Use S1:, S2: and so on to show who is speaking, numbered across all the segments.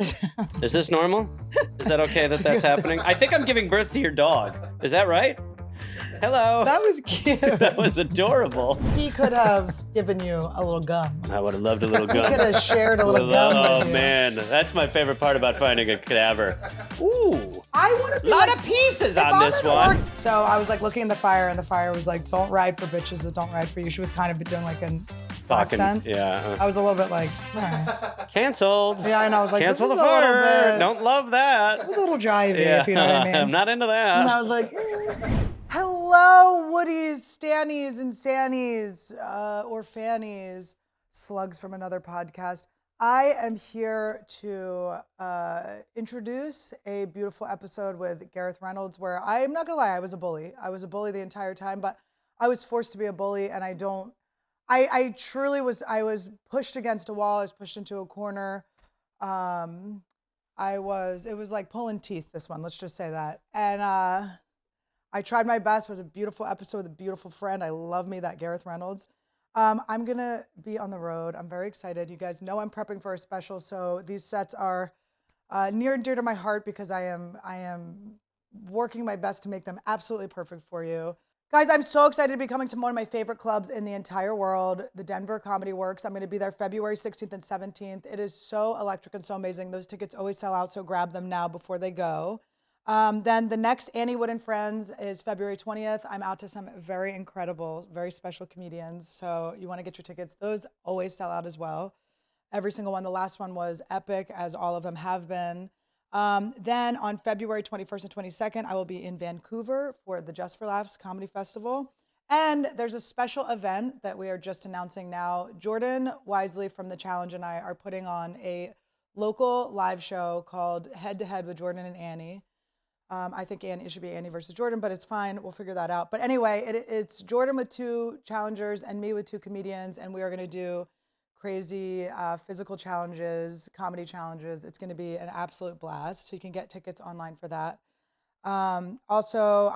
S1: Is this normal? Is that okay that that's happening? I think I'm giving birth to your dog. Is that right? Hello.
S2: That was cute.
S1: That was adorable.
S2: He could have given you a little gum.
S1: I would have loved a little
S2: He
S1: gum.
S2: could have shared a little gum with you.
S1: Oh, man. That's my favorite part about finding a cadaver. Ooh.
S2: I want to be
S1: A lot
S2: like,
S1: of pieces
S2: if
S1: on
S2: I'm
S1: this
S2: an
S1: one.
S2: So I was like looking in the fire, and the fire was like, "Don't ride for bitches that don't ride for you." She was kind of doing like an accent.
S1: Yeah.
S2: I was a little bit like, all right.
S1: Canceled.
S2: Yeah, and I was like,
S1: Cancel
S2: this
S1: the
S2: is a little
S1: fire.
S2: bit.
S1: Don't love that.
S2: It was a little jivey,
S1: Yeah.
S2: if you know what I mean.
S1: I'm not into that.
S2: And I was like, hello, Woodies, Stannies, and Sannies, or Fannies, slugs from another podcast. I am here to introduce a beautiful episode with Gareth Reynolds where I'm not gonna lie, I was a bully. I was a bully the entire time, but I was forced to be a bully, and I truly was, I was pushed against a wall, I was pushed into a corner. It was like pulling teeth, this one, let's just say that. And I tried my best. It was a beautiful episode with a beautiful friend. I love me that Gareth Reynolds. I'm gonna be on the road. I'm very excited. You guys know I'm prepping for a special, so these sets are near and dear to my heart because I am working my best to make them absolutely perfect for you. Guys, I'm so excited to be coming to one of my favorite clubs in the entire world, the Denver Comedy Works. I'm gonna be there February 16th and 17th. It is so electric and so amazing. Those tickets always sell out, so grab them now before they go. Then the next Anniewood and Friends is February 20th. I'm out to some very incredible, very special comedians. So you want to get your tickets. Those always sell out as well. Every single one. The last one was epic, as all of them have been. Then on February 21st and 22nd, I will be in Vancouver for the Just for Laughs Comedy Festival. And there's a special event that we are just announcing now. Jordan Wisely from The Challenge and I are putting on a local live show called Head to Head with Jordan and Annie. I think it should be Annie versus Jordan, but it's fine. We'll figure that out. But anyway, it's Jordan with two challengers and me with two comedians, and we are going to do crazy physical challenges, comedy challenges. It's going to be an absolute blast. So you can get tickets online for that. Also,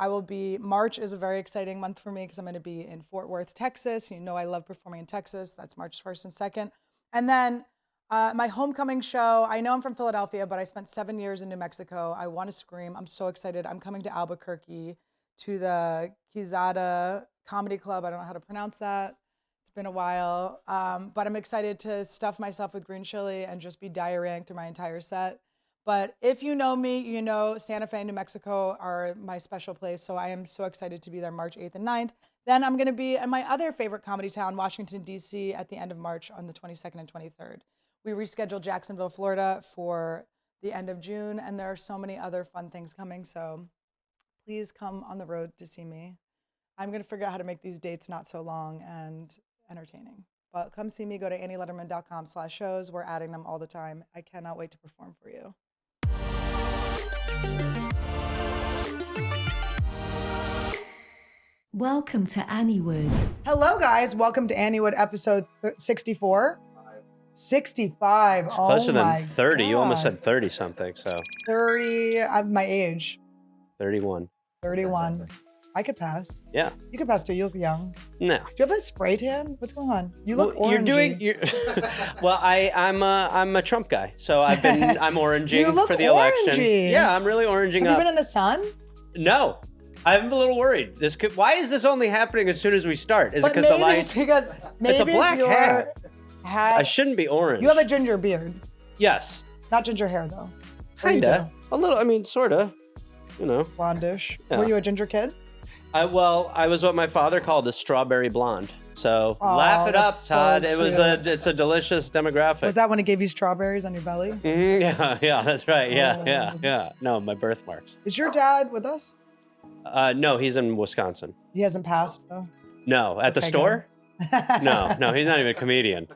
S2: March is a very exciting month for me because I'm going to be in Fort Worth, Texas. You know I love performing in Texas. That's March 1st and 2nd. And then my homecoming show, I know I'm from Philadelphia, but I spent 7 years in New Mexico. I want to scream. I'm so excited. I'm coming to Albuquerque to the Quezada Comedy Club. I don't know how to pronounce that. It's been a while. But I'm excited to stuff myself with green chili and just be diarrheaing through my entire set. But if you know me, you know Santa Fe and New Mexico are my special place. So I am so excited to be there March 8th and 9th. Then I'm going to be in my other favorite comedy town, Washington, D.C. at the end of March on the 22nd and 23rd. We rescheduled Jacksonville, Florida for the end of June, and there are so many other fun things coming, so please come on the road to see me. I'm going to figure out how to make these dates not so long and entertaining. But come see me. Go to annielederman.com/shows. We're adding them all the time. I cannot wait to perform for you.
S3: Welcome to Anniewood.
S2: Hello, guys. Welcome to Anniewood episode 64. 65.
S1: It's closer than 30.
S2: God.
S1: You almost said 30 something, so.
S2: 30, my age.
S1: 31.
S2: 31. I could pass.
S1: Yeah.
S2: You could pass too. You look young.
S1: No.
S2: Do you have a spray tan? What's going on? You look
S1: You're well, I'm a Trump guy, so I'm oranging
S2: You look
S1: for the election.
S2: orangey.
S1: Yeah, I'm really oranging
S2: Have
S1: up.
S2: you been in the sun?
S1: No. I'm a little worried. Why is this only happening as soon as we start? Is it because the lights?
S2: Maybe
S1: It's a black
S2: your
S1: hat.
S2: hat.
S1: I shouldn't be orange.
S2: You have a ginger beard.
S1: Yes.
S2: Not ginger hair though. What do you
S1: Kinda. A little. I mean, sorta. You know.
S2: do? Blondish.
S1: Yeah.
S2: Were you a ginger kid?
S1: I was what my father called a strawberry blonde. So
S2: Aw,
S1: laugh it up,
S2: that's so
S1: Todd.
S2: cute.
S1: It's a delicious demographic.
S2: Was that when it gave you strawberries on your belly?
S1: Yeah, that's right.
S2: Oh.
S1: Yeah. No, my birthmarks.
S2: Is your dad with us?
S1: No, he's in Wisconsin.
S2: He hasn't passed though.
S1: No, at the
S2: Okay,
S1: store? No, he's not even a comedian.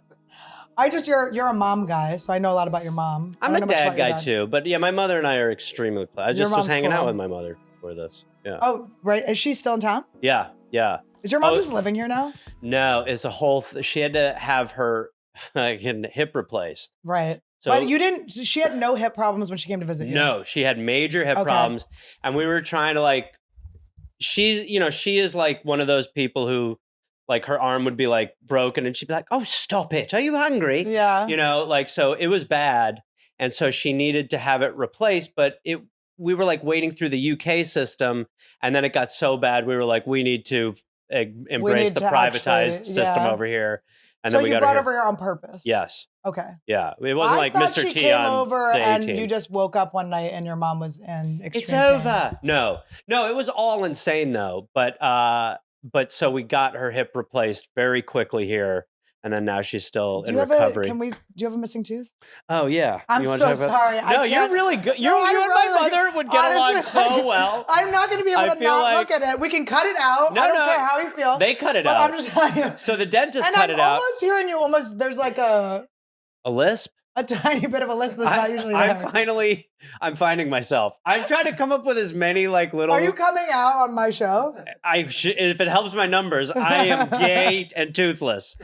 S2: You're a mom guy, so I know a lot about your mom. I
S1: I'm
S2: don't
S1: a
S2: know much
S1: dad
S2: about your
S1: guy too, but yeah, my mother and I are extremely close. I
S2: Your
S1: just was
S2: mom's
S1: hanging out
S2: cool.
S1: with my mother for this. Yeah.
S2: Oh, right. Is she still in town?
S1: Yeah.
S2: Is your mom
S1: Oh.
S2: just living here now?
S1: No, it's a whole. She had to have her hip replaced.
S2: Right.
S1: So
S2: But you didn't. She had no hip problems when she came to visit you.
S1: no, she had major hip
S2: Okay.
S1: problems, and we were trying to she is like one of those people who, like, her arm would be like broken, and she'd be like, "Oh, stop it! Are you hungry?"
S2: Yeah.
S1: So it was bad. and so she needed to have it replaced. But we were like waiting through the UK system, and then it got so bad we were like, we need to embrace
S2: need
S1: the
S2: to
S1: privatized
S2: actually-
S1: system
S2: yeah.
S1: over here. And
S2: So
S1: then we
S2: you
S1: got
S2: brought
S1: her
S2: over here on purpose.
S1: Yes.
S2: Okay.
S1: Yeah. It wasn't like
S2: thought
S1: Mr.
S2: she
S1: T
S2: came
S1: on
S2: over
S1: the
S2: and
S1: 18th.
S2: you just woke up one night and your mom was in extreme
S1: It's
S2: pain.
S1: over. No, it was all insane though. But so we got her hip replaced very quickly here, and then now she's still
S2: Do
S1: in
S2: you have
S1: recovery.
S2: do you have a missing tooth?
S1: Oh yeah.
S2: I'm
S1: You wanna
S2: so
S1: talk about-
S2: sorry.
S1: No, you're really good. You and my mother would get along so well.
S2: I'm not going to be able
S1: I
S2: to
S1: feel
S2: not
S1: like-
S2: look at it. We can cut it out.
S1: No,
S2: I don't
S1: no.
S2: care how you feel.
S1: They cut it
S2: but
S1: out.
S2: I'm just telling you.
S1: So the dentist
S2: And
S1: cut
S2: I'm
S1: it out.
S2: almost hearing you almost, there's like a
S1: lisp.
S2: a tiny bit of a lisp that's not usually there.
S1: I'm finding myself. I'm trying to come up with as many like little.
S2: Are you coming out on my show?
S1: If it helps my numbers, I am gay and toothless.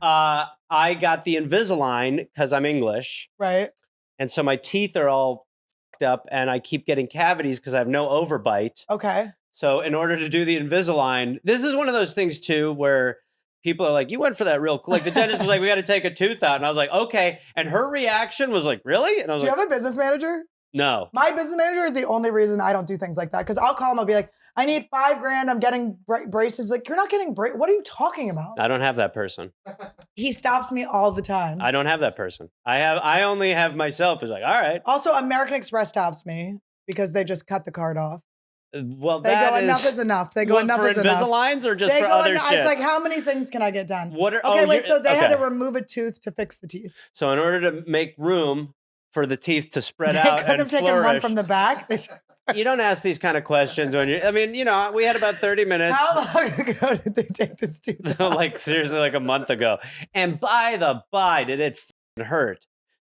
S1: I got the Invisalign because I'm English,
S2: Right.
S1: and so my teeth are all fucked up, and I keep getting cavities because I have no overbite.
S2: Okay.
S1: So in order to do the Invisalign, this is one of those things too where people are like, "You went for that real like the dentist was like, we got to take a tooth out," and I was like, "Okay," and her reaction was like, "Really?" And I was
S2: Do you
S1: like,
S2: have a business manager?
S1: "No."
S2: My business manager is the only reason I don't do things like that. Because I'll call him, I'll be like, I need $5,000. I'm getting braces. Like, you're not getting braces. What are you talking about?
S1: I don't have that person.
S2: He stops me all the time.
S1: I don't have that person. I only have myself. It's like, all right.
S2: Also, American Express stops me because they just cut the card off.
S1: Well,
S2: They
S1: that
S2: go, enough is enough. They go,
S1: what,
S2: enough
S1: for
S2: is enough.
S1: Invisaligns or just
S2: They
S1: for
S2: go,
S1: other shit?
S2: it's like, how many things can I get done?
S1: What are,
S2: Okay, wait,
S1: you're-
S2: so they had to
S1: okay.
S2: remove a tooth to fix the teeth.
S1: So in order to make room for the teeth to spread
S2: They
S1: out
S2: could
S1: and
S2: have taken one
S1: flourish,
S2: from the back.
S1: you don't ask these kind of questions when you. I mean, we had about 30 minutes.
S2: How long ago did they take this tooth out?
S1: Like seriously, like a month ago. And by the by, did it f***ing hurt?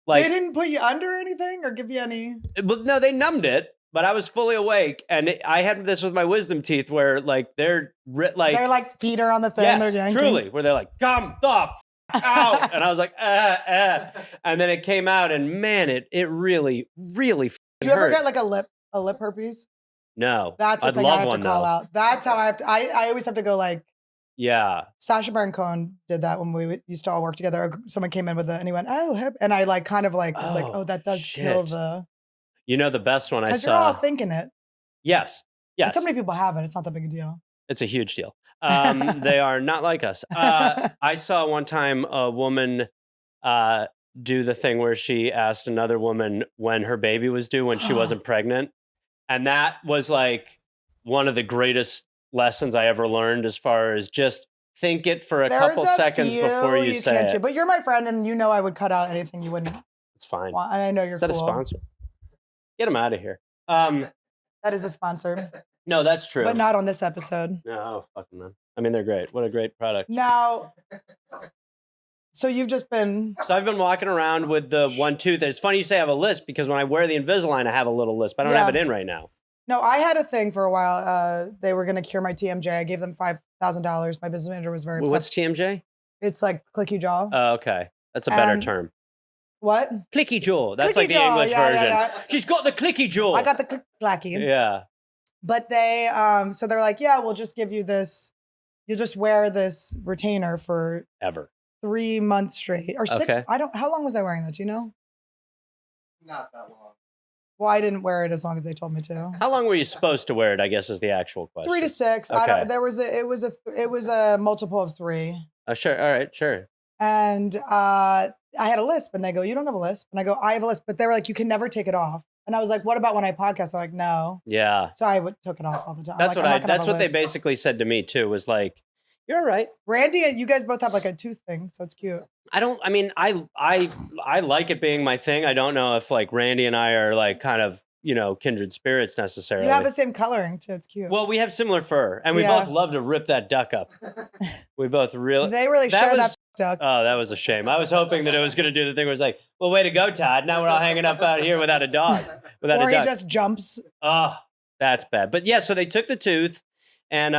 S1: Like,
S2: They didn't put you under or anything or give you any?
S1: well, no, they numbed it, but I was fully awake, and I had this with my wisdom teeth, where like they're
S2: They're like feet are on the thing. They're
S1: yes,
S2: yanking.
S1: truly, where they're like, come the f- out, and I was like, and then it came out, and man, it really, really
S2: Do you ever
S1: hurt.
S2: get like a lip herpes?
S1: No,
S2: That's the
S1: I'd
S2: thing
S1: love
S2: I have
S1: one
S2: to call
S1: though.
S2: out. That's how I have to. I always have to go like.
S1: Yeah,
S2: Sacha Baron Cohen did that when we used to all work together. Someone came in with it and he went, "Oh," and I like kind of like was like,
S1: Oh,
S2: "Oh, that does kill
S1: shit.
S2: the."
S1: the best one I
S2: Because you're all
S1: saw.
S2: thinking it.
S1: Yes,
S2: And
S1: yes,
S2: so many people have it. It's not that big a deal.
S1: it's a huge deal. They are not like us. I saw one time a woman do the thing where she asked another woman when her baby was due when she wasn't pregnant. And that was like one of the greatest lessons I ever learned as far as just think it for a couple seconds before you say
S2: can't
S1: it.
S2: do. But you're my friend and you know I would cut out anything you wouldn't
S1: It's fine.
S2: want. And I know you're
S1: Is that
S2: cool.
S1: a sponsor? Get him out of here.
S2: That is a sponsor,
S1: No, that's true.
S2: but not on this episode.
S1: No, fucking them. I mean, they're great. What a great product.
S2: Now, so you've just been.
S1: So I've been walking around with the one tooth. It's funny you say I have a lisp because when I wear the Invisalign, I have a little lisp. I don't have it in right now.
S2: No, I had a thing for a while. They were going to cure my TMJ. I gave them $5,000. My business manager was very upset.
S1: What's TMJ?
S2: It's like clicky jaw.
S1: Oh, okay. That's a better
S2: And-
S1: term.
S2: What?
S1: Clicky jaw. That's
S2: Clicky
S1: like the
S2: jaw,
S1: English
S2: yeah,
S1: version.
S2: yeah.
S1: She's got the clicky jaw.
S2: I got the clacky.
S1: Yeah.
S2: But they, so they're like, yeah, we'll just give you this. You'll just wear this retainer for
S1: Ever.
S2: 3 months straight or 6.
S1: Okay.
S2: How long was I wearing that? Do you know?
S4: Not that long.
S2: Well, I didn't wear it as long as they told me to.
S1: How long were you supposed to wear it, I guess, is the actual question.
S2: 3 to 6. I
S1: Okay.
S2: don't, it was a multiple of 3.
S1: Sure. All right. Sure.
S2: And I had a lisp and they go, you don't have a lisp. And I go, I have a lisp. But they were like, you can never take it off. And I was like, what about when I podcast? They're like, no.
S1: Yeah.
S2: So I took it off all the time.
S1: That's
S2: like,
S1: what
S2: I'm not gonna
S1: that's
S2: have a
S1: what they
S2: lisp.
S1: basically said to me too, was like, you're all right.
S2: Randy, you guys both have like a tooth thing. So it's cute.
S1: I like it being my thing. I don't know if like Randy and I are like kind of, kindred spirits necessarily.
S2: You have the same coloring too. It's cute.
S1: Well, we have similar fur, and we
S2: Yeah.
S1: both love to rip that duck up. We both really.
S2: They really
S1: that
S2: share
S1: was-
S2: that duck.
S1: Oh, that was a shame. I was hoping that it was going to do the thing where it's like, well, way to go, Todd. Now we're all hanging up out here without a dog, without
S2: Or
S1: a
S2: he
S1: duck.
S2: just jumps.
S1: Oh, that's bad. But yeah, so they took the tooth, and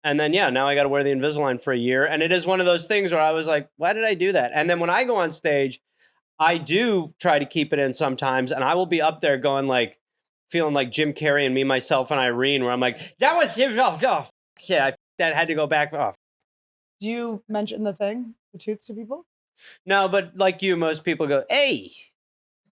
S1: then now I got to wear the Invisalign for a year, and it is one of those things where I was like, why did I do that? And then when I go on stage, I do try to keep it in sometimes, and I will be up there going like, feeling like Jim Carrey and me, myself, and Irene, where I'm like, that was that had to go back. Oh,
S2: Do you mention the tooth to people?
S1: no, but like you, most people go, hey.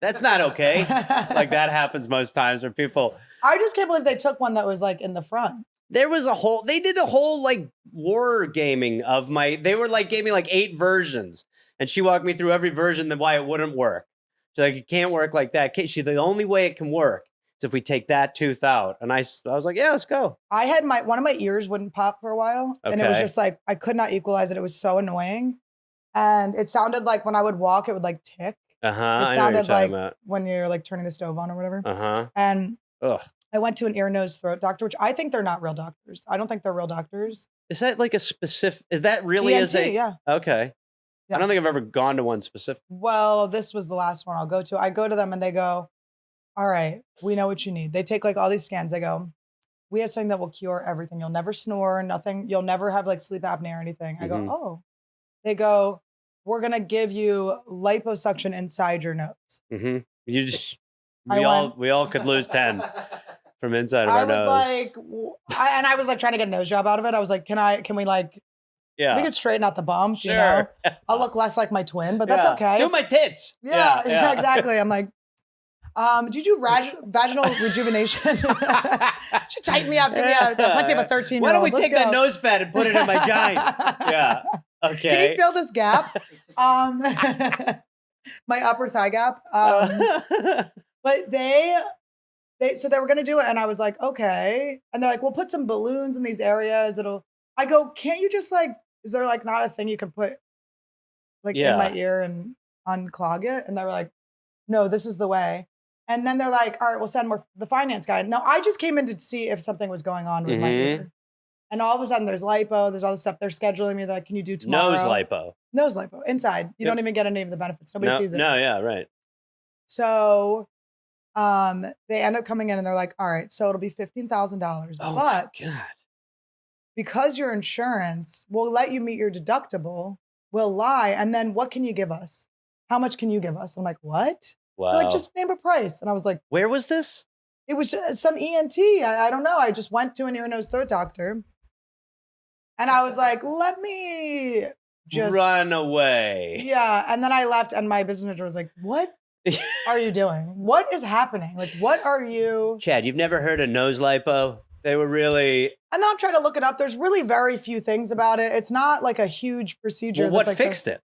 S1: That's not okay. Like that happens most times where people.
S2: I just can't believe they took one that was like in the front.
S1: There was they did a whole like war gaming of they were like, gave me like 8 versions. And she walked me through every version and why it wouldn't work. She's like, it can't work like that. The only way it can work is if we take that tooth out. And I was like, yeah, let's go.
S2: I had one of my ears wouldn't pop for a while. And it was just like, I could not equalize it. It was so annoying. And it sounded like when I would walk, it would like tick. It sounded like when you're like turning the stove on or whatever. And I went to an ear, nose, throat doctor, which I think they're not real doctors. I don't think they're real doctors.
S1: Is that like a specific, is that really
S2: ENT, yeah.
S1: Okay. Yeah. I don't think I've ever gone to one specific.
S2: Well, this was the last one I'll go to. I go to them and they go, all right, we know what you need. They take like all these scans. They go, we have something that will cure everything. You'll never snore, nothing. You'll never have like sleep apnea or anything. I go, oh. They go, we're going to give you liposuction inside your nose.
S1: You just, we all could lose 10 from inside of our nose.
S2: I was like trying to get a nose job out of it. I was like, can we like, we could straighten out the bump, you know? I'll look less like my twin, but that's okay.
S1: Do my tits.
S2: Yeah, exactly. I'm like, did you do vaginal rejuvenation? Should tighten me up. Give me let's have a 13-year-old.
S1: Why don't we take that nose fat and put it in my giant? Yeah. Okay.
S2: Can you fill this gap? My upper thigh gap. But so they were going to do it. And I was like, okay. And they're like, we'll put some balloons in these areas. I go, can't you just like, is there like not a thing you can put like in my ear and unclog it? And they were like, no, this is the way. And then they're like, all right, we'll send the finance guy. No, I just came in to see if something was going on with my ear. And all of a sudden there's lipo, there's all this stuff. They're scheduling me. They're like, can you do tomorrow? Nose lipo, inside. You don't even get any of the benefits. Nobody sees it.
S1: No, yeah, right.
S2: So they end up coming in and they're like, all right, so it'll be $15,000.
S1: Oh
S2: but
S1: my God.
S2: Because your insurance will let you meet your deductible, we'll lie. And then what can you give us? How much can you give us? I'm like, what?
S1: Wow.
S2: They're like, just name a price. And I was like,
S1: where was this?
S2: It was some ENT. I don't know. I just went to an ear, nose, throat doctor. And I was like, let me just
S1: run away.
S2: Yeah. And then I left and my business manager was like, what are you doing? What is happening? Like, what are you?
S1: Chad, you've never heard of nose lipo? They were really.
S2: And then I'm trying to look it up. There's really very few things about it. It's not like a huge procedure.
S1: Well, what fixed it?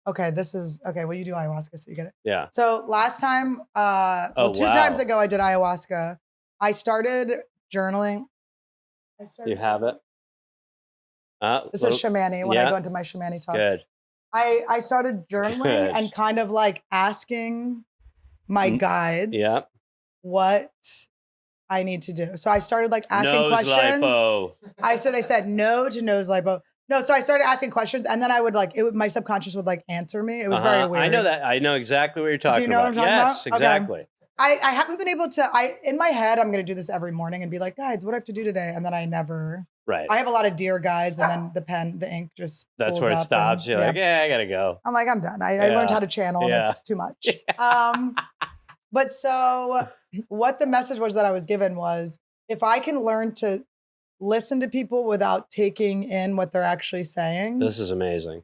S2: Okay, well, you do ayahuasca, so you get it.
S1: Yeah.
S2: So last time, 2 times ago, I did ayahuasca. I started journaling.
S1: You have it?
S2: This is shamani when I go into my shamani talks.
S1: Good.
S2: I started journaling and kind of like asking my guides what I need to do. So I started like asking questions.
S1: Lipo.
S2: They said no to nose lipo. No, so I started asking questions and then I would like, my subconscious would like answer me. It was very weird.
S1: I know that. I know exactly what you're talking about.
S2: Do you know what I'm talking about?
S1: Yes, exactly.
S2: Okay. I haven't been able to, in my head, I'm going to do this every morning and be like, guides, what do I have to do today? And then I never.
S1: Right.
S2: I have a lot of dear guides and then the ink just
S1: That's where it stops. You're like, I got to go.
S2: I'm like, I'm done. I learned how to channel and it's too much. But so what the message was that I was given was, if I can learn to listen to people without taking in what they're actually saying.
S1: This is amazing.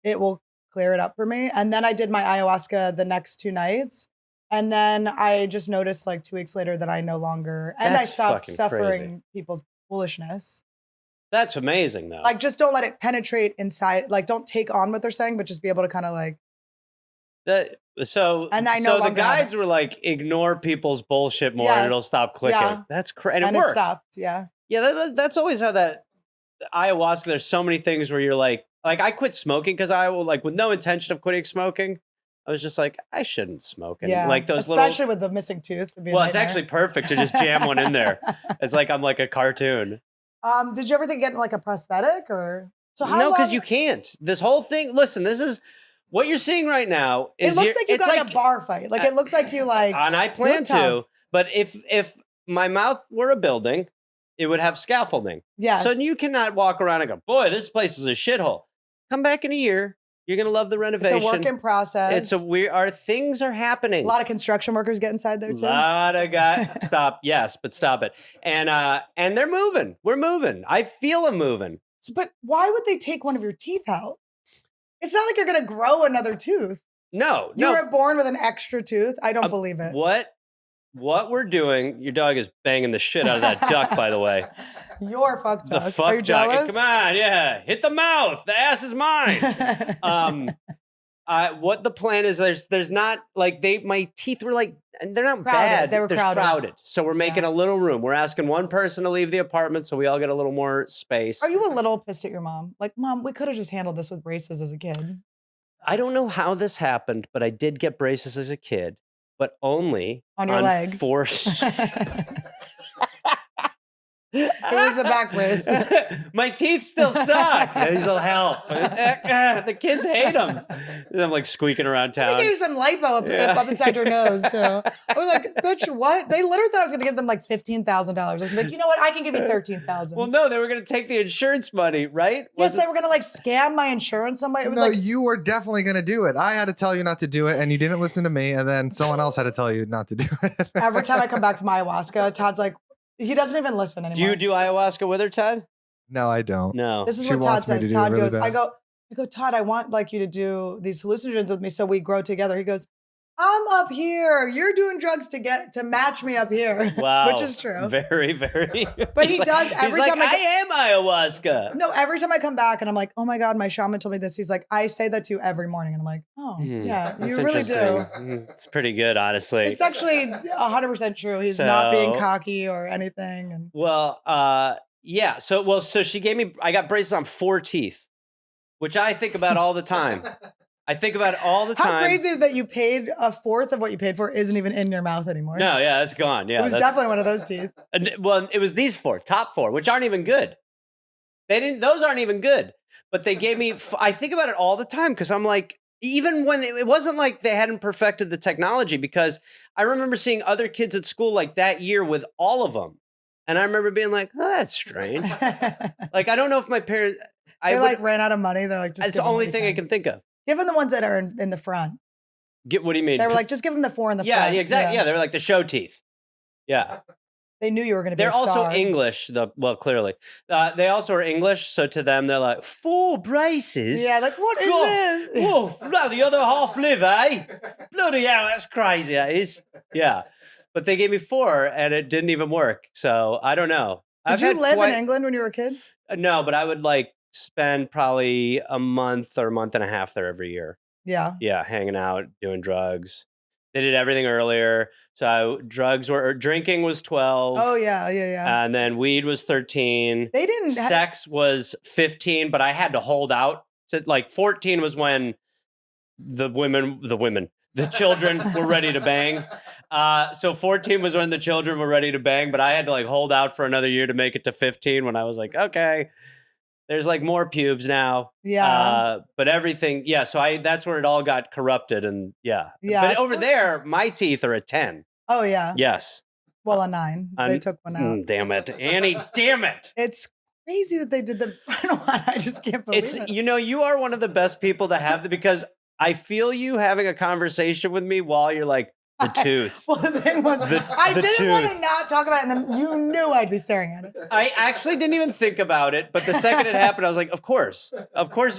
S2: It will clear it up for me. And then I did my ayahuasca the next 2 nights. And then I just noticed like 2 weeks later that I no longer, and I stopped suffering people's foolishness.
S1: That's amazing though.
S2: Like just don't let it penetrate inside. Like don't take on what they're saying, but just be able to kind of like.
S1: And I know the guides were like, ignore people's bullshit more and it'll stop clicking. Yeah. That's crazy. And it worked.
S2: It stopped. Yeah.
S1: Yeah. That's always how that ayahuasca, there's so many things where you're like I quit smoking because I will like with no intention of quitting smoking. I was just like, I shouldn't smoke. And like those
S2: especially with the missing tooth.
S1: It's actually perfect to just jam one in there. It's like I'm like a cartoon.
S2: Did you ever think of getting like a prosthetic or? So how
S1: no, because you can't. This whole thing, listen, this is what you're seeing right now.
S2: It looks like you got in a bar fight. Like it looks like you like.
S1: And I plan to, but if my mouth were a building, it would have scaffolding.
S2: Yes.
S1: So you cannot walk around and go, boy, this place is a shithole. Come back in a year. You're going to love the renovation.
S2: It's a work in process.
S1: Our things are happening.
S2: A lot of construction workers get inside there too.
S1: A lot of guys. Stop. Yes, but stop it. And they're moving. We're moving. I feel them moving.
S2: But why would they take one of your teeth out? It's not like you're going to grow another tooth.
S1: No,
S2: You
S1: no.
S2: were born with an extra tooth? I don't believe it.
S1: What we're doing, your dog is banging the shit out of that duck, by the way.
S2: You're fuck
S1: The
S2: duck.
S1: fuck
S2: Are you
S1: duck.
S2: jealous?
S1: Come on, yeah. Hit the mouth. The ass is mine. What the plan is, there's not like my teeth were like, they're not
S2: Crowded.
S1: bad.
S2: They were
S1: They're
S2: crowded.
S1: So we're making a little room. We're asking one person to leave the apartment so we all get a little more space.
S2: Are you a little pissed at your mom? Like, Mom, we could have just handled this with braces as a kid.
S1: I don't know how this happened, but I did get braces as a kid, but only
S2: On your legs.
S1: 4.
S2: It was a back brace.
S1: My teeth still suck. These will help. The kids hate them. I'm like squeaking around
S2: They
S1: town.
S2: gave you some lipo up inside your nose, too. I was like, bitch, what? They literally thought I was going to give them like $15,000. Like, you know what? I can give you $13,000.
S1: Well, no, they were going to take the insurance money, right?
S2: Yes, they were going to like scam my insurance. Somebody. It was
S4: No,
S2: like,
S4: you were definitely going to do it. I had to tell you not to do it, and you didn't listen to me, and then someone else had to tell you not to do it.
S2: every time I come back from ayahuasca, Todd's like, he doesn't even listen anymore.
S1: Do you do ayahuasca with her, Todd?
S4: No, I don't.
S1: No.
S2: This is
S4: She
S2: what Todd
S4: wants me to
S2: says.
S4: do it
S2: Todd
S4: really
S2: goes,
S4: bad.
S2: I go, Todd, I want like you to do these hallucinogens with me so we grow together. He goes, I'm up here. You're doing drugs to match me up here.
S1: Wow.
S2: Which is true.
S1: Very, very.
S2: But
S1: He's
S2: he does every
S1: he's
S2: time
S1: like,
S2: I
S1: I am ayahuasca.
S2: No, every time I come back and I'm like, oh my God, my shaman told me this. He's like, I say that to you every morning. And I'm like, oh, yeah,
S1: That's
S2: you really do.
S1: interesting. It's pretty good, honestly.
S2: It's actually 100% true. He's not being cocky or anything. And
S1: Well, yeah. So she gave me, I got braces on 4 teeth, which I think about all the time. I think about it all the time.
S2: how crazy is that you paid a fourth of what you paid for isn't even in your mouth anymore?
S1: No, yeah, it's gone. Yeah,
S2: it was definitely one of those teeth.
S1: Well, it was these 4, top 4, which aren't even good. Those aren't even good. But they gave me, I think about it all the time because I'm like, even when it wasn't like they hadn't perfected the technology, because I remember seeing other kids at school like that year with all of them. And I remember being like, oh, that's strange. Like, I don't know if my parents,
S2: They like ran out of money. They're like, just
S1: it's the only thing I can think of.
S2: give them the ones that are in the front.
S1: What do you mean?
S2: They were like, just give them the 4 in the
S1: yeah,
S2: front.
S1: exactly. Yeah, they were like the show teeth. Yeah.
S2: They knew you were going to be
S1: They're
S2: a star.
S1: also English, well, clearly. They also are English, so to them, they're like, 4 braces?
S2: Yeah, like, what is this?
S1: Whoa, no, the other half live, eh? Bloody hell, that's crazy, that is. Yeah. But they gave me 4, and it didn't even work, so I don't know.
S2: Did you live in England when you were a kid?
S1: No, but I would, like, spend probably a month or a month and a half there every year.
S2: Yeah.
S1: Yeah, hanging out, doing drugs. They did everything earlier. So drinking was 12.
S2: Oh, yeah.
S1: And then weed was 13.
S2: They didn't.
S1: Sex was 15, but I had to hold out. So like 14 was when the children were ready to bang. So 14 was when the children were ready to bang, but I had to like hold out for another year to make it to 15 when I was like, okay. There's like more pubes now.
S2: Yeah.
S1: But everything, yeah. So that's where it all got corrupted. And yeah.
S2: Yeah.
S1: But over there, my teeth are a 10.
S2: Oh, yeah.
S1: Yes.
S2: Well, a 9. They took one out.
S1: Damn it. Annie, damn it.
S2: It's crazy that they did the final one. I just can't believe it.
S1: You are one of the best people to have because I feel you having a conversation with me while you're like, the tooth.
S2: Well, the thing was, I didn't want to not talk about it, and then you knew I'd be staring at it.
S1: I actually didn't even think about it, but the second it happened, I was like, of course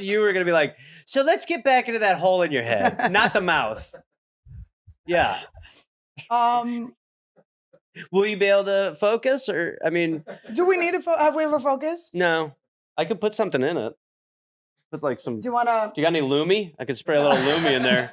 S1: you were going to be like, so let's get back into that hole in your head, not the mouth. Yeah. Will you be able to focus or, I mean.
S2: Do we need to, have we ever focused?
S1: No. I could put something in it. Put like some.
S2: Do you want to?
S1: Do you got any Lumi? I could spray a little Lumi in there.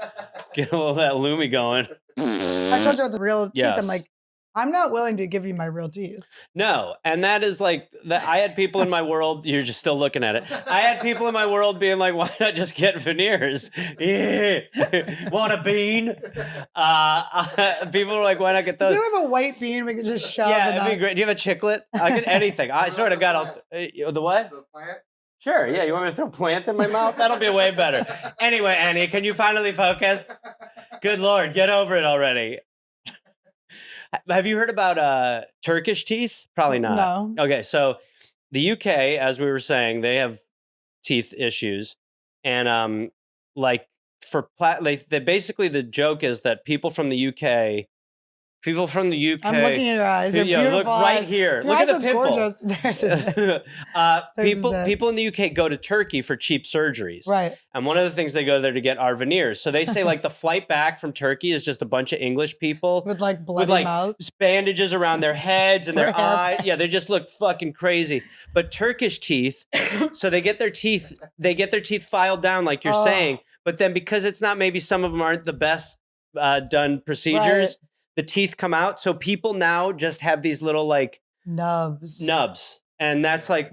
S1: Get a little of that Lumi going.
S2: I told you about the real teeth.
S1: Yes.
S2: I'm like, I'm not willing to give you my real teeth.
S1: No, and that is like I had people in my world. You're just still looking at it. I had people in my world being like, "Why not just get veneers? Yeah. Want a bean?" People were like, "Why not get those?"
S2: Does anyone have a white bean we can just shove?
S1: Yeah,
S2: in
S1: it'd be great. Do you have a chiclet? I get anything. I sort of got the what?
S4: The plant?
S1: Sure. Yeah, you want me to throw plant in my mouth? That'll be way better. Anyway, Annie, can you finally focus? Good Lord, get over it already. Have you heard about Turkish teeth? Probably not.
S2: No.
S1: Okay, so the UK, as we were saying, they have teeth issues, and basically the joke is that people from the UK People from the UK.
S2: I'm looking at your eyes. You're beautiful.
S1: Look right here.
S2: Your
S1: Look
S2: eyes
S1: at the pimple.
S2: gorgeous. There's his,
S1: People in the UK go to Turkey for cheap surgeries.
S2: right.
S1: And one of the things they go there to get are veneers. So they say like the flight back from Turkey is just a bunch of English people
S2: With like bloody
S1: with like
S2: mouths.
S1: bandages around their heads and their
S2: For
S1: eyes. Yeah, they just look fucking crazy. But Turkish teeth, so they get their teeth filed down like you're saying. But then because it's not, maybe some of them aren't the best done procedures.
S2: Right.
S1: The teeth come out. So people now just have these little like
S2: Nubs.
S1: and that's like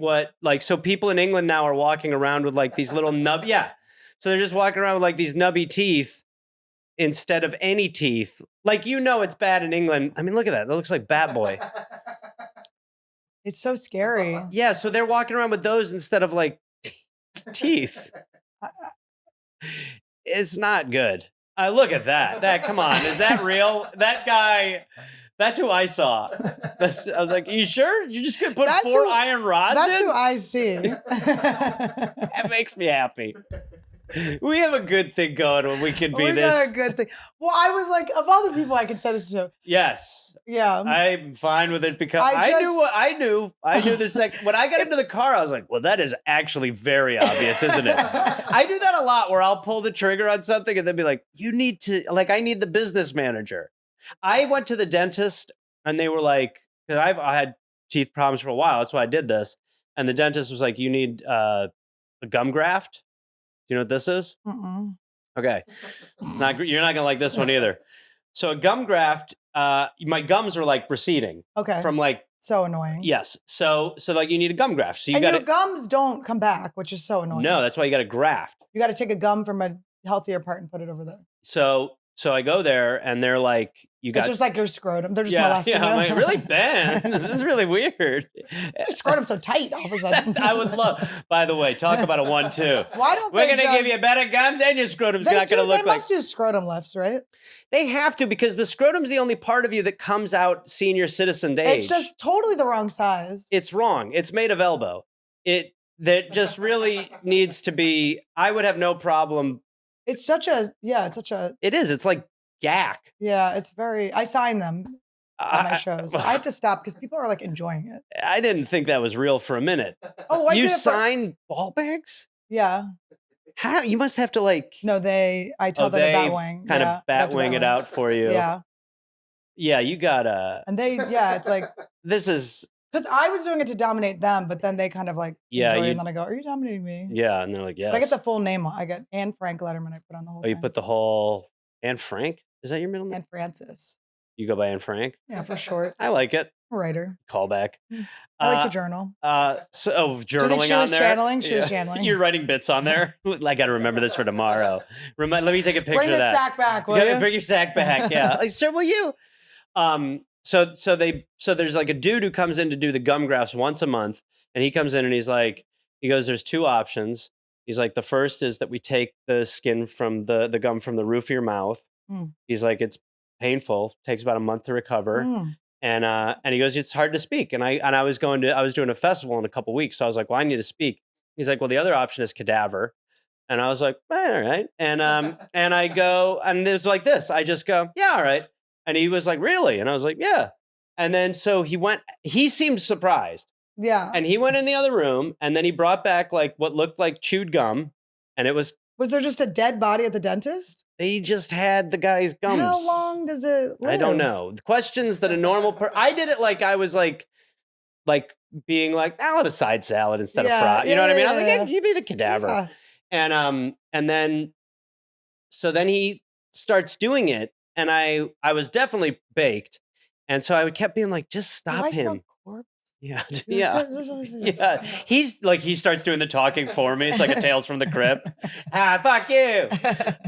S1: so people in England now are walking around with like these little so they're just walking around with like these nubby teeth instead of any teeth. Like, it's bad in England. I mean, look at that. That looks like Bat Boy.
S2: It's so scary.
S1: Yeah, so they're walking around with those instead of like teeth. It's not good. Look at that. Come on. Is that real? That guy, that's who I saw. I was like, you sure? You just gonna put four iron rods
S2: That's
S1: in?
S2: who I see.
S1: That makes me happy. We have a good thing going when we can be
S2: We
S1: this.
S2: got a good thing. Well, I was like, of all the people I could say this to,
S1: Yes.
S2: yeah.
S1: I'm fine with it because
S2: I
S1: I knew what I knew. I knew the second when I got into the car, I was like, well, that is actually very obvious, isn't it? I do that a lot where I'll pull the trigger on something and then be like, you need to, like, I need the business manager. I went to the dentist and they were like, because I had teeth problems for a while. That's why I did this. And the dentist was like, you need a gum graft. Do you know what this is?
S2: Mm-mm.
S1: Okay. You're not going to like this one either. So a gum graft, my gums are like receding
S2: Okay.
S1: from like,
S2: So annoying.
S1: yes. So like you need a gum graft. So you
S2: And
S1: got
S2: your
S1: to,
S2: gums don't come back, which is so annoying.
S1: no, that's why you got to graft.
S2: You got to take a gum from a healthier part and put it over there.
S1: So I go there and they're like, you got
S2: It's just like your scrotum. They're just
S1: yeah,
S2: molesting
S1: I'm
S2: you.
S1: like, really, Ben? This is really weird.
S2: Your scrotum's so tight all of a sudden.
S1: I would love, by the way, talk about a 1-2.
S2: Why don't
S1: We're
S2: they
S1: going to give
S2: just-
S1: you better gums and your scrotum's
S2: They
S1: not going to look
S2: They
S1: like.
S2: must do scrotum lifts, right?
S1: They have to because the scrotum's the only part of you that comes out senior citizen age.
S2: It's just totally the wrong size.
S1: It's wrong. It's made of elbow. That just really needs to be. I would have no problem.
S2: It's such a
S1: It is. It's like gack.
S2: it's very. I sign them at my shows. I have to stop because people are like enjoying it.
S1: I didn't think that was real for a minute.
S2: Oh, I
S1: You
S2: did it for-
S1: sign ball bags?
S2: Yeah.
S1: How? You must have to like.
S2: No, I tell them to bat wing.
S1: Kind
S2: Yeah,
S1: of bat wing it out for you.
S2: Yeah.
S1: Yeah, you gotta.
S2: And it's like,
S1: This is.
S2: because I was doing it to dominate them, but then they kind of like
S1: Yeah,
S2: enjoy it,
S1: you-
S2: and then I go, "Are you dominating me?"
S1: Yeah, and they're like, yes.
S2: But I get the full name. I got Anne Frank Lederman. I put on the whole
S1: Oh, you
S2: thing.
S1: put the whole. Anne Frank? Is that your middle name?
S2: Anne Francis.
S1: You go by Anne Frank?
S2: Yeah, for short.
S1: I like it.
S2: Writer.
S1: Callback.
S2: I like to journal.
S1: Journaling
S2: Do you think she
S1: on
S2: was
S1: there.
S2: channeling? She was channeling.
S1: You're writing bits on there. I got to remember this for tomorrow. Let me take a picture
S2: Bring
S1: of
S2: the
S1: that.
S2: sack back, will
S1: Yeah,
S2: you?
S1: bring your sack back. Yeah, like, sir, will you? So there's like a dude who comes in to do the gum grafts once a month, and he comes in and he goes, there's two options. He's like, the first is that we take the skin from the gum from the roof of your mouth.
S2: Mm.
S1: He's like, it's painful, takes about a month to recover.
S2: Mm.
S1: And he goes, it's hard to speak. And I was doing a festival in a couple weeks. So I was like, well, I need to speak. He's like, well, the other option is cadaver. And I was like, all right. And I go, and it's like this. I just go, yeah, all right. And he was like, really? And I was like, yeah. And then so he seemed surprised.
S2: Yeah.
S1: And he went in the other room and then he brought back like what looked like chewed gum. And it was,
S2: there just a dead body at the dentist?
S1: they just had the guy's gums.
S2: How long does it live?
S1: I don't know. The questions that a normal I did it like I was like being like, I'll have a side salad instead of fry. You know what I mean? I was like,
S2: yeah.
S1: yeah, give me the cadaver.
S2: Yeah.
S1: And then he starts doing it, and I was definitely baked, and so I kept being like, just
S2: Do
S1: stop
S2: I smell
S1: him.
S2: corpse?
S1: Yeah, yeah. Yeah, he starts doing the talking for me. It's like a Tales from the Crypt. Fuck you.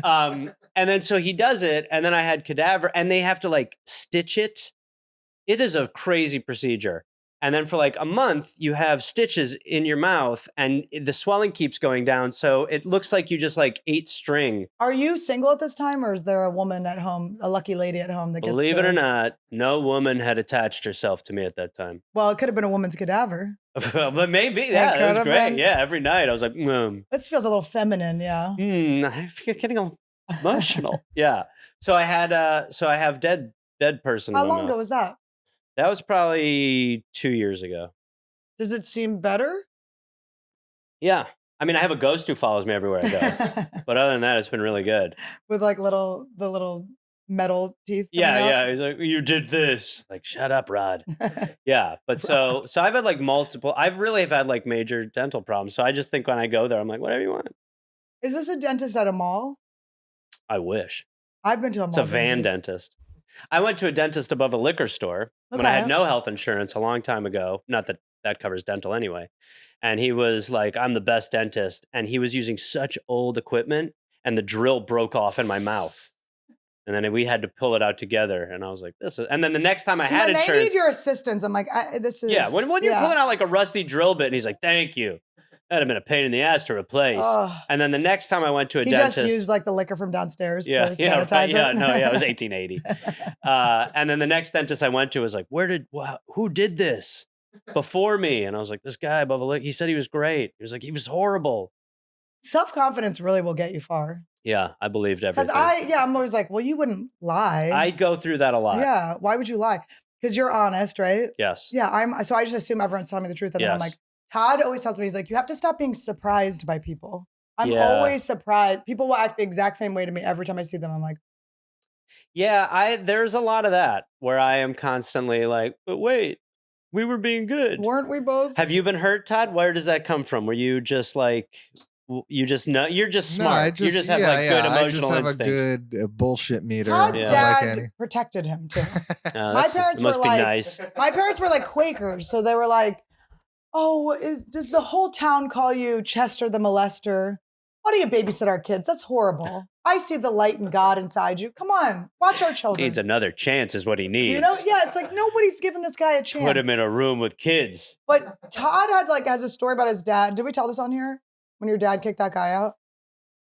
S1: And then so he does it, and then I had cadaver, and they have to like stitch it. It is a crazy procedure. And then for like a month, you have stitches in your mouth, and the swelling keeps going down. So it looks like you just like ate string.
S2: Are you single at this time, or is there a woman at home, a lucky lady at home that gets
S1: Believe
S2: to...
S1: it or not, no woman had attached herself to me at that time.
S2: Well, it could have been a woman's cadaver.
S1: But maybe,
S2: That
S1: yeah,
S2: could
S1: that was
S2: have
S1: great.
S2: been.
S1: Yeah, every night I was like,
S2: This feels a little feminine, yeah.
S1: I feel getting emotional. Yeah. So I have dead dead person in
S2: How
S1: my
S2: long
S1: mouth.
S2: ago was that?
S1: That was probably 2 years ago.
S2: Does it seem better?
S1: Yeah. I mean, I have a ghost who follows me everywhere I go. But other than that, it's been really good.
S2: With like the little metal teeth.
S1: Yeah,
S2: coming out?
S1: yeah. He's like, you did this. Like, shut up, Rod. Yeah. But so I've had like multiple, I've really have had like major dental problems. So I just think when I go there, I'm like, whatever you want.
S2: Is this a dentist at a mall?
S1: I wish.
S2: I've been to a mall.
S1: It's a van dentist. I went to a dentist above a liquor store when I had no health insurance a long time ago. Not that that covers dental anyway. And he was like, I'm the best dentist. And he was using such old equipment and the drill broke off in my mouth. And then we had to pull it out together. And I was like, this is, and then the next time I had
S2: When
S1: insurance.
S2: they need your assistance, I'm like, this is.
S1: Yeah, when you're pulling out like a rusty drill bit and he's like, thank you. That'd have been a pain in the ass to replace. And then the next time I went to a dentist.
S2: He just used like the liquor from downstairs to
S1: yeah,
S2: sanitize it.
S1: Yeah, no, yeah, it was 1880. And then the next dentist I went to was like, who did this before me? And I was like, this guy above a liquor. He said he was great. He was like, he was horrible.
S2: Self-confidence really will get you far.
S1: Yeah, I believed everything.
S2: Because I'm always like, well, you wouldn't lie.
S1: I go through that a lot.
S2: Yeah, why would you lie? Because you're honest, right?
S1: Yes.
S2: Yeah, so I just assume everyone's telling me the truth. And then I'm like, Todd always tells me, he's like, you have to stop being surprised by people. I'm always surprised. People will act the exact same way to me every time I see them. I'm like,
S1: yeah, there's a lot of that where I am constantly like, but wait, we were being good.
S2: Weren't we both?
S1: Have you been hurt, Todd? Where does that come from? Were you just like, you just know, you're just smart. You just have like good emotional
S4: I just have
S1: instincts.
S4: a good bullshit meter.
S2: Todd's
S4: like
S2: dad
S4: Annie.
S2: protected him too.
S1: My
S2: parents
S1: must
S2: were
S1: be
S2: like,
S1: nice.
S2: My parents were like Quakers. So they were like, oh, does the whole town call you Chester the molester? Why do you babysit our kids? That's horrible. I see the light in God inside you. Come on, watch our children.
S1: Needs another chance is what he needs.
S2: You know, yeah, it's like nobody's giving this guy a chance.
S1: Put him in a room with kids.
S2: But Todd has a story about his dad. Did we tell this on here? When your dad kicked that guy out?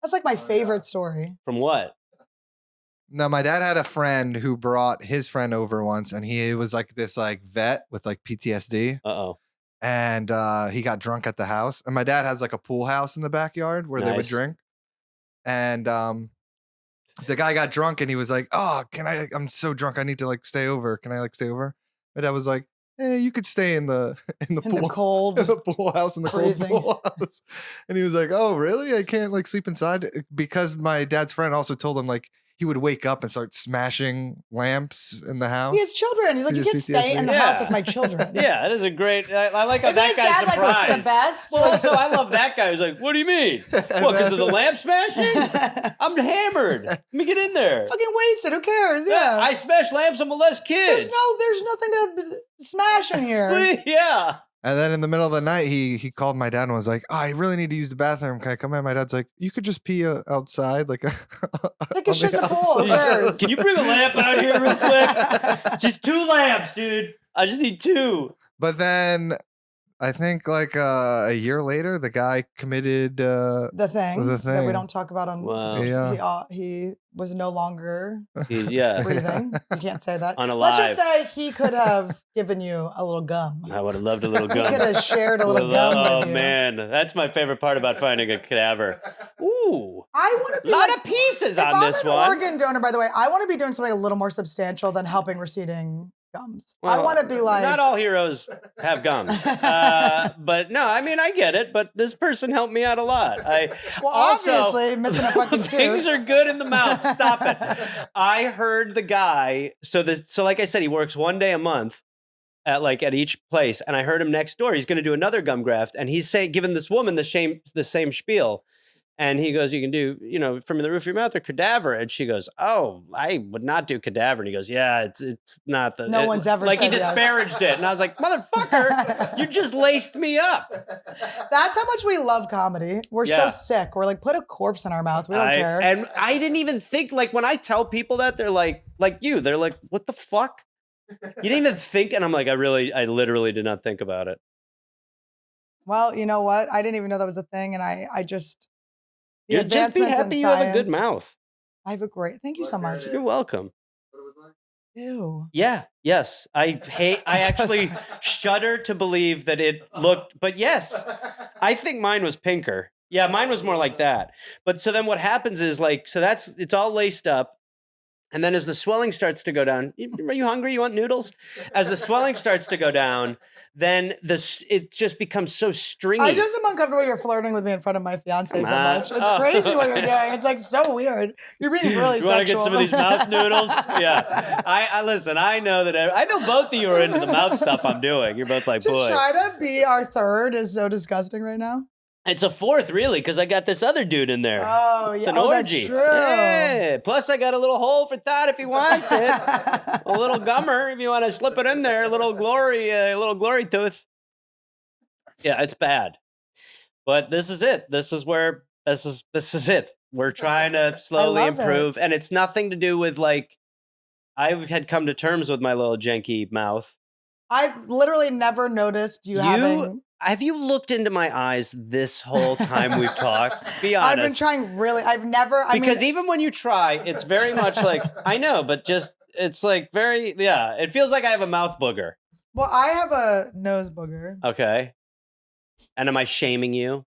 S2: That's like my favorite story.
S1: From what?
S4: No, my dad had a friend who brought his friend over once, and he was like this like vet with like PTSD.
S1: Uh-oh.
S4: And he got drunk at the house. And my dad has like a pool house in the backyard where they would drink. And the guy got drunk and he was like, oh, I'm so drunk. I need to like stay over. Can I like stay over? My dad was like, hey, you could stay in the pool,
S2: the cold,
S4: in the pool house, in the
S2: freezing.
S4: cold pool house. And he was like, oh, really? I can't like sleep inside? Because my dad's friend also told him like he would wake up and start smashing lamps in the house.
S2: He has children. He's like, you can't stay in the house with my children.
S1: Yeah, it is a great. I like how
S2: Isn't
S1: that
S2: his
S1: guy's
S2: dad
S1: surprised.
S2: like the best?
S1: Well, also, I love that guy who's like, what do you mean? What, because of the lamp smashing? I'm hammered. Let me get in there.
S2: Fucking wasted. Who cares? Yeah.
S1: I smash lamps and molest kids.
S2: There's nothing to smash in here.
S1: Yeah.
S4: And then in the middle of the night, he called my dad and was like, oh, I really need to use the bathroom. Can I come in? My dad's like, you could just pee outside. Like,
S2: take a shit in the pool. Who cares?
S1: Can you bring a lamp out here real quick? Just 2 lamps, dude. I just need 2.
S4: But then I think like a year later, the guy committed
S2: the thing that we don't talk about on.
S1: Wow.
S4: Yeah.
S2: He was no longer
S1: Yeah.
S2: breathing. You can't say that.
S1: Unalive.
S2: Let's just say he could have given you a little gum.
S1: I would have loved a little
S2: He
S1: gum.
S2: could have shared a little gum
S1: Oh,
S2: with you.
S1: man. That's my favorite part about finding a cadaver. Ooh.
S2: I want to be
S1: A lot
S2: like,
S1: of pieces
S2: if
S1: on
S2: I'm
S1: this
S2: an
S1: one.
S2: organ donor, by the way, I want to be doing something a little more substantial than helping receding gums. I
S1: Well,
S2: want to be like,
S1: not all heroes have gums. But no, I mean, I get it. But this person helped me out a lot.
S2: obviously missing a fucking tooth.
S1: Things are good in the mouth. Stop it. I heard the guy. So like I said, he works 1 day a month at each place. And I heard him next door. He's going to do another gum graft. And he's giving this woman the same spiel. And he goes, you can do, from the roof of your mouth or cadaver. And she goes, oh, I would not do cadaver. And he goes, yeah, it's not the.
S2: No one's ever
S1: like
S2: said
S1: he
S2: yes.
S1: disparaged it. And I was like, motherfucker, you just laced me up.
S2: That's how much we love comedy. We're so sick. We're like, put a corpse in our mouth. We don't care.
S1: And I didn't even think, like, when I tell people that, they're like they're like, what the fuck? You didn't even think. And I'm like, I literally did not think about it.
S2: Well, you know what? I didn't even know that was a thing. And I just. The
S1: You'd just be
S2: advancements in
S1: happy you have a good
S2: science-
S1: mouth.
S2: I have a great. Thank you so much.
S1: You're welcome.
S2: Ew.
S1: Yeah. Yes. I actually shudder to believe that it looked, but yes, I think mine was pinker. Yeah, mine was more like that. But so then what happens is it's all laced up. And then as the swelling starts to go down, are you hungry? You want noodles? As the swelling starts to go down, then it just becomes so stringy.
S2: I just am uncomfortable you're flirting with me in front of my fiance so much. It's crazy what you're doing. It's like so weird. You're being really
S1: you want to
S2: sexual.
S1: get some of these mouth noodles? Yeah. I listen, I know both of you are into the mouth stuff I'm doing. You're both like,
S2: to
S1: boy.
S2: try to be our third is so disgusting right now.
S1: It's a fourth, really, because I got this other dude in there.
S2: Oh, yeah.
S1: It's an orgy.
S2: That's true.
S1: Yeah. Plus, I got a little hole for Todd if he wants it. A little gummer if you want to slip it in there. A little glory tooth. Yeah, it's bad. But this is it. This is it. We're trying to slowly improve. And it's nothing to do with like, I had come to terms with my little janky mouth.
S2: I've literally never noticed you having...
S1: Have you looked into my eyes this whole time we've talked? Be honest.
S2: I've been trying really. Because
S1: even when you try, it's very much like, I know, but just, it's like very, yeah. It feels like I have a mouth booger.
S2: Well, I have a nose booger.
S1: Okay. And am I shaming you?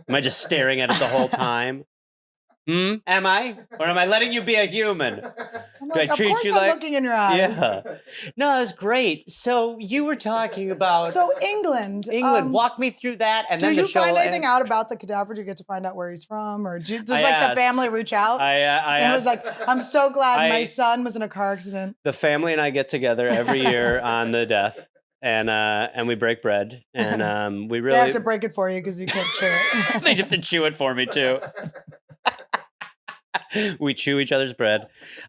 S1: Am I just staring at it the whole time? Am I? Or am I letting you be a human?
S2: I'm like, of course I'm looking in your eyes.
S1: Yeah. No, it was great. So you were talking about...
S2: So England.
S1: Walk me through that. And then
S2: do you find anything out about the cadaver? Do you get to find out where he's from? Or does the family reach out?
S1: I
S2: was like, I'm so glad my son was in a car accident.
S1: The family and I get together every year on the death. And we break bread. And we really...
S2: They have to break it for you because you can't chew it.
S1: They have to chew it for me, too. We chew each other's bread.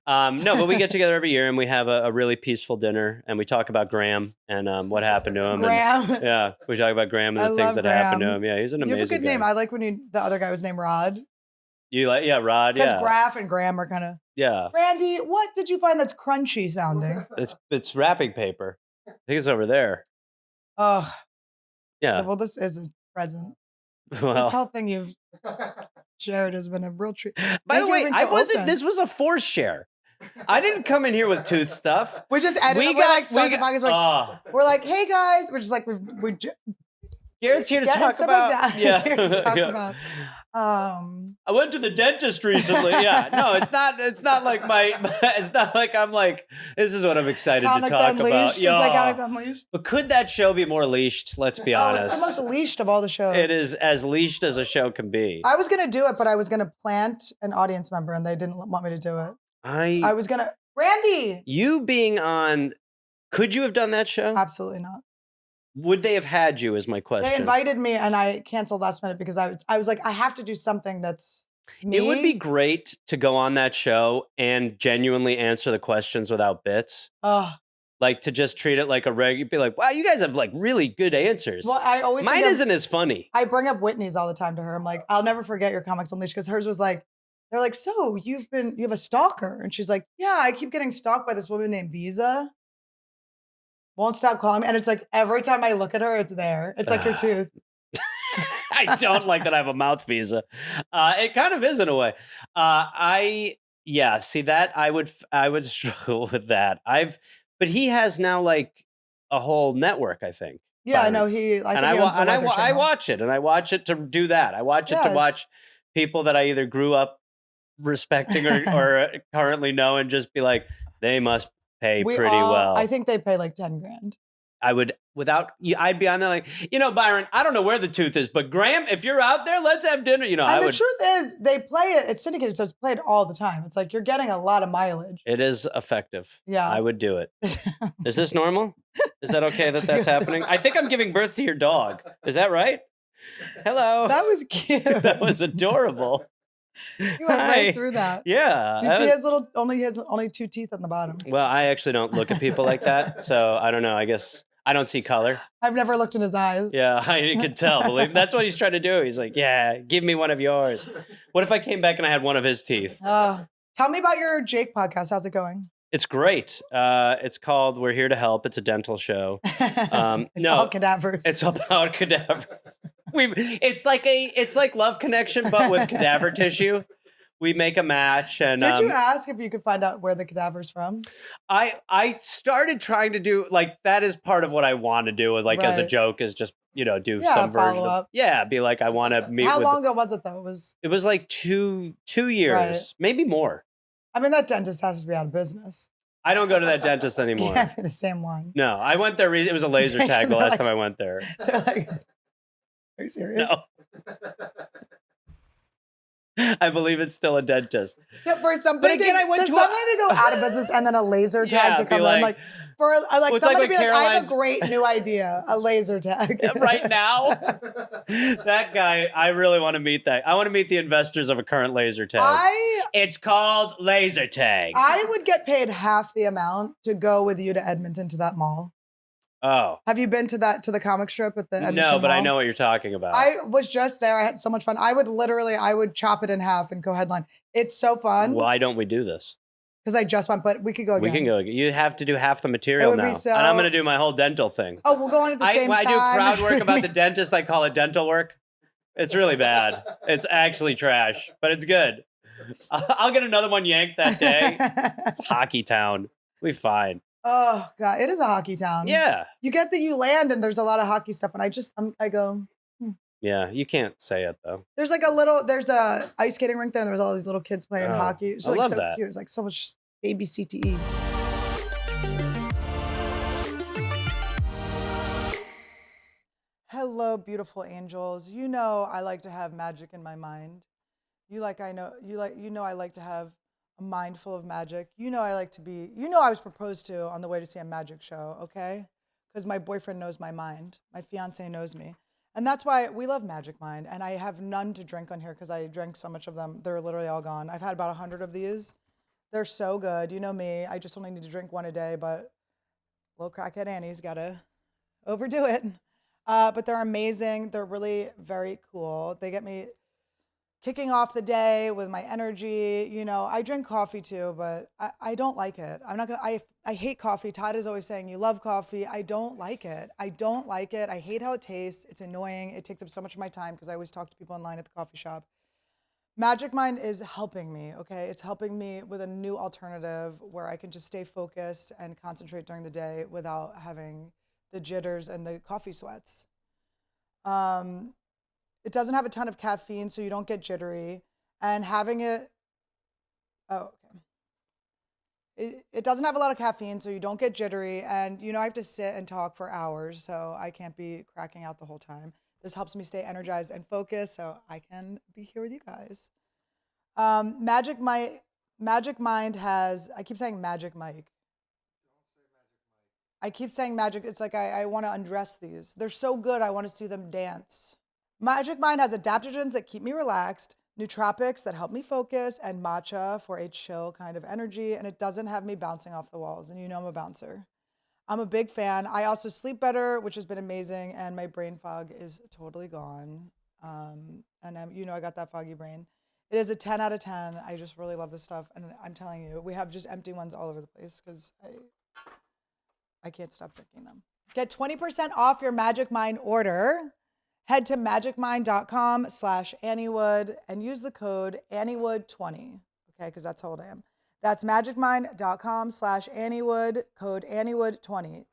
S1: No, but we get together every year and we have a really peaceful dinner and we talk about Graham and what happened to him.
S2: Graham.
S1: And, yeah, we talk about Graham and the things that happened to him. Yeah, he's an amazing guy.
S2: You have a good name. I like when the other guy was named Rod.
S1: You like, yeah, Rod, yeah.
S2: Because Graf and Graham are kind of...
S1: Yeah.
S2: Randy, what did you find that's crunchy sounding?
S1: It's wrapping paper. I think it's over there.
S2: Oh.
S1: Yeah.
S2: Well, this is a present.
S1: Well.
S2: This whole thing you've... Jared has been a real treat.
S1: By the way, this was a forced share. I didn't come in here with tooth stuff.
S2: We just edited. We're like, hey guys. We're just like,
S1: Garrett's here to talk about.
S2: Yeah. Here to talk about.
S1: I went to the dentist recently. Yeah. No, it's not like it's not like I'm like, this is what I'm excited
S2: Comics
S1: to talk
S2: Unleashed.
S1: about.
S2: It's like Comics Unleashed.
S1: But could that show be more leashed? Let's be honest.
S2: It's the most leashed of all the shows.
S1: It is as leashed as a show can be.
S2: I was going to do it, but I was going to plant an audience member and they didn't want me to do it. I was going to, Randy.
S1: You being on, could you have done that show?
S2: Absolutely not.
S1: Would they have had you is my question.
S2: They invited me and I canceled last minute because I was like, I have to do something that's me.
S1: It would be great to go on that show and genuinely answer the questions without bits. Like to just treat it like a regular, be like, wow, you guys have like really good answers.
S2: Well, I always
S1: Mine isn't as funny.
S2: I bring up Whitney's all the time to her. I'm like, I'll never forget your Comics Unleashed because hers was like, they're like, so you have a stalker. And she's like, yeah, I keep getting stalked by this woman named Visa. Won't stop calling me. And it's like every time I look at her, it's there. It's like your tooth.
S1: I don't like that I have a mouth visa. It kind of is in a way. See that I would struggle with that. But he has now like a whole network, I think.
S2: Yeah, I know
S1: I watch it and I watch it to do that. I watch it to watch people that I either grew up respecting or currently know and just be like, they must pay pretty well.
S2: I think they pay like 10 grand.
S1: I'd be on there like, Byron, I don't know where the tooth is, but Graham, if you're out there, let's have dinner.
S2: And the truth is they play it, it's syndicated, so it's played all the time. It's like you're getting a lot of mileage.
S1: It is effective.
S2: Yeah.
S1: I would do it. Is this normal? Is that okay that's happening? I think I'm giving birth to your dog. Is that right? Hello.
S2: That was cute.
S1: That was adorable.
S2: You went right through that.
S1: Yeah.
S2: Do you see he has only 2 teeth on the bottom?
S1: Well, I actually don't look at people like that. So I don't know. I guess I don't see color.
S2: I've never looked in his eyes.
S1: Yeah, I could tell. Believe that's what he's trying to do. He's like, yeah, give me one of yours. What if I came back and I had one of his teeth?
S2: Tell me about your Jake podcast. How's it going?
S1: It's great. It's called We're Here to Help. It's a dental show.
S2: It's all cadavers.
S1: It's about cadaver. It's like Love Connection, but with cadaver tissue. We make a match. And
S2: did you ask if you could find out where the cadaver's from?
S1: I started trying to do that is part of what I want to do as a joke is just do some version of be like I want to meet.
S2: How long ago was it though?
S1: It was like two years, maybe more.
S2: I mean, that dentist has to be out of business.
S1: I don't go to that dentist anymore.
S2: Can't be the same one.
S1: No, I went there. It was a laser tag the last time I went there.
S2: They're like, are you serious?
S1: No. I believe it's still a dentist.
S2: So for something,
S1: But again, I went to
S2: something to go out of business and then a laser tag
S1: Yeah,
S2: to
S1: be
S2: come in.
S1: like-
S2: Like for like
S1: it's
S2: somebody
S1: like
S2: be
S1: when
S2: like, I have a
S1: Caroline's-
S2: great new idea, a laser tag.
S1: Right now, that guy, I really want to meet that. I want to meet the investors of a current laser tag. It's called laser tag.
S2: I would get paid half the amount to go with you to Edmonton to that mall.
S1: Oh.
S2: Have you been to the comic strip at the Edmonton
S1: No, but I
S2: Mall?
S1: know what you're talking about.
S2: I was just there. I had so much fun. I would chop it in half and go headline. It's so fun
S1: Why don't we do this?
S2: because I just went, but we could go again.
S1: We can go. You have to do half the material
S2: would be
S1: now.
S2: so-
S1: And I'm going to do my whole dental thing.
S2: Oh, we'll go on at the same
S1: I
S2: time.
S1: do crowd work about the dentist. I call it dental work. It's really bad. It's actually trash, but it's good. I'll get another one yanked that day. It's hockey town. We fine.
S2: Oh God, it is a hockey town.
S1: Yeah.
S2: You land and there's a lot of hockey stuff, and I go.
S1: Yeah. You can't say it though.
S2: There's a ice skating rink there, and there's all these little kids playing hockey. It's
S1: I
S2: like
S1: love
S2: so
S1: that.
S2: cute. It's like so much baby CTE. Hello, beautiful angels. You know I like to have magic in my mind. I like to have a mind full of magic. I was proposed to on the way to see a magic show, okay? Because my boyfriend knows my mind. My fiance knows me. And that's why we love Magic Mind. And I have none to drink on here because I drank so much of them. They're literally all gone. I've had about 100 of these. They're so good. You know me. I just only need to drink one a day, but little crackhead Annie's got to overdo it. But they're amazing. They're really very cool. They get me kicking off the day with my energy. You know, I drink coffee too, but I don't like it. I hate coffee. Todd is always saying, you love coffee. I don't like it. I hate how it tastes. It's annoying. It takes up so much of my time because I always talk to people in line at the coffee shop. Magic Mind is helping me, okay? It's helping me with a new alternative where I can just stay focused and concentrate during the day without having the jitters and the coffee sweats. It doesn't have a ton of caffeine, so you don't get jittery. And having it, it doesn't have a lot of caffeine, so you don't get jittery. And, I have to sit and talk for hours, so I can't be cracking out the whole time. This helps me stay energized and focused, so I can be here with you guys. Magic Mind has, I keep saying Magic Mike. I keep saying magic. It's like I want to undress these. They're so good. I want to see them dance. Magic Mind has adaptogens that keep me relaxed, nootropics that help me focus, and matcha for a chill kind of energy. And it doesn't have me bouncing off the walls. And I'm a bouncer. I'm a big fan. I also sleep better, which has been amazing. And my brain fog is totally gone. And I got that foggy brain. It is a 10 out of 10. I just really love this stuff. And I'm telling you, we have just empty ones all over the place because I can't stop drinking them. Get 20% off your Magic Mind order. Head to magicmind.com/Anniewood and use the code Anniewood20. Okay, because that's how old I am. That's magicmind.com/Anniewood, code Anniewood20, 20.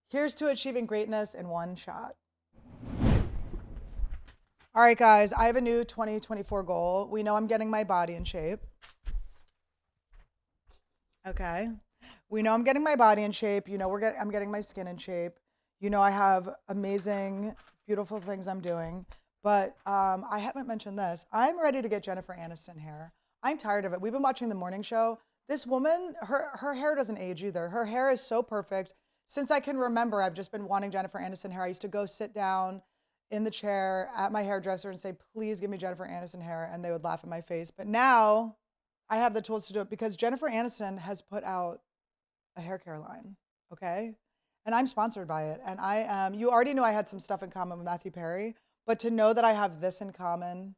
S2: Here's to achieving greatness in one shot. All right, guys, I have a new 2024 goal. We know I'm getting my body in shape. Okay. We know I'm getting my body in shape. I'm getting my skin in shape. I have amazing, beautiful things I'm doing. But I haven't mentioned this. I'm ready to get Jennifer Aniston hair. I'm tired of it. We've been watching the morning show. This woman, her hair doesn't age either. Her hair is so perfect. Since I can remember, I've just been wanting Jennifer Aniston hair. I used to go sit down in the chair at my hairdresser and say, please give me Jennifer Aniston hair. And they would laugh in my face. But now I have the tools to do it because Jennifer Aniston has put out a hair care line, okay? And I'm sponsored by it. And you already knew I had some stuff in common with Matthew Perry, but to know that I have this in common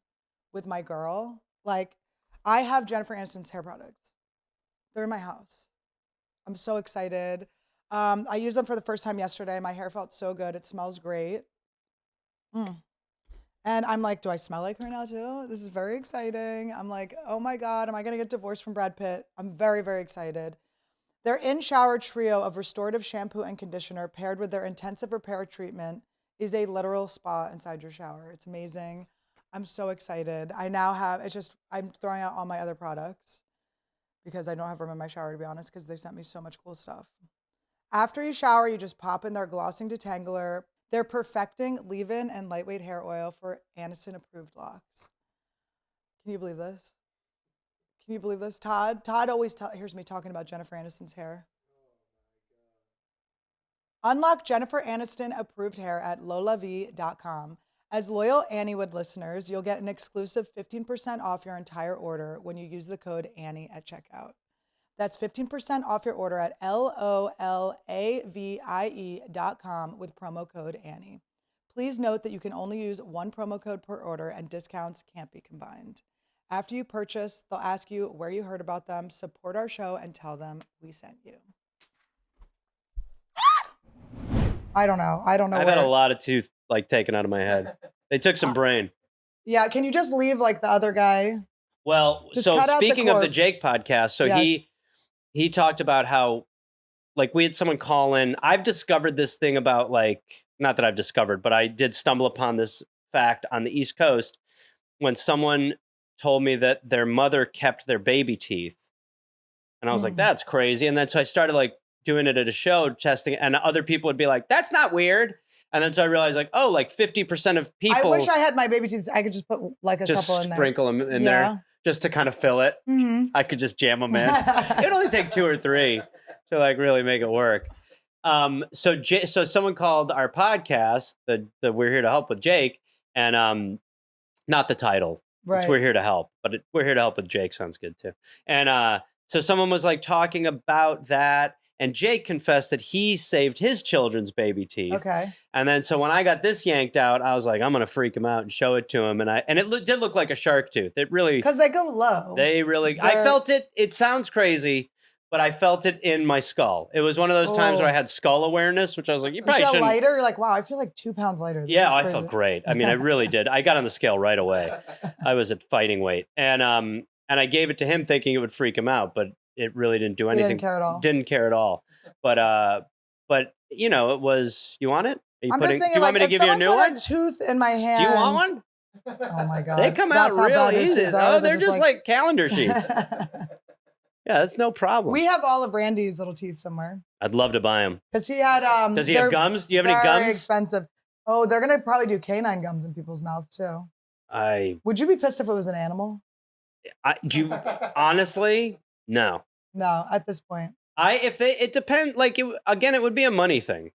S2: with my girl, like I have Jennifer Aniston's hair products. They're in my house. I'm so excited. I used them for the first time yesterday. My hair felt so good. It smells great. And I'm like, do I smell like her now too? This is very exciting. I'm like, oh my God, am I gonna get divorced from Brad Pitt? I'm very, very excited. Their in-shower trio of restorative shampoo and conditioner paired with their intensive repair treatment is a literal spa inside your shower. It's amazing. I'm so excited. I now have, I'm throwing out all my other products because I don't have room in my shower, to be honest, because they sent me so much cool stuff. After you shower, you just pop in their glossing detangler. They're perfecting leave-in and lightweight hair oil for Aniston-approved locks. Can you believe this? Can you believe this? Todd always hears me talking about Jennifer Aniston's hair. Unlock Jennifer Aniston approved hair at lolav.com. As loyal Anniewood listeners, you'll get an exclusive 15% off your entire order when you use the code Annie at checkout. That's 15% off your order at LOLAVIE.com with promo code Annie. Please note that you can only use one promo code per order and discounts can't be combined. After you purchase, they'll ask you where you heard about them, support our show, and tell them we sent you. I don't know. I've
S1: had a lot of tooth taken out of my head. They took some brain.
S2: Yeah. Can you just leave the other guy?
S1: Well,
S2: Just
S1: so
S2: cut out the
S1: speaking of the
S2: corpse.
S1: Jake podcast, so
S2: Yes.
S1: he talked about how we had someone call in. I've discovered this thing about not that I've discovered, but I did stumble upon this fact on the East Coast when someone told me that their mother kept their baby teeth. And I was like, that's crazy. And then so I started doing it at a show, testing it, and other people would be like, that's not weird. And then so I realized 50% of people.
S2: I wish I had my baby teeth. I could just put a couple in there.
S1: Sprinkle them in there just to kind of fill it.
S2: Mm-hmm.
S1: I could just jam them in. It would only take 2 or 3 to really make it work. So someone called our podcast, the We're Here to Help with Jake, and not the title.
S2: Right.
S1: It's We're Here to Help, but We're Here to Help with Jake sounds good too. And so someone was talking about that. And Jake confessed that he saved his children's baby teeth.
S2: Okay.
S1: And then so when I got this yanked out, I was like, I'm going to freak him out and show it to him. And it did look like a shark tooth. It really.
S2: Because they go low.
S1: I felt it. It sounds crazy, but I felt it in my skull. It was one of those times where I had skull awareness, which I was like, you probably
S2: feel
S1: shouldn't.
S2: lighter? You're like, wow, I feel 2 pounds lighter. This is
S1: I
S2: crazy.
S1: felt great. I mean, I really did. I got on the scale right away. I was at fighting weight. And I gave it to him thinking it would freak him out, but it really didn't do anything.
S2: Didn't care at all.
S1: Didn't care at all. But it was. You want it? Are you
S2: I'm
S1: putting?
S2: just thinking,
S1: do you want me to give you a new one?
S2: A tooth in my hand.
S1: Do you want one?
S2: Oh my god!
S1: They come out real easy. Oh, they're just like calendar sheets. Yeah, that's no problem.
S2: We have all of Randy's little teeth somewhere.
S1: I'd love to buy them.
S2: Because he had.
S1: Does he have gums? Do you have any gums?
S2: Very expensive. Oh, they're gonna probably do canine gums in people's mouths too. Would you be pissed if it was an animal?
S1: Honestly, no.
S2: No, at this point.
S1: It depends. It would be a money thing.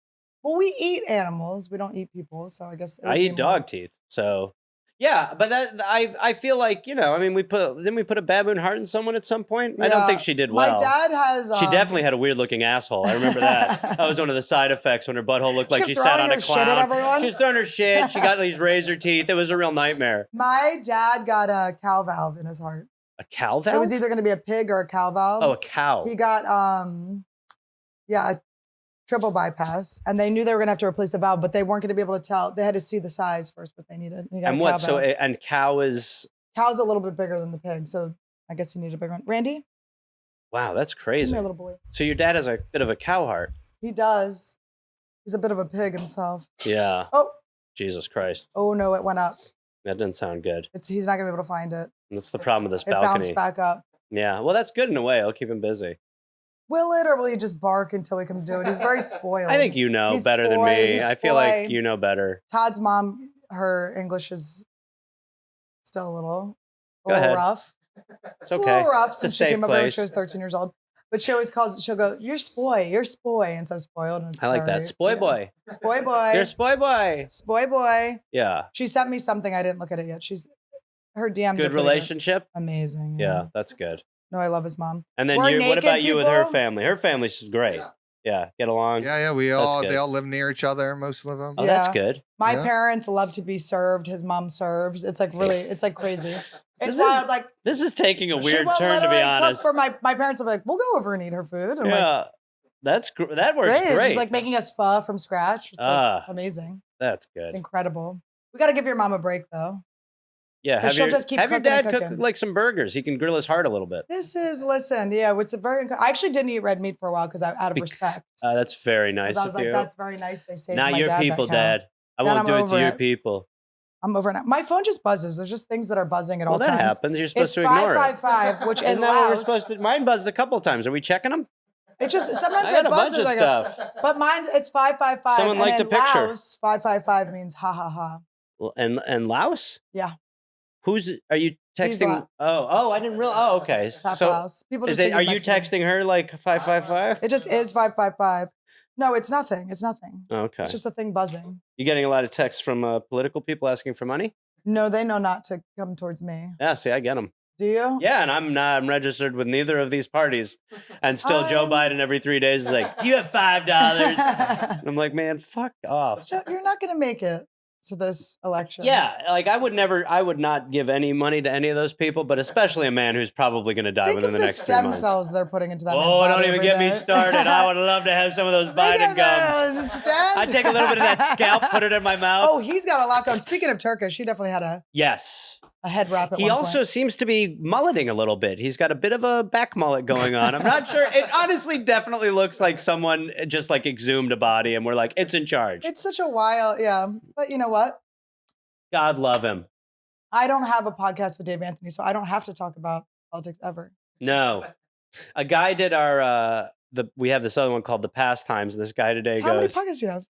S2: Well, we eat animals. We don't eat people, so I guess
S1: I eat dog teeth. So yeah, but I feel we put a baboon heart in someone at some point. Yeah. I don't think she did well.
S2: My dad has.
S1: She definitely had a weird looking asshole. I remember that. That was one of the side effects when her butthole looked like she sat on a clown.
S2: Shit at everyone.
S1: She was throwing her shit. She got these razor teeth. It was a real nightmare.
S2: My dad got a cow valve in his heart.
S1: A cow valve?
S2: It was either going to be a pig or a cow valve.
S1: Oh, a cow.
S2: He got a triple bypass, and they knew they were going to have to replace the valve, but they weren't going to be able to tell. They had to see the size first, what they needed.
S1: And what? So and cow is.
S2: Cow's a little bit bigger than the pig, so I guess he needed a bigger one. Randy?
S1: Wow, that's crazy.
S2: Come here, little boy.
S1: So your dad has a bit of a cow heart.
S2: He does. He's a bit of a pig himself.
S1: Yeah.
S2: Oh.
S1: Jesus Christ.
S2: Oh no, it went up.
S1: That doesn't sound good.
S2: He's not going to be able to find it.
S1: That's the problem with this balcony.
S2: It bounced back up.
S1: Yeah. Well, that's good in a way. It'll keep him busy.
S2: Will it, or will he just bark until we can do it? He's very spoiled.
S1: I think you know
S2: He's
S1: better than me. I feel like
S2: spoiled.
S1: you know better.
S2: Todd's mom, her English is still a little rough.
S1: It's
S2: a
S1: okay.
S2: little rough
S1: It's
S2: since
S1: a
S2: she
S1: safe
S2: came over when
S1: place.
S2: she was 13 years old. But she always she'll go, you're spoy, instead of spoiled. And
S1: I like that. Spoy boy.
S2: Spoy boy.
S1: You're spoy boy.
S2: Spoy boy.
S1: Yeah.
S2: She sent me something. I didn't look at it yet. Her DMs
S1: Good
S2: are
S1: relationship.
S2: Amazing.
S1: Yeah, that's good.
S2: No, I love his mom.
S1: And then what about you with her family? Her family's just great. Yeah, get along.
S4: Yeah, they all live near each other, most of them.
S1: Oh, that's good.
S2: My parents love to be served. His mom serves. It's crazy.
S1: This is taking a weird turn, to be honest.
S2: For my parents will be like, we'll go over and eat her food. I'm
S1: that works great.
S2: She's like making us pho from scratch. It's amazing.
S1: That's good.
S2: It's incredible. We got to give your mom a break though.
S1: Yeah, have
S2: she'll just keep
S1: your dad cook
S2: cooking.
S1: like some burgers. He can grill his heart a little bit.
S2: I actually didn't eat red meat for a while because out of respect.
S1: That's very nice
S2: I was
S1: of you.
S2: That's very nice. They saved
S1: Not
S2: my
S1: your
S2: dad
S1: people,
S2: that cow.
S1: Dad. I won't do it to your people.
S2: I'm over it. My phone just buzzes. There's just things that are buzzing at all
S1: that
S2: times.
S1: happens. You're supposed
S2: It's
S1: to ignore it.
S2: 555, which
S1: Isn't
S2: in
S1: that what we're
S2: Laos,
S1: supposed to? Mine buzzed a couple times. Are we checking them?
S2: it just sometimes
S1: I got
S2: it
S1: a bunch
S2: buzzes.
S1: of
S2: I go,
S1: stuff.
S2: but mine it's 555.
S1: Someone
S2: and
S1: liked
S2: in
S1: a picture.
S2: Laos, 555 means ha ha ha.
S1: And Laos?
S2: Yeah.
S1: Are you texting? Oh, I didn't realize. Oh, okay.
S2: Tap
S1: So
S2: Laos. People just think
S1: are
S2: it's
S1: you
S2: Mexican.
S1: texting her like 555?
S2: It just is 555. No, it's nothing. It's nothing.
S1: Okay.
S2: It's just a thing buzzing.
S1: You getting a lot of texts from political people asking for money?
S2: No, they know not to come towards me.
S1: Yeah, see, I get them.
S2: Do you?
S1: Yeah, and I'm registered with neither of these parties. And still Joe Biden every 3 days is like, do you have $5? And I'm like, man, fuck off.
S2: Joe, you're not going to make it to this election.
S1: Yeah, like I would not give any money to any of those people, but especially a man who's probably going to die
S2: Think
S1: within
S2: of
S1: the
S2: the
S1: next 3
S2: stem
S1: months.
S2: cells they're putting into that.
S1: Oh,
S2: man's
S1: don't
S2: body
S1: even
S2: every
S1: get me
S2: day.
S1: started. I would love to have some of those
S2: Look
S1: Biden
S2: at
S1: gums.
S2: those stems.
S1: I take a little bit of that scalp, put it in my mouth.
S2: Oh, he's got a lot going. Speaking of Turkish, he definitely had a
S1: Yes.
S2: head wrap at
S1: He
S2: one
S1: also
S2: point.
S1: seems to be mulleting a little bit. He's got a bit of a back mullet going on. I'm not sure. It honestly definitely looks like someone just like exhumed a body and we're like, it's in charge.
S2: It's such a wild, yeah. But you know what?
S1: God love him.
S2: I don't have a podcast with Dave Anthony, so I don't have to talk about politics ever.
S1: No. A guy did we have this other one called The Pastimes, and this guy today
S2: How many
S1: goes,
S2: podcasts do you have?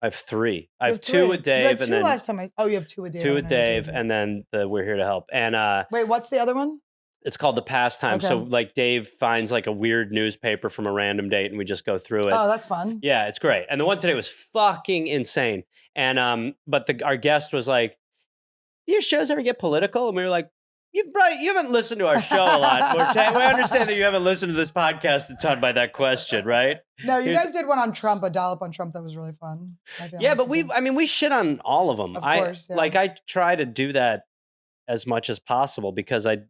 S1: I have 3. I
S2: You
S1: have 2 with
S2: You
S1: Dave
S2: had two
S1: and then
S2: last time. You have 2 with Dave.
S1: 2 with
S2: I know you
S1: Dave
S2: did.
S1: and then the We're Here to Help. And
S2: Wait, what's the other one?
S1: it's called The Pastimes.
S2: Okay.
S1: So like Dave finds like a weird newspaper from a random date and we just go through it.
S2: Oh, that's fun.
S1: Yeah, it's great. And the one today was fucking insane. And but our guest was like, "Do your shows ever get political?" And we were like, you haven't listened to our show a lot. We understand that you haven't listened to this podcast a ton by that question, right?
S2: No, you guys did one on Trump, a dollop on Trump that was really fun.
S1: Yeah, but we shit on all of them.
S2: Of course, yeah.
S1: I try to do that as much as possible because like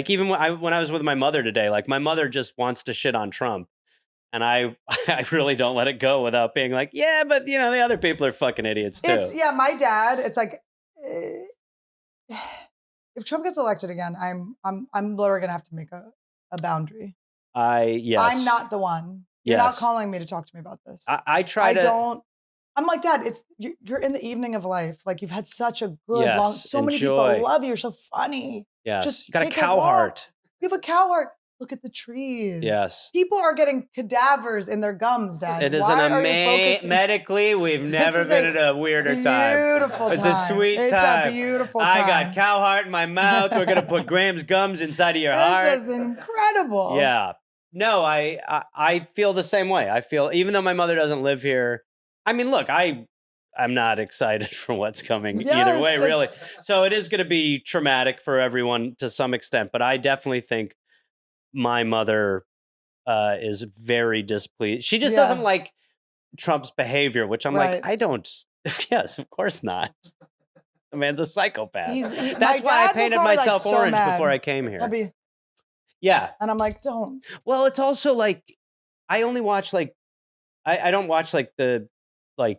S1: even when I was with my mother today, like my mother just wants to shit on Trump. And I really don't let it go without being like, yeah, but the other people are fucking idiots too.
S2: My dad, it's like if Trump gets elected again, I'm literally gonna have to make a boundary.
S1: Yes.
S2: I'm not the one. You're not calling me to talk to me about this.
S1: I try to.
S2: I'm like, Dad, you're in the evening of life. Like you've had such a good
S1: Yes,
S2: many
S1: enjoy.
S2: people love you. You're so funny.
S1: Yeah.
S2: Just
S1: You got a
S2: take
S1: cow
S2: walk.
S1: heart.
S2: You have a cow heart. Look at the trees.
S1: Yes.
S2: People are getting cadavers in their gums, Dad.
S1: It is
S2: Why
S1: an
S2: are you focusing?
S1: medically, we've never
S2: is
S1: been
S2: a
S1: at a weirder time.
S2: Beautiful time.
S1: It's a sweet time.
S2: It's a beautiful time.
S1: I got cow heart in my mouth. We're gonna put Graham's gums inside of your heart.
S2: This is incredible.
S1: Yeah. No, I feel the same way. I feel even though my mother doesn't live here. I mean, look, I'm not excited for what's coming either way, really. So it is going to be traumatic for everyone to some extent. But I definitely think my mother is very displeased. She just doesn't like Trump's behavior, which I'm like, I don't. Yes, of course not. The man's a psychopath. That's why I painted myself orange before I came here. Yeah.
S2: And I'm like, don't.
S1: Well, it's also like, I only watch like, I don't watch like the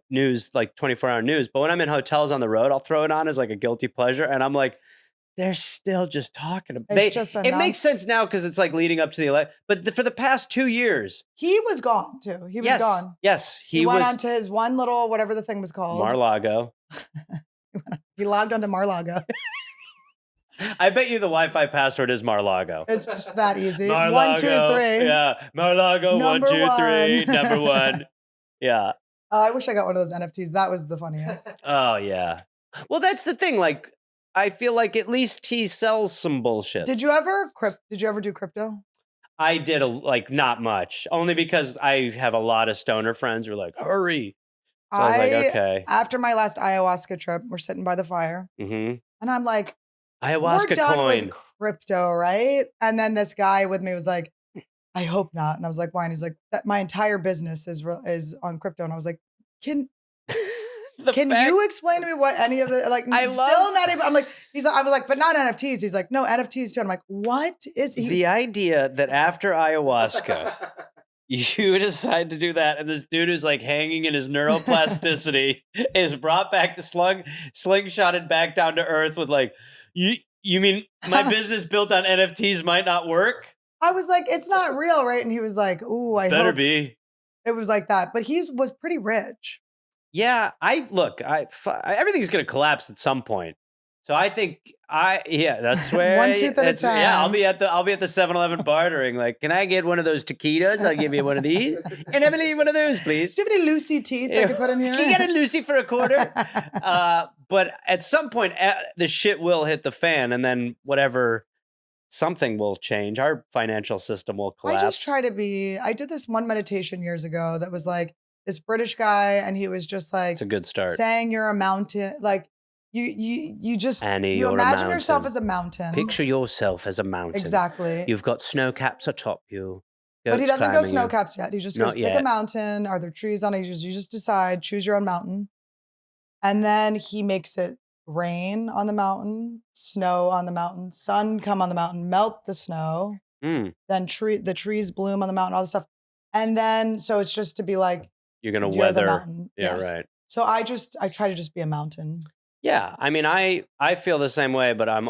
S1: news, like 24-hour news, but when I'm in hotels on the road, I'll throw it on as like a guilty pleasure. And I'm like, they're still just talking about it. Makes sense now because it's like leading up to the election. But for the past 2 years.
S2: He was gone too. He was gone.
S1: Yes.
S2: He went on to his one little, whatever the thing was called.
S1: Mar-Lago.
S2: He logged onto Mar-Lago.
S1: I bet you the Wi-Fi password is Mar-Lago.
S2: It's that easy.
S1: Mar-Lago,
S2: 1, 2, 3.
S1: Yeah. Mar-Lago,
S2: Number
S1: 1, 2, 3.
S2: one.
S1: Number 1. Yeah.
S2: Oh, I wish I got one of those NFTs. That was the funniest.
S1: Oh, yeah. Well, that's the thing. Like, I feel like at least he sells some bullshit.
S2: Did you ever do crypto?
S1: I did not much. Only because I have a lot of stoner friends who are like, hurry. So I was like, okay.
S2: After my last ayahuasca trip, we're sitting by the fire.
S1: Mm-hmm.
S2: And I'm like,
S1: ayahuasca
S2: we're done
S1: coin.
S2: with crypto, right? And then this guy with me was like, I hope not. And I was like, why? And he's like, that my entire business is on crypto. And I was like, can you explain to me what any of the I'm like, I was like, but not NFTs. He's like, no, NFTs too. And I'm like, what is
S1: the idea that after ayahuasca you decide to do that and this dude who's like hanging in his neuroplasticity is brought back to slingshotted back down to earth with like, you mean my business built on NFTs might not work?
S2: I was like, it's not real, right? And he was like, ooh, I
S1: better
S2: hope
S1: be.
S2: It was like that. But he was pretty rich.
S1: Yeah, everything's gonna collapse at some point. So I think that's where
S2: One tooth at a
S1: that's- Yeah, I'll
S2: time.
S1: be at the 7-Eleven bartering. Like, can I get one of those taquitos? I'll give you one of these. And Emily, one of those, please.
S2: Do you have any Lucy teeth I could put in here?
S1: Can you get a Lucy for a quarter? But at some point, the shit will hit the fan, and then something will change. Our financial system will collapse.
S2: I just try to be. I did this one meditation years ago that was like this British guy, and he was just like,
S1: It's a good start.
S2: saying you're a mountain, like. You just
S1: Annie,
S2: you
S1: you're a
S2: imagine yourself
S1: mountain.
S2: as a mountain.
S1: Picture yourself as a mountain.
S2: Exactly.
S1: You've got snow caps atop you.
S2: But he
S1: goats
S2: doesn't go
S1: climbing
S2: snow
S1: you.
S2: caps yet. He just
S1: Not
S2: goes, pick
S1: yet.
S2: a mountain. Are there trees on it? You just decide, choose your own mountain. And then he makes it rain on the mountain, snow on the mountain, sun come on the mountain, melt the snow.
S1: Mm,
S2: Then the trees bloom on the mountain, all this stuff. And then, so it's just to be like,
S1: you're gonna
S2: you're the
S1: weather.
S2: mountain.
S1: Yeah,
S2: Yes.
S1: right.
S2: So I try to just be a mountain.
S1: Yeah, I mean, I feel the same way, but I'm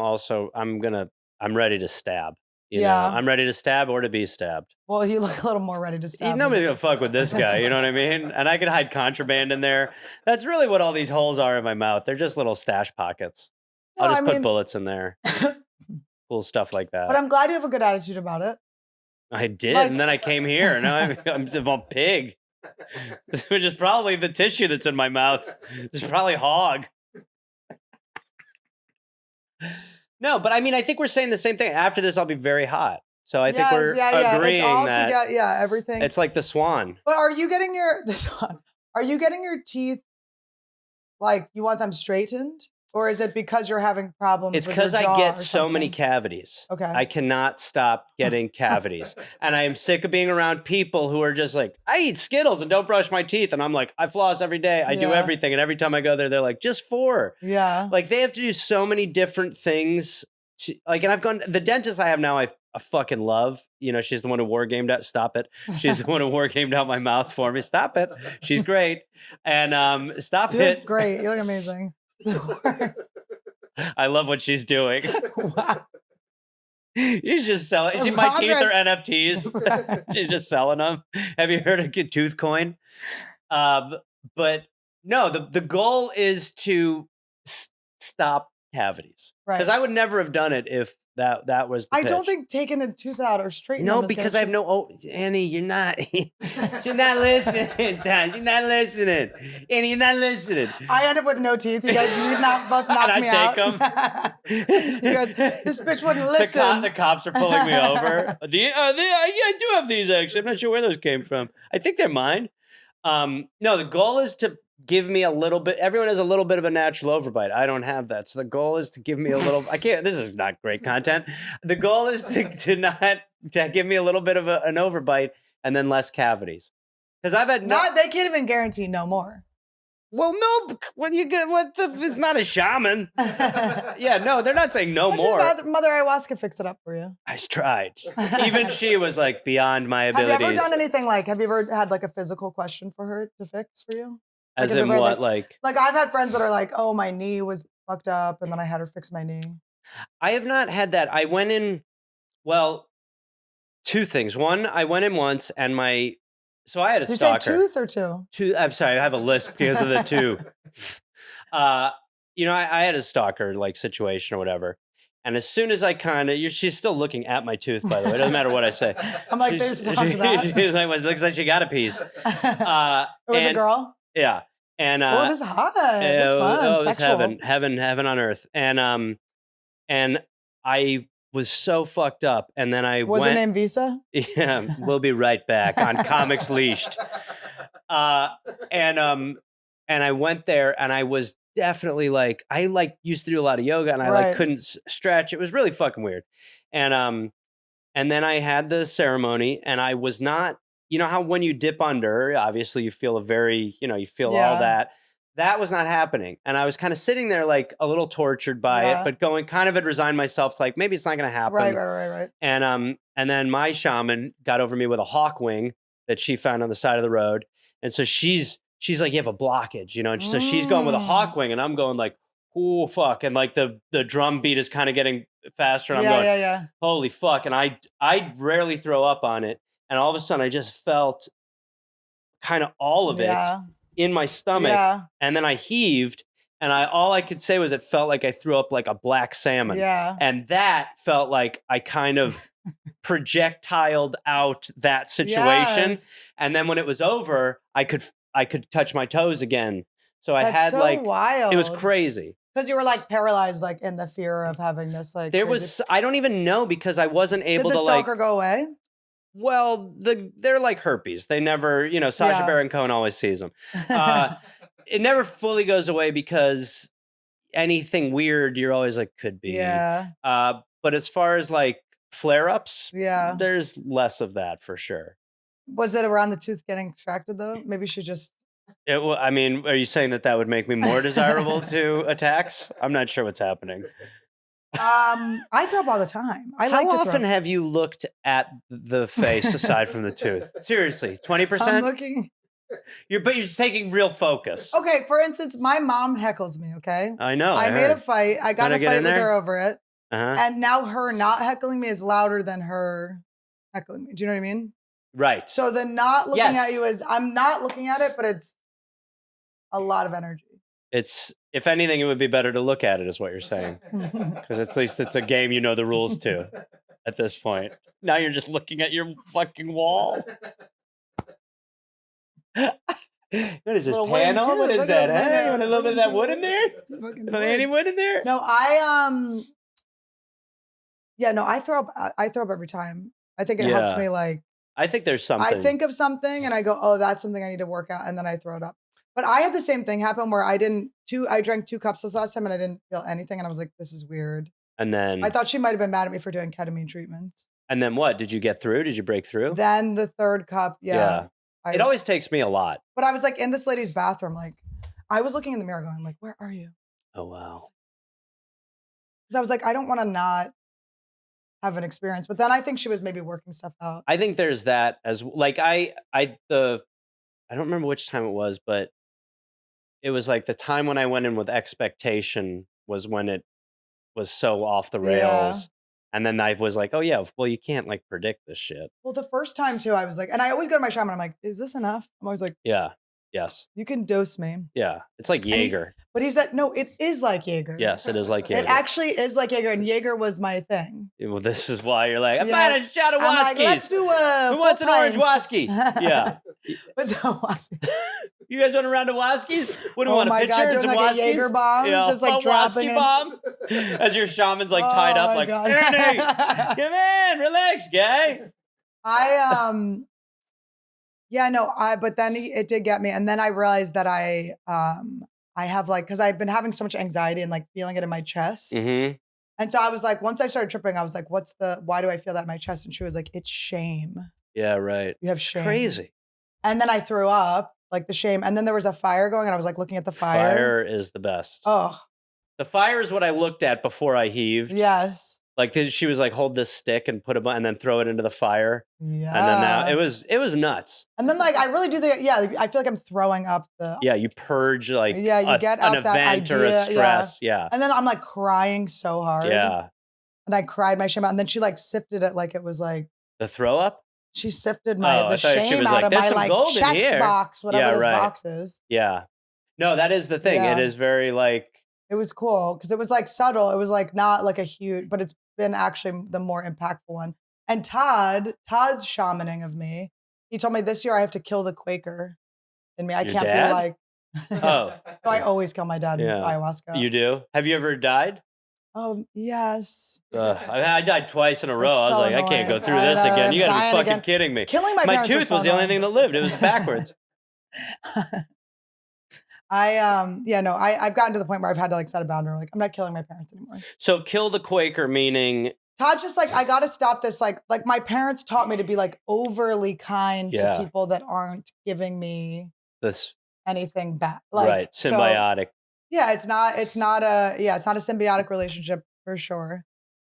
S1: ready to stab. You know?
S2: Yeah.
S1: I'm ready to stab or to be stabbed.
S2: Well, you look a little more ready to stab.
S1: Nobody's gonna fuck with this guy. You know what I mean? And I can hide contraband in there. That's really what all these holes are in my mouth. They're just little stash pockets.
S2: No,
S1: I'll just
S2: I
S1: put
S2: mean-
S1: bullets in there. Cool stuff like that.
S2: But I'm glad you have a good attitude about it.
S1: I did,
S2: like-
S1: and then I came here. Now I'm a pig, which is probably the tissue that's in my mouth. It's probably hog. No, but I mean, I think we're saying the same thing. After this, I'll be very hot. So I think we're agreeing
S2: it's all
S1: that
S2: together. Yeah, everything.
S1: it's like the swan.
S2: But are you getting your teeth, like, you want them straightened? Or is it because you're having problems
S1: It's
S2: with your
S1: because I
S2: jaw
S1: get
S2: or
S1: so many
S2: something?
S1: cavities.
S2: Okay.
S1: I cannot stop getting cavities. And I am sick of being around people who are just like, I eat Skittles and don't brush my teeth. And I'm like, I floss every day. I do
S2: Yeah.
S1: everything. And every time I go there, they're like, just 4.
S2: Yeah.
S1: Like, they have to do so many different things. And I've gone, the dentist I have now, I fucking love. You know, she's the one who war gamed out. Stop it. She's the one who war gamed out my mouth for me. Stop it. She's great. And stop
S2: You
S1: it.
S2: look great. You look amazing.
S1: I love what she's doing.
S2: Wow.
S1: She's just selling.
S2: Oh,
S1: My teeth are
S2: Congress.
S1: NFTs. She's just selling them. Have you heard of tooth coin? But no, the goal is to stop cavities.
S2: Right.
S1: Because I would never have done it if that was the
S2: I don't
S1: pitch.
S2: think taking a tooth out or straightening
S1: No,
S2: them is
S1: because
S2: gonna
S1: I have no. Oh, Annie, you're not. She's not listening. Tom. She's not listening. Annie, you're not listening.
S2: I end up with no teeth. You guys, you not both knock
S1: And
S2: me
S1: I
S2: out.
S1: take
S2: You guys, this bitch wouldn't listen.
S1: The cops are pulling me over. Yeah, I do have these actually. I'm not sure where those came from. I think they're mine. No, the goal is to give me a little bit. Everyone has a little bit of a natural overbite. I don't have that. So the goal is to give me a little. I can't. This is not great content. The goal is to give me a little bit of an overbite and then less cavities. Because I've had
S2: They can't even guarantee no more.
S1: Well, no. When you get it's not a shaman. Yeah, no, they're not saying no
S2: Why
S1: more.
S2: don't you Mother Ayahuasca fix it up for you?
S1: I tried. Even she was like beyond my
S2: Have
S1: abilities.
S2: you ever done anything like? Have you ever had like a physical question for her to fix for you?
S1: As
S2: have you
S1: in
S2: ever,
S1: what,
S2: like I've had friends that are like, oh, my knee was fucked up, and then I had her fix my knee.
S1: I have not had that. I went in, well, 2 things. One, I went in once and so I had a
S2: Did you say
S1: stalker.
S2: tooth or two?
S1: 2, I'm sorry, I have a lisp because of the 2. You know, I had a stalker like situation or whatever. And as soon as I she's still looking at my tooth, by the way. It doesn't matter what I say.
S2: I'm like, they stopped that.
S1: She's like, well, it looks like she got a piece.
S2: It was a girl?
S1: Yeah. And
S2: Oh, this is hot. This is fun.
S1: oh, this
S2: Sexual.
S1: heaven on earth. And I was so fucked up. And then I
S2: Was
S1: went.
S2: her name Visa?
S1: Yeah, we'll be right back on Comics Leashed. And I went there and I was definitely like, I used to do a lot of yoga and I
S2: Right.
S1: couldn't stretch. It was really fucking weird. And then I had the ceremony and I was not, you know how when you dip under, obviously you feel you feel all
S2: Yeah.
S1: that. That was not happening. And I was kind of sitting there like a little tortured by
S2: Yeah.
S1: it, but had resigned myself to like, maybe it's not going to happen.
S2: Right.
S1: And then my shaman got over me with a hawk wing that she found on the side of the road. And so she's like, you have a blockage, you know? And so she's going with a hawk wing and I'm going like, oh, fuck. And like the drum beat is kind of getting faster. And I'm going,
S2: Yeah.
S1: holy fuck. And I rarely throw up on it. And all of a sudden I just felt kind of all of it.
S2: Yeah.
S1: in my stomach,
S2: Yeah.
S1: and then I heaved, and all I could say was it felt like I threw up like a black salmon.
S2: Yeah.
S1: And that felt like I kind of projectiled out that situation.
S2: Yes.
S1: And then when it was over, I could touch my toes again. So I
S2: That's
S1: had
S2: so
S1: like
S2: wild.
S1: it was crazy.
S2: Because you were like paralyzed, like in the fear of having this like.
S1: There
S2: crazy-
S1: was I don't even know because I wasn't able
S2: Did the
S1: to like.
S2: stalker go away?
S1: Well, they're like herpes. They never, Sacha
S2: Yeah.
S1: Baron Cohen always sees them. It never fully goes away because anything weird, you're always like, could be.
S2: Yeah.
S1: But as far as like flare-ups,
S2: Yeah.
S1: there's less of that for sure.
S2: Was it around the tooth getting extracted though? Maybe she just.
S1: I mean, are you saying that would make me more desirable to attacks? I'm not sure what's happening.
S2: I throw up all the time. I
S1: How
S2: like to
S1: often
S2: throw.
S1: have you looked at the face aside from the tooth? Seriously, 20%?
S2: I'm looking.
S1: But you're taking real focus.
S2: Okay, for instance, my mom heckles me. Okay,
S1: I know.
S2: I made a
S1: heard.
S2: fight. I got in
S1: Wanna
S2: a
S1: get
S2: fight
S1: in
S2: with
S1: there?
S2: her over it,
S1: Uh-huh.
S2: and now her not heckling me is louder than her heckling me. Do you know what I mean?
S1: Right.
S2: So the not looking
S1: Yes.
S2: at you is I'm not looking at it, but it's a lot of energy.
S1: It's, if anything, it would be better to look at it, is what you're saying. Because at least it's a game you know the rules to at this point. Now you're just looking at your fucking wall. What is this,
S2: Little wooden
S1: panel?
S2: tooth.
S1: What is
S2: Look at
S1: that?
S2: this
S1: Hey,
S2: window.
S1: you want a little bit of that wood in there?
S2: It's fucking
S1: Little
S2: wood.
S1: Anniewood in there?
S2: No, I throw up. I throw up every time. I think it helps
S1: Yeah.
S2: me like.
S1: I think there's something.
S2: I think of something and I go, oh, that's something I need to work out, and then I throw it up. But I had the same thing happen where I drank 2 cups this last time and I didn't feel anything, and I was like, this is weird.
S1: And then,
S2: I thought she might have been mad at me for doing ketamine treatments.
S1: and then what? Did you get through? Did you break through?
S2: Then the 3rd cup, yeah.
S1: It always takes me a lot.
S2: But I was like in this lady's bathroom, like I was looking in the mirror going like, where are you?
S1: Oh, wow.
S2: Because I was like, I don't want to not have an experience. But then I think she was maybe working stuff out.
S1: I think there's that as like I don't remember which time it was, but it was like the time when I went in with expectation was when it was so off the rails. And then I was like, oh yeah, well you can't like predict this shit.
S2: Well, the first time too, I was like, and I always go to my shaman, I'm like, is this enough? I'm always like,
S1: Yeah. Yes.
S2: you can dose me.
S1: Yeah. It's like Jaeger.
S2: But he said, no, it is like Jaeger.
S1: Yes, it is like Jaeger.
S2: It actually is like Jaeger, and Jaeger was my thing.
S1: Well, this is why you're like, I'm
S2: Yeah.
S1: buying a shot of
S2: I'm like, let's
S1: Waskies.
S2: do a
S1: Who wants an
S2: full
S1: orange
S2: pint.
S1: Wasky? Yeah.
S2: What's a Waski?
S1: You guys want a round of Waskies? What do you
S2: Oh
S1: want, a
S2: my
S1: pitcher
S2: God,
S1: and
S2: doing
S1: some
S2: like a
S1: Waskies?
S2: Jaeger bomb, just like
S1: a
S2: dropping
S1: Wasky
S2: it.
S1: bomb. As your shaman's like tied
S2: Oh
S1: up,
S2: my
S1: like,
S2: God.
S1: Ernie, come in, relax, guy.
S2: But then it did get me. And then I realized that I have like, cause I've been having so much anxiety and like feeling it in my chest.
S1: Mm-hmm.
S2: And so I was like, once I started tripping, I was like, why do I feel that in my chest? And she was like, it's shame.
S1: Yeah, right.
S2: You have shame.
S1: Crazy.
S2: And then I threw up, like the shame. And then there was a fire going and I was like looking at the fire.
S1: Fire is the best.
S2: Oh,
S1: The fire is what I looked at before I heaved.
S2: yes.
S1: Like she was like, hold this stick and put and then throw it into the fire.
S2: Yeah.
S1: And then now it was nuts.
S2: And then like, I really do think, I feel like I'm throwing up the,
S1: Yeah, you purge like
S2: Yeah, you get out
S1: an
S2: that
S1: event or
S2: idea,
S1: a
S2: yeah.
S1: stress. Yeah.
S2: and then I'm like crying so hard.
S1: Yeah.
S2: And I cried my shame out. And then she like sifted it like it was like,
S1: The throw up?
S2: she sifted
S1: Oh, I
S2: the
S1: thought she
S2: shame
S1: was
S2: out
S1: like,
S2: of
S1: "There's
S2: my
S1: some
S2: like
S1: gold in
S2: chest
S1: here."
S2: box, whatever
S1: Yeah,
S2: this
S1: right.
S2: box is.
S1: Yeah. No, that is the thing.
S2: Yeah.
S1: It is very like,
S2: It was cool because it was like subtle. It was like not like a huge, but it's been actually the more impactful one. And Todd's shamaning of me, he told me this year I have to kill the Quaker in me. I
S1: Your
S2: can't
S1: dad?
S2: be like,
S1: oh,
S2: no, I always kill my dad
S1: Yeah.
S2: in ayahuasca.
S1: you do? Have you ever died?
S2: Yes.
S1: I died twice in a row.
S2: That's
S1: I was
S2: so
S1: like, I can't go
S2: annoying.
S1: through
S2: I
S1: this
S2: know,
S1: again.
S2: I'm
S1: You gotta be
S2: dying
S1: fucking
S2: again.
S1: kidding me.
S2: Killing my
S1: My
S2: parents
S1: tooth
S2: so
S1: was the only
S2: annoying.
S1: thing that lived. It was backwards.
S2: I've gotten to the point where I've had to like set a boundary. Like, I'm not killing my parents anymore.
S1: So kill the Quaker meaning
S2: Todd's just like, I got to stop this. Like my parents taught me to be like overly kind
S1: Yeah.
S2: to people that aren't giving me
S1: this
S2: anything back. Like,
S1: right
S2: so,
S1: symbiotic.
S2: yeah, it's not a symbiotic relationship for sure.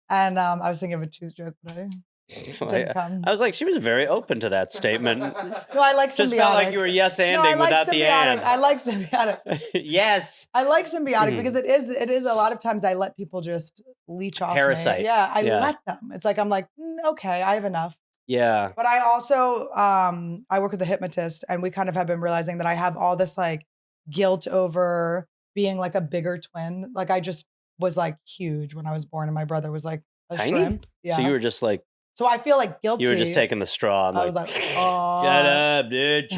S2: And I was thinking of a tooth joke, but it didn't come.
S1: I was like, she was very open to that statement.
S2: No, I like symbiotic.
S1: Just felt like you were yes
S2: No, I
S1: anding
S2: like
S1: without the and.
S2: I like symbiotic.
S1: Yes.
S2: I like symbiotic
S1: Mhm.
S2: because it is a lot of times I let people just leech off
S1: Parasite.
S2: me. Yeah, I
S1: Yeah.
S2: let them. It's like I'm like, okay, I have enough.
S1: Yeah.
S2: But I also, I work with a hypnotist, and we kind of have been realizing that I have all this like guilt over being like a bigger twin. Like I just was like huge when I was born, and my brother was like a
S1: Tiny?
S2: shrimp. Yeah.
S1: So you were just like,
S2: So I feel like guilty.
S1: you were just taking the straw. And
S2: I was like, oh,
S1: shut up, dude. Chill.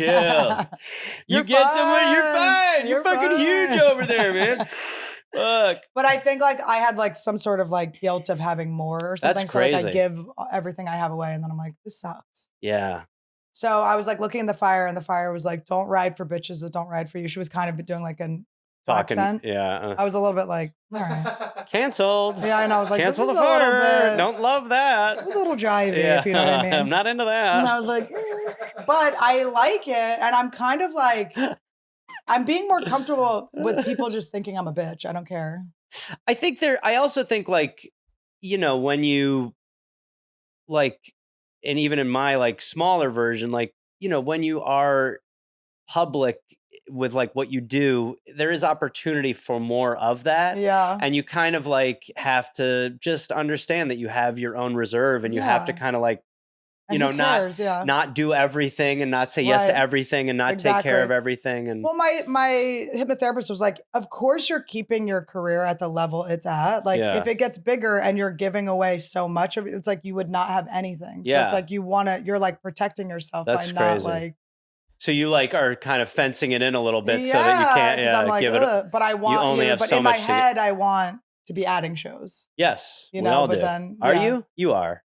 S1: You
S2: You're
S1: get somewhere, you're
S2: fine.
S1: fine. You're fucking
S2: fine.
S1: huge over there, man. Fuck.
S2: But I think like I had like some sort of like guilt of having more or something.
S1: That's
S2: So like I
S1: crazy.
S2: give everything I have away, and then I'm like, this sucks.
S1: Yeah.
S2: So I was like looking in the fire, and the fire was like, don't ride for bitches that don't ride for you. She was kind of doing like an accent.
S1: Yeah.
S2: I was a little bit like, all right.
S1: Canceled.
S2: Yeah, and I was like,
S1: cancel
S2: this
S1: the
S2: is a little
S1: fire.
S2: bit.
S1: Don't love that.
S2: It was a little jivey,
S1: Yeah.
S2: if you know what I mean.
S1: I'm not into that.
S2: And I was like, but I like it. And I'm kind of like, I'm being more comfortable with people just thinking I'm a bitch. I don't care.
S1: I also think like, you know, when you like, and even in my like smaller version, like, you know, when you are public with like what you do, there is opportunity for more of that.
S2: Yeah.
S1: And you kind of like have to just understand that you have your own reserve, and you have to
S2: Yeah.
S1: kind of like, you
S2: And
S1: know,
S2: who cares? Yeah.
S1: not do everything, and not say yes to
S2: Right.
S1: everything, and not take care
S2: Exactly.
S1: of everything. And
S2: Well, my hypnotherapist was like, of course you're keeping your career at the level it's at. Like
S1: Yeah.
S2: if it gets bigger and you're giving away so much of it, it's like you would not have anything. So
S1: Yeah.
S2: it's like you're like protecting yourself
S1: That's
S2: by not
S1: crazy.
S2: like
S1: so you like are kind of fencing it in a little bit
S2: yeah,
S1: so that you can't
S2: 'cause I'm like,
S1: give it.
S2: ugh, but I want
S1: only have
S2: but
S1: so
S2: in my
S1: much to get.
S2: head I want to be adding shows.
S1: Yes,
S2: You
S1: we
S2: know,
S1: all
S2: but
S1: do.
S2: then,
S1: Are
S2: yeah.
S1: you? You are.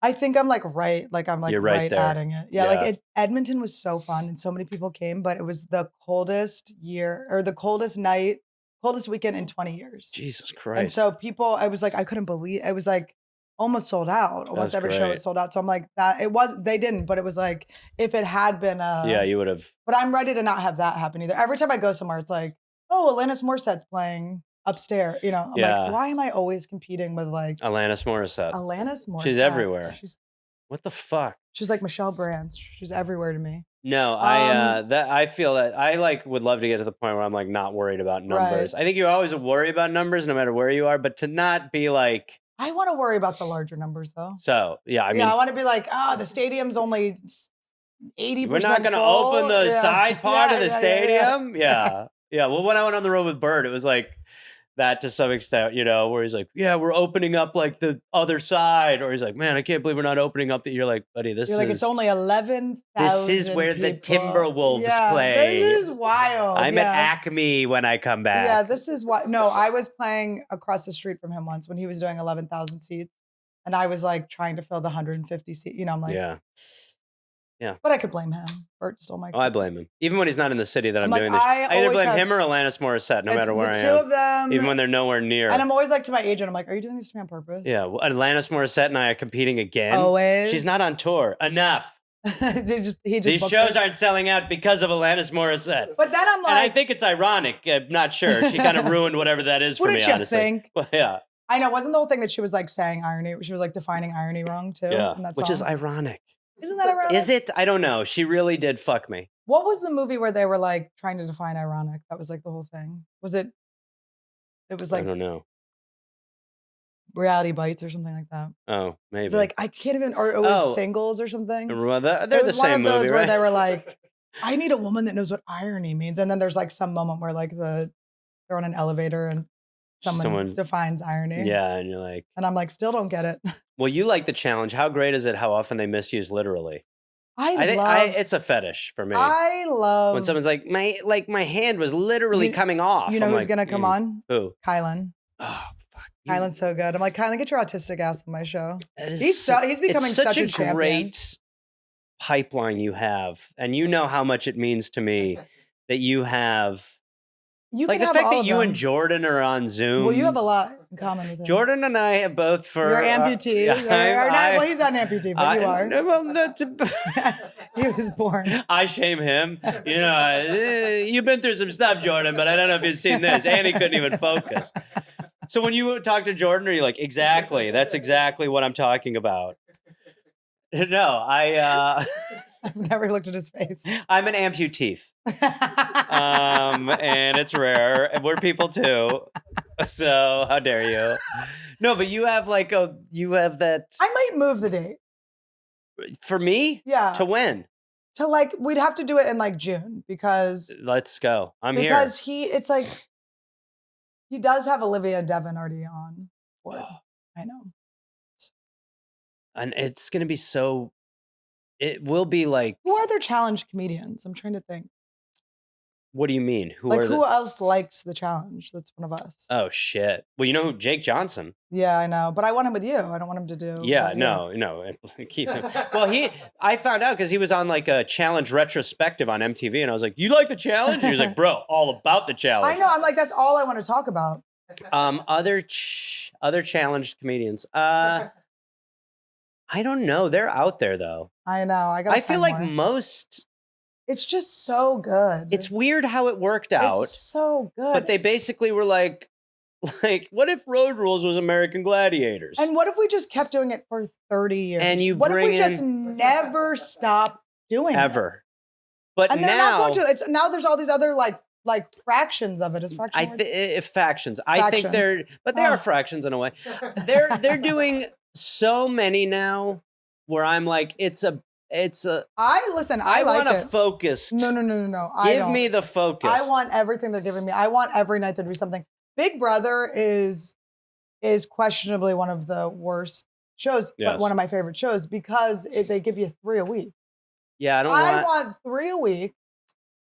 S2: I think I'm like
S1: You're right
S2: right
S1: there.
S2: adding it. Yeah,
S1: Yeah.
S2: like Edmonton was so fun and so many people came, but it was the coldest year or the coldest weekend in 20 years.
S1: Jesus
S2: And
S1: Christ.
S2: so people, I was like, I couldn't believe it was like almost sold out. Almost
S1: That's
S2: every show
S1: great.
S2: was sold out. So I'm like, they didn't, but it was like, if it had been
S1: yeah, you would have.
S2: but I'm ready to not have that happen either. Every time I go somewhere, it's like, oh, Alanis Morissette's playing upstairs. You know, I'm
S1: Yeah.
S2: like, why am I always competing with like
S1: Alanis Morissette.
S2: Alanis Morissette?
S1: She's everywhere.
S2: She's
S1: What the fuck?
S2: like Michelle Branch. She's everywhere to me.
S1: No, I feel that I like would love to get to the point where I'm like not worried about numbers.
S2: Right.
S1: I think you always worry about numbers no matter where you are, but to not be like,
S2: I want to worry about the larger numbers though.
S1: so yeah, I mean,
S2: I want to be like, the stadium's only 80%.
S1: we're not going to open the side part of the stadium. Yeah. Yeah. Well, when I went on the road with Bird, it was like that to some extent, you know, where he's like, yeah, we're opening up like the other side. Or he's like, man, I can't believe we're not opening up that. You're like, buddy,
S2: You're like, it's only 11,000.
S1: this is where the
S2: people.
S1: Timberwolves play.
S2: This is wild.
S1: I'm at Acme when I come back.
S2: Yeah, this is why. No, I was playing across the street from him once when he was doing 11,000 seats. And I was like trying to fill the 150 seat. You know, I'm like,
S1: Yeah. Yeah.
S2: But I could blame him. Bert stole my
S1: Oh, I blame him. Even when he's not in the city that I'm
S2: like,
S1: doing this.
S2: I
S1: I either
S2: always
S1: blame
S2: have-
S1: him or Alanis Morissette, no
S2: It's
S1: matter where
S2: the
S1: I
S2: two
S1: am.
S2: of them.
S1: Even when they're nowhere near.
S2: And I'm always like to my agent, I'm like, are you doing this to me on purpose?
S1: Yeah. Well, Alanis Morissette and I are competing again.
S2: Always.
S1: She's not on tour. Enough.
S2: he just
S1: These
S2: books
S1: shows
S2: it.
S1: aren't selling out because of Alanis Morissette.
S2: But then I'm
S1: And I
S2: like,
S1: think it's ironic. I'm not sure. She kind of ruined whatever that is
S2: what
S1: for me,
S2: did you
S1: honestly.
S2: think?
S1: Well, yeah.
S2: I know, wasn't the whole thing that she was like saying irony? She was like defining irony wrong too.
S1: Yeah.
S2: In that
S1: Which is
S2: song?
S1: ironic.
S2: Isn't that ironic?
S1: Is it? I don't know. She really did fuck me.
S2: What was the movie where they were like trying to define ironic? That was like the whole thing. Was it? It was
S1: I
S2: like
S1: don't know.
S2: Reality Bites or something like that.
S1: Oh, maybe.
S2: They're like I can't even, or it was
S1: Oh.
S2: Singles or something.
S1: Well, they're
S2: It
S1: the
S2: was one
S1: same
S2: of those
S1: movie,
S2: where
S1: right?
S2: they were like, I need a woman that knows what irony means. And then there's like some moment where like they're on an elevator and someone defines irony.
S1: Yeah, and you're like,
S2: And I'm like, still don't get it.
S1: well, you like the challenge. How great is it how often they misuse literally? I think it's a fetish for me.
S2: I love
S1: when someone's like, my hand was literally coming off.
S2: You know
S1: I'm
S2: who's
S1: like,
S2: gonna come on?
S1: Who?
S2: Kylan.
S1: Oh, fuck.
S2: Kylan's so good. I'm like, Kylan, get your autistic ass on my show.
S1: That is
S2: He's becoming
S1: it's
S2: such a
S1: a
S2: champion.
S1: great pipeline you have. And you know how much it means to me that you have.
S2: You
S1: Like
S2: can
S1: the
S2: have
S1: fact
S2: all
S1: that
S2: of
S1: you
S2: them.
S1: and Jordan are on Zoom.
S2: Well, you have a lot in common with him.
S1: Jordan and I have both for.
S2: You're amputee. Well, he's not an amputee, but you are.
S1: Well, that's
S2: He was born.
S1: I shame him. You know, you've been through some stuff, Jordan, but I don't know if you've seen this. Annie couldn't even focus. So when you talk to Jordan, are you like, exactly, that's exactly what I'm talking about? No,
S2: I've never looked at his face.
S1: I'm an amputee. And it's rare. And we're people too. So how dare you? No, but you have that.
S2: I might move the date.
S1: For me?
S2: Yeah.
S1: To when?
S2: To like, we'd have to do it in like June because
S1: Let's go. I'm here.
S2: because it's like he does have Olivia and Devin already on board. I know.
S1: And it's gonna be so. It will be like.
S2: Who are their challenge comedians? I'm trying to think.
S1: What do you mean?
S2: Who else likes the challenge? That's one of us.
S1: Oh shit! Well, you know who Jake Johnson.
S2: Yeah, I know, but I want him with you. I don't want him to do.
S1: Yeah, no. Keep him. Well, I found out because he was on like a challenge retrospective on MTV, and I was like, "You like the challenge?" He was like, "Bro, all about the challenge."
S2: I know. I'm like, that's all I want to talk about.
S1: Other challenged comedians. I don't know. They're out there though.
S2: I know.
S1: I feel like most.
S2: It's just so good.
S1: It's weird how it worked out.
S2: It's so good.
S1: But they basically were like, what if Road Rules was American Gladiators?
S2: And what if we just kept doing it for 30 years?
S1: And
S2: what if we just never stop doing
S1: ever?
S2: it?
S1: But
S2: and they're not going to. It's now there's all these other like fractions of it. Is fraction?
S1: Factions. I think they are fractions in a way. They're doing so many now where I'm like, I
S2: like
S1: want a
S2: it.
S1: focused.
S2: No.
S1: Give me the focus.
S2: I want everything they're giving me. I want every night there to be something. Big Brother is questionably one of the worst shows, but one of my favorite shows because they give you 3 a week.
S1: Yeah,
S2: I want 3 a week.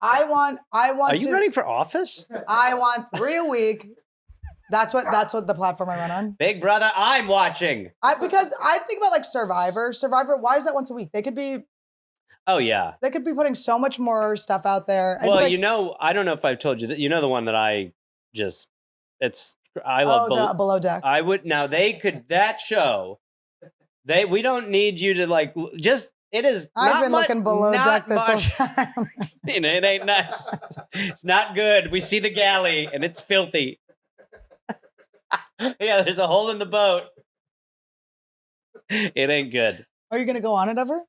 S2: I want.
S1: Are you running for office?
S2: I want 3 a week. That's what the platform I run on.
S1: Big Brother, I'm watching.
S2: Because I think about like Survivor. Survivor, why is that once a week? They could be.
S1: Oh yeah.
S2: They could be putting so much more stuff out there.
S1: Well, I don't know if I've told you that. You know the one that I love.
S2: The Below Deck.
S1: I would now. They could that show. We don't need you to like just. It is.
S2: I've been looking Below Deck this whole time.
S1: It ain't nice. It's not good. We see the galley and it's filthy. Yeah, there's a hole in the boat. It ain't good.
S2: Are you going to go on it ever?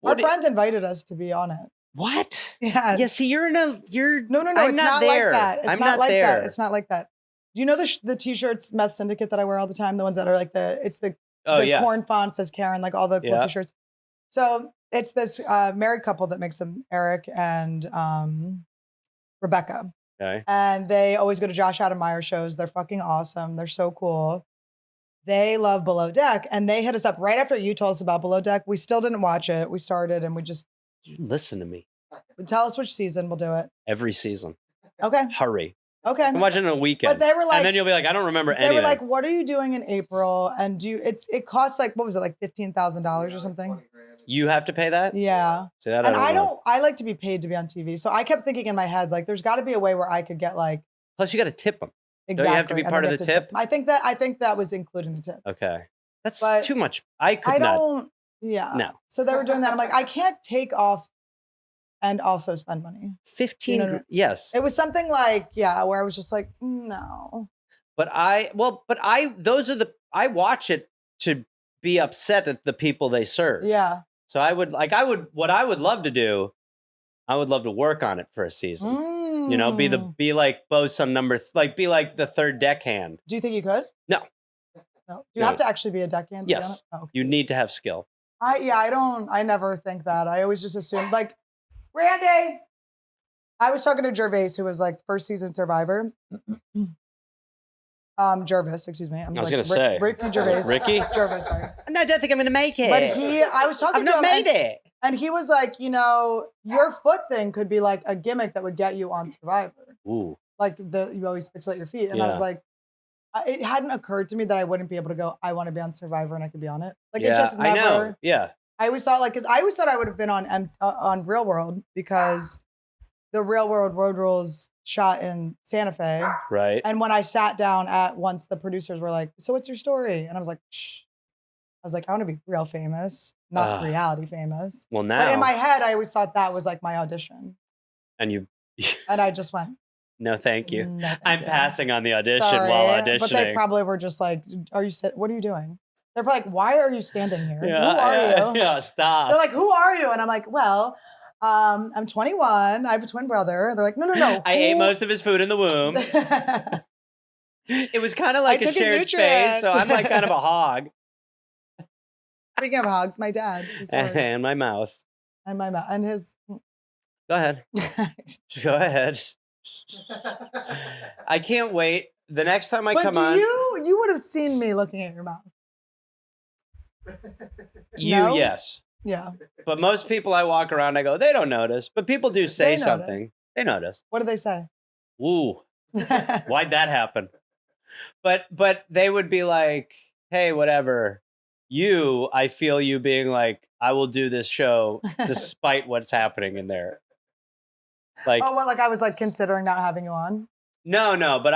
S2: Our friends invited us to be on it.
S1: What?
S2: Yeah.
S1: Yeah, see, you're.
S2: No,
S1: I'm
S2: it's
S1: not
S2: not
S1: there.
S2: like that. It's
S1: I'm
S2: not like
S1: there.
S2: that. It's not like that. Do you know the t-shirts, Meth Syndicate, that I wear all the time? The ones that are like the corn font says Karen, like all the cool t-shirts. So it's this married couple that makes them, Eric and Rebecca.
S1: Okay.
S2: And they always go to Josh Adam Meyer shows. They're fucking awesome. They're so cool. They love Below Deck. And they hit us up right after you told us about Below Deck. We still didn't watch it. We started and we just...
S1: Listen to me.
S2: Tell us which season. We'll do it.
S1: Every season.
S2: Okay.
S1: Hurry.
S2: Okay.
S1: I'm watching it on a weekend.
S2: But they were like...
S1: And then you'll be like, I don't remember anything.
S2: They were like, what are you doing in April? And it costs like, what was it, like $15,000 or something?
S1: You have to pay that?
S2: Yeah.
S1: See, that
S2: and
S1: I
S2: like to be paid to be on TV. So I kept thinking in my head, like, there's got to be a way where I could get like.
S1: Plus, you got to tip them.
S2: Exactly.
S1: Don't you have to be part of the tip?
S2: I think that was including the tip.
S1: Okay. That's too much. I don't.
S2: Yeah.
S1: No.
S2: So they were doing that. I'm like, I can't take off and also spend money.
S1: 15. Yes.
S2: It was something like, where I was just like, no.
S1: But I watch it to be upset at the people they serve.
S2: Yeah.
S1: So what I would love to do, I would love to work on it for a season. You know, be like bosun number, be like the third deckhand.
S2: Do you think you could?
S1: No.
S2: No. Do you have to actually be a deckhand?
S1: Yes. Oh, okay. You need to have skill.
S2: I never think that. I always just assume like, Randy. I was talking to Gervais, who was like first season Survivor. Jervis, excuse me.
S1: I was going to say.
S2: Ricky Gervais.
S1: Ricky?
S2: Jervis, sorry.
S1: I don't think I'm going to make it.
S2: But I was talking to him.
S1: I've not made it.
S2: And he was like, your foot thing could be like a gimmick that would get you on Survivor.
S1: Ooh.
S2: Like you always pixelate your feet. And I was like, it hadn't occurred to me that I wouldn't be able to go, I want to be on Survivor and I could be on it. Like it just never.
S1: I know. Yeah.
S2: I always thought because I always thought I would have been on Real World because the Real World Road Rules shot in Santa Fe.
S1: Right.
S2: And when I sat down once the producers were like, so what's your story? And I was like, shh. I was like, I want to be real famous, not reality famous.
S1: Well, now.
S2: But in my head, I always thought that was like my audition.
S1: And
S2: and I just went.
S1: No, thank you.
S2: No, thank
S1: I'm
S2: you.
S1: passing on the audition
S2: Sorry,
S1: while auditioning.
S2: But they probably were just like, what are you doing? They're probably like, why are you standing here?
S1: Yeah,
S2: who are you?
S1: Yeah, stop.
S2: They're like, who are you? And I'm like, well, I'm 21. I have a twin brother. They're like, no.
S1: I ate most of his food in the womb. It was kind of like a shared space, so I'm like kind of a hog.
S2: Speaking of hogs, my dad. His sword.
S1: And my mouth.
S2: And my mouth. And his.
S1: Go ahead. Go ahead. I can't wait. The next time I
S2: but
S1: come
S2: do
S1: on.
S2: you would have seen me looking at your mouth. No?
S1: Yes.
S2: Yeah.
S1: But most people I walk around, I go, they don't notice. But people do say
S2: They notice.
S1: something. They notice.
S2: What do they say?
S1: Woo. Why'd that happen? But they would be like, hey, whatever. I feel you being like, I will do this show despite what's happening in there. Like,
S2: oh, what? Like I was like considering not having you on.
S1: No, but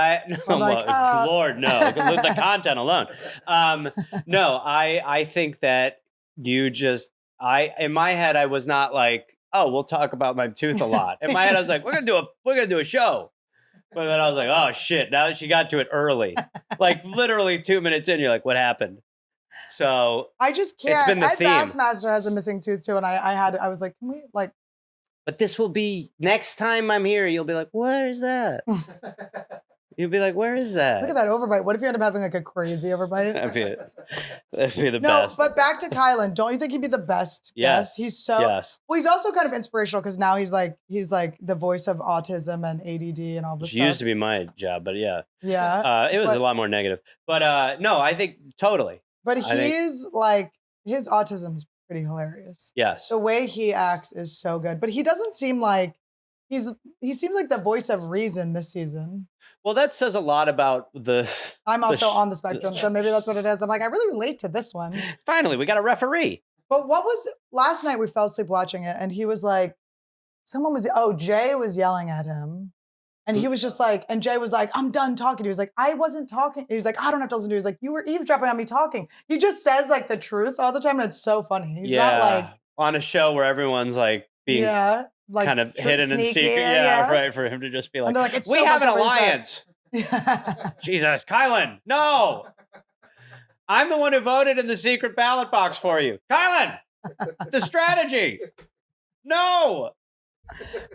S1: Lord, no. The content alone. No, I think that you just, in my head, I was not like, oh, we'll talk about my tooth a lot. In my head, I was like, we're gonna do a show. But then I was like, oh shit, now she got to it early. Like literally 2 minutes in, you're like, what happened? So
S2: I just can't.
S1: It's been the
S2: Ed
S1: theme.
S2: Bassmaster has a missing tooth too, and I was like, can we like?
S1: But this will be next time I'm here. You'll be like, where is that? You'll be like, where is that?
S2: Look at that overbite. What if you end up having like a crazy overbite?
S1: That'd be the
S2: No,
S1: best.
S2: but back to Kylan. Don't you think he'd be the best
S1: Yes.
S2: guest? He's so.
S1: Yes.
S2: Well, he's also kind of inspirational because now he's like the voice of autism and ADD and all this
S1: Which
S2: stuff.
S1: used to be my job, but yeah.
S2: Yeah.
S1: It was
S2: but-
S1: a lot more negative. But no, I think totally.
S2: But
S1: I think-
S2: he's like his autism's pretty hilarious.
S1: Yes.
S2: The way he acts is so good, but he doesn't seem like he seems like the voice of reason this season.
S1: Well, that says a lot about the.
S2: I'm also on the spectrum, so maybe that's what it is. I'm like, I really relate to this one.
S1: Finally, we got a referee.
S2: But what was last night? We fell asleep watching it, and he was like, Jay was yelling at him. And he was just like, and Jay was like, I'm done talking. He was like, I wasn't talking. He was like, I don't have to listen to you. He was like, you were eavesdropping on me talking. He just says like the truth all the time. And it's so funny. He's not like,
S1: on a show where everyone's like being
S2: like
S1: kind of hidden in
S2: sneaky,
S1: secret. Yeah, right. For him to just be like,
S2: And they're like, it's
S1: we
S2: so
S1: have an
S2: fucked up what he
S1: alliance.
S2: said.
S1: Jesus, Kylan, no. I'm the one who voted in the secret ballot box for you. Kylan, the strategy. No.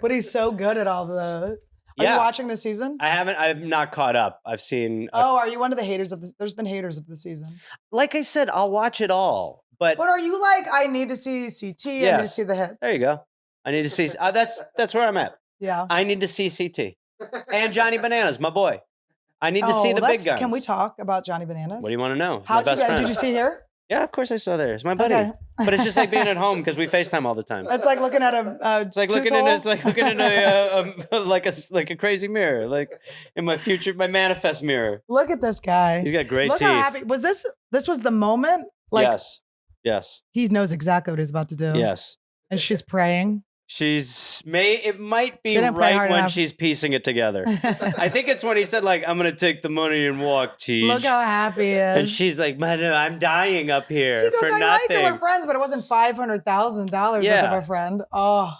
S2: But he's so good at all the. Are you watching this season?
S1: I've not caught up. I've seen.
S2: Are you one of the haters of this? There's been haters of the season.
S1: Like I said, I'll watch it all. But
S2: are you like, I need to see CT, I need to see the hits?
S1: There you go. I need to see. That's where I'm at.
S2: Yeah.
S1: I need to see CT. And Johnny Bananas, my boy. I need to see the big guns.
S2: Can we talk about Johnny Bananas?
S1: What do you want to know?
S2: How did you see here?
S1: Yeah, of course I saw there. It's my buddy.
S2: Okay.
S1: But it's just like being at home because we FaceTime all the time.
S2: It's like looking at a
S1: It's like looking in like a crazy mirror, like in my manifest mirror.
S2: Look at this guy.
S1: He's got great
S2: Look
S1: teeth.
S2: how happy. Was this was the moment? Like,
S1: Yes.
S2: He knows exactly what he's about to do.
S1: Yes.
S2: And she's praying.
S1: It might be
S2: She didn't pray
S1: right
S2: hard
S1: when
S2: enough.
S1: she's piecing it together. I think it's when he said like, I'm going to take the money and walk, Tej.
S2: Look how happy he is.
S1: And she's like, man, I'm dying up here
S2: He goes,
S1: for
S2: I
S1: nothing.
S2: like it. We're friends, but it wasn't $500,000 worth of a friend. Oh,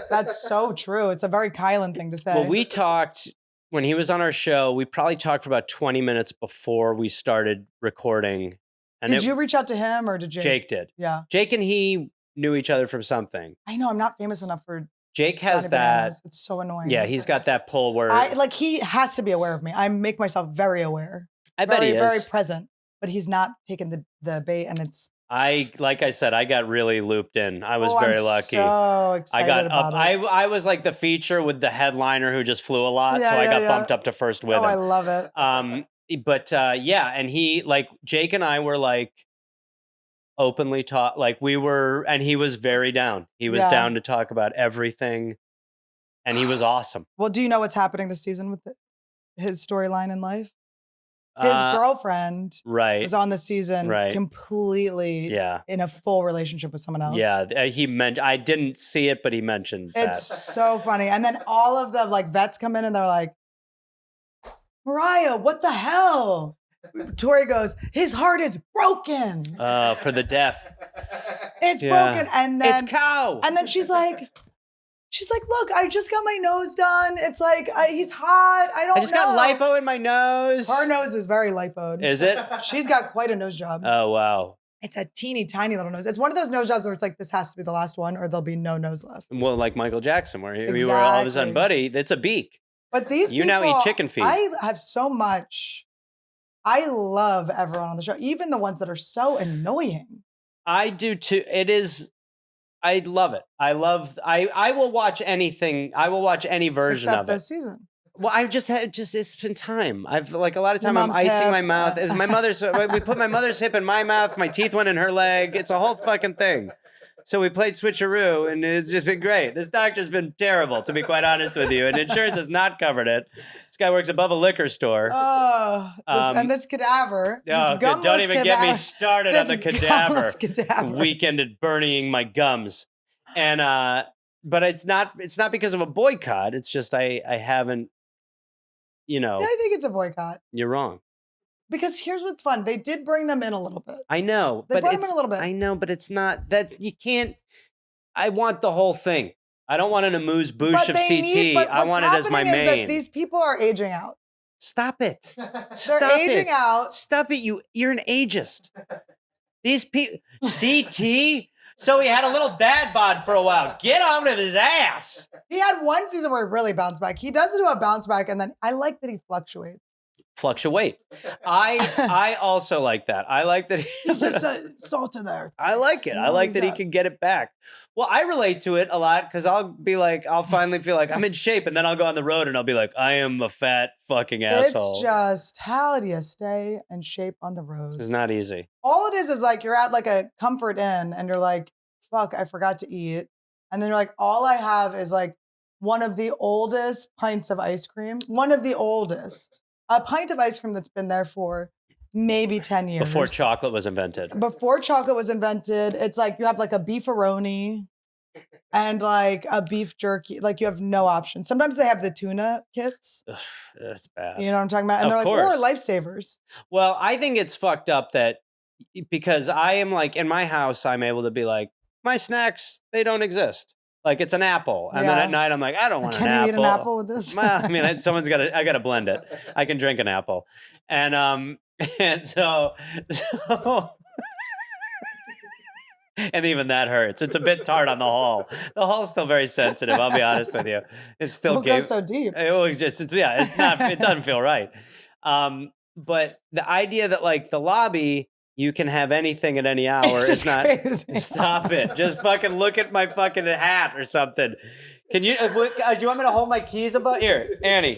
S2: that's so true. It's a very Kylan thing to say.
S1: Well, we talked when he was on our show. We probably talked for about 20 minutes before we started recording. And
S2: did you reach out to him or did Jake?
S1: Jake did.
S2: Yeah.
S1: Jake and he knew each other from something.
S2: I know. I'm not famous enough for
S1: Jake has
S2: Johnny
S1: that.
S2: Bananas. It's so annoying.
S1: Yeah, he's got that pull where
S2: he has to be aware of me. I make myself very aware.
S1: I bet he is.
S2: Very present. But he's not taking the bait, and it's.
S1: Like I said, I got really looped in. I was very lucky.
S2: So excited
S1: I got
S2: about
S1: up.
S2: it.
S1: I was like the feature with the headliner who just flew a lot, so I got bumped up to first with him.
S2: I love it.
S1: And he Jake and I were like openly talk, like we were, and he was very down. He was down to talk about everything, and he was awesome.
S2: Well, do you know what's happening this season with his storyline in life? His girlfriend was on the season completely in a full relationship with someone else.
S1: Yeah, he meant I didn't see it, but he mentioned
S2: it's so funny. And then all of the vets come in and they're like, Mariah, what the hell? Tori goes, his heart is broken.
S1: For the deaf.
S2: It's broken. And then
S1: it's cow.
S2: And then she's like, look, I just got my nose done. It's like, he's hot. I
S1: just got lipo in my nose.
S2: Her nose is very lipoed.
S1: Is it?
S2: She's got quite a nose job.
S1: Oh, wow.
S2: It's a teeny tiny little nose. It's one of those nose jobs where it's like, this has to be the last one or there'll be no nose left.
S1: Well, like Michael Jackson, where we were all of a sudden, buddy, it's a beak.
S2: But these
S1: you
S2: people,
S1: now eat chicken feet.
S2: I have so much. I love everyone on the show, even the ones that are so annoying.
S1: I do too. I love it. I will watch anything. I will watch any version
S2: Except
S1: of it.
S2: this season.
S1: Well, I it's been time. I've like a lot of
S2: Your
S1: time I'm
S2: mom's
S1: icing
S2: hip.
S1: my mouth. It was my mother's. We put my mother's hip in my mouth. My teeth went in her leg. It's a whole fucking thing. So we played switcheroo, and it's just been great. This doctor's been terrible, to be quite honest with you, and insurance has not covered it. This guy works above a liquor store.
S2: Oh, and this cadaver.
S1: Oh,
S2: this gumless
S1: don't even get me
S2: cadaver-
S1: started on the
S2: this
S1: cadaver.
S2: gumless cadaver.
S1: Weekend at burying my gums, and but it's not because of a boycott. It's just I haven't. You know,
S2: I think it's a boycott.
S1: You're wrong.
S2: Because here's what's fun. They did bring them in a little bit.
S1: I know.
S2: They brought them in a little bit.
S1: I know, but it's not that you can't. I want the whole thing. I don't want an amuse-bouche of CT. I want it as my main.
S2: That these people are aging out.
S1: Stop it.
S2: They're aging out.
S1: Stop it. You're an ageist. These people. CT? So he had a little dad bod for a while. Get on with his ass.
S2: He had one season where he really bounced back. He does do a bounce back, and then I like that he fluctuates.
S1: Fluctuate. I also like that. I like that
S2: He's just salt in there.
S1: I like it. I like that he can get it back. Well, I relate to it a lot because I'll finally feel like I'm in shape, and then I'll go on the road and I'll be like, I am a fat fucking asshole.
S2: It's just, how do you stay in shape on the road?
S1: It's not easy.
S2: All it is like you're at like a comfort inn and you're like, fuck, I forgot to eat. And then you're like, all I have is like one of the oldest pints of ice cream. One of the oldest. A pint of ice cream that's been there for maybe 10 years.
S1: Before chocolate was invented.
S2: Before chocolate was invented. It's like you have like a beefaroni and like a beef jerky. Like you have no option. Sometimes they have the tuna kits.
S1: Ugh, that's bad.
S2: You know what I'm talking about? And
S1: Of
S2: they're
S1: course.
S2: like, lifesavers.
S1: Well, I think it's fucked up that because I am like in my house, I'm able to be like, my snacks, they don't exist. Like it's an apple. And then
S2: Yeah.
S1: at night I'm like, I don't want an apple.
S2: Can you eat an apple with this?
S1: Well, I mean, I got to blend it. I can drink an apple. And so and even that hurts. It's a bit tart on the hull. The hull's still very sensitive, I'll be honest with you. It's still
S2: Don't go so deep.
S1: it doesn't feel right. But the idea that like the lobby, you can have anything at any hour. It's not.
S2: Crazy.
S1: Stop it. Just fucking look at my fucking hat or something. Can you? Do you want me to hold my keys above? Here, Annie.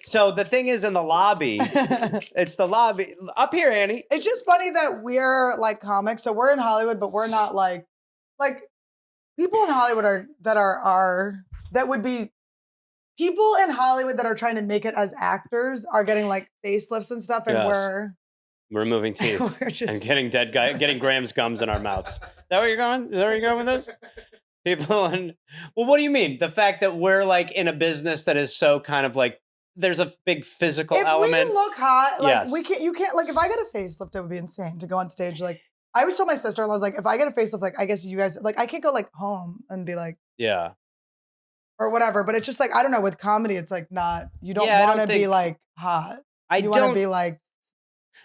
S1: So the thing is in the lobby. It's the lobby up here, Annie.
S2: It's just funny that we're like comics, so we're in Hollywood, but we're not like people in Hollywood that would be people in Hollywood that are trying to make it as actors are getting like facelifts and stuff, and
S1: Yes.
S2: we're
S1: removing teeth
S2: we're just
S1: and getting Graham's gums in our mouths. Is that where you're going? Is that where you're going with this? People and well, what do you mean? The fact that we're like in a business that is so kind of like there's a big physical
S2: if
S1: element.
S2: we look hot, like
S1: Yes.
S2: you can't like if I get a facelift, it would be insane to go on stage. Like I always told my sister-in-law, I was like, if I get a facelift, like I guess you guys like I can't go like home and be like
S1: Yeah.
S2: or whatever. But it's just like I don't know, with comedy, it's like not you don't
S1: Yeah, I
S2: want to
S1: don't
S2: be
S1: think-
S2: like hot.
S1: I
S2: You want to
S1: don't
S2: be like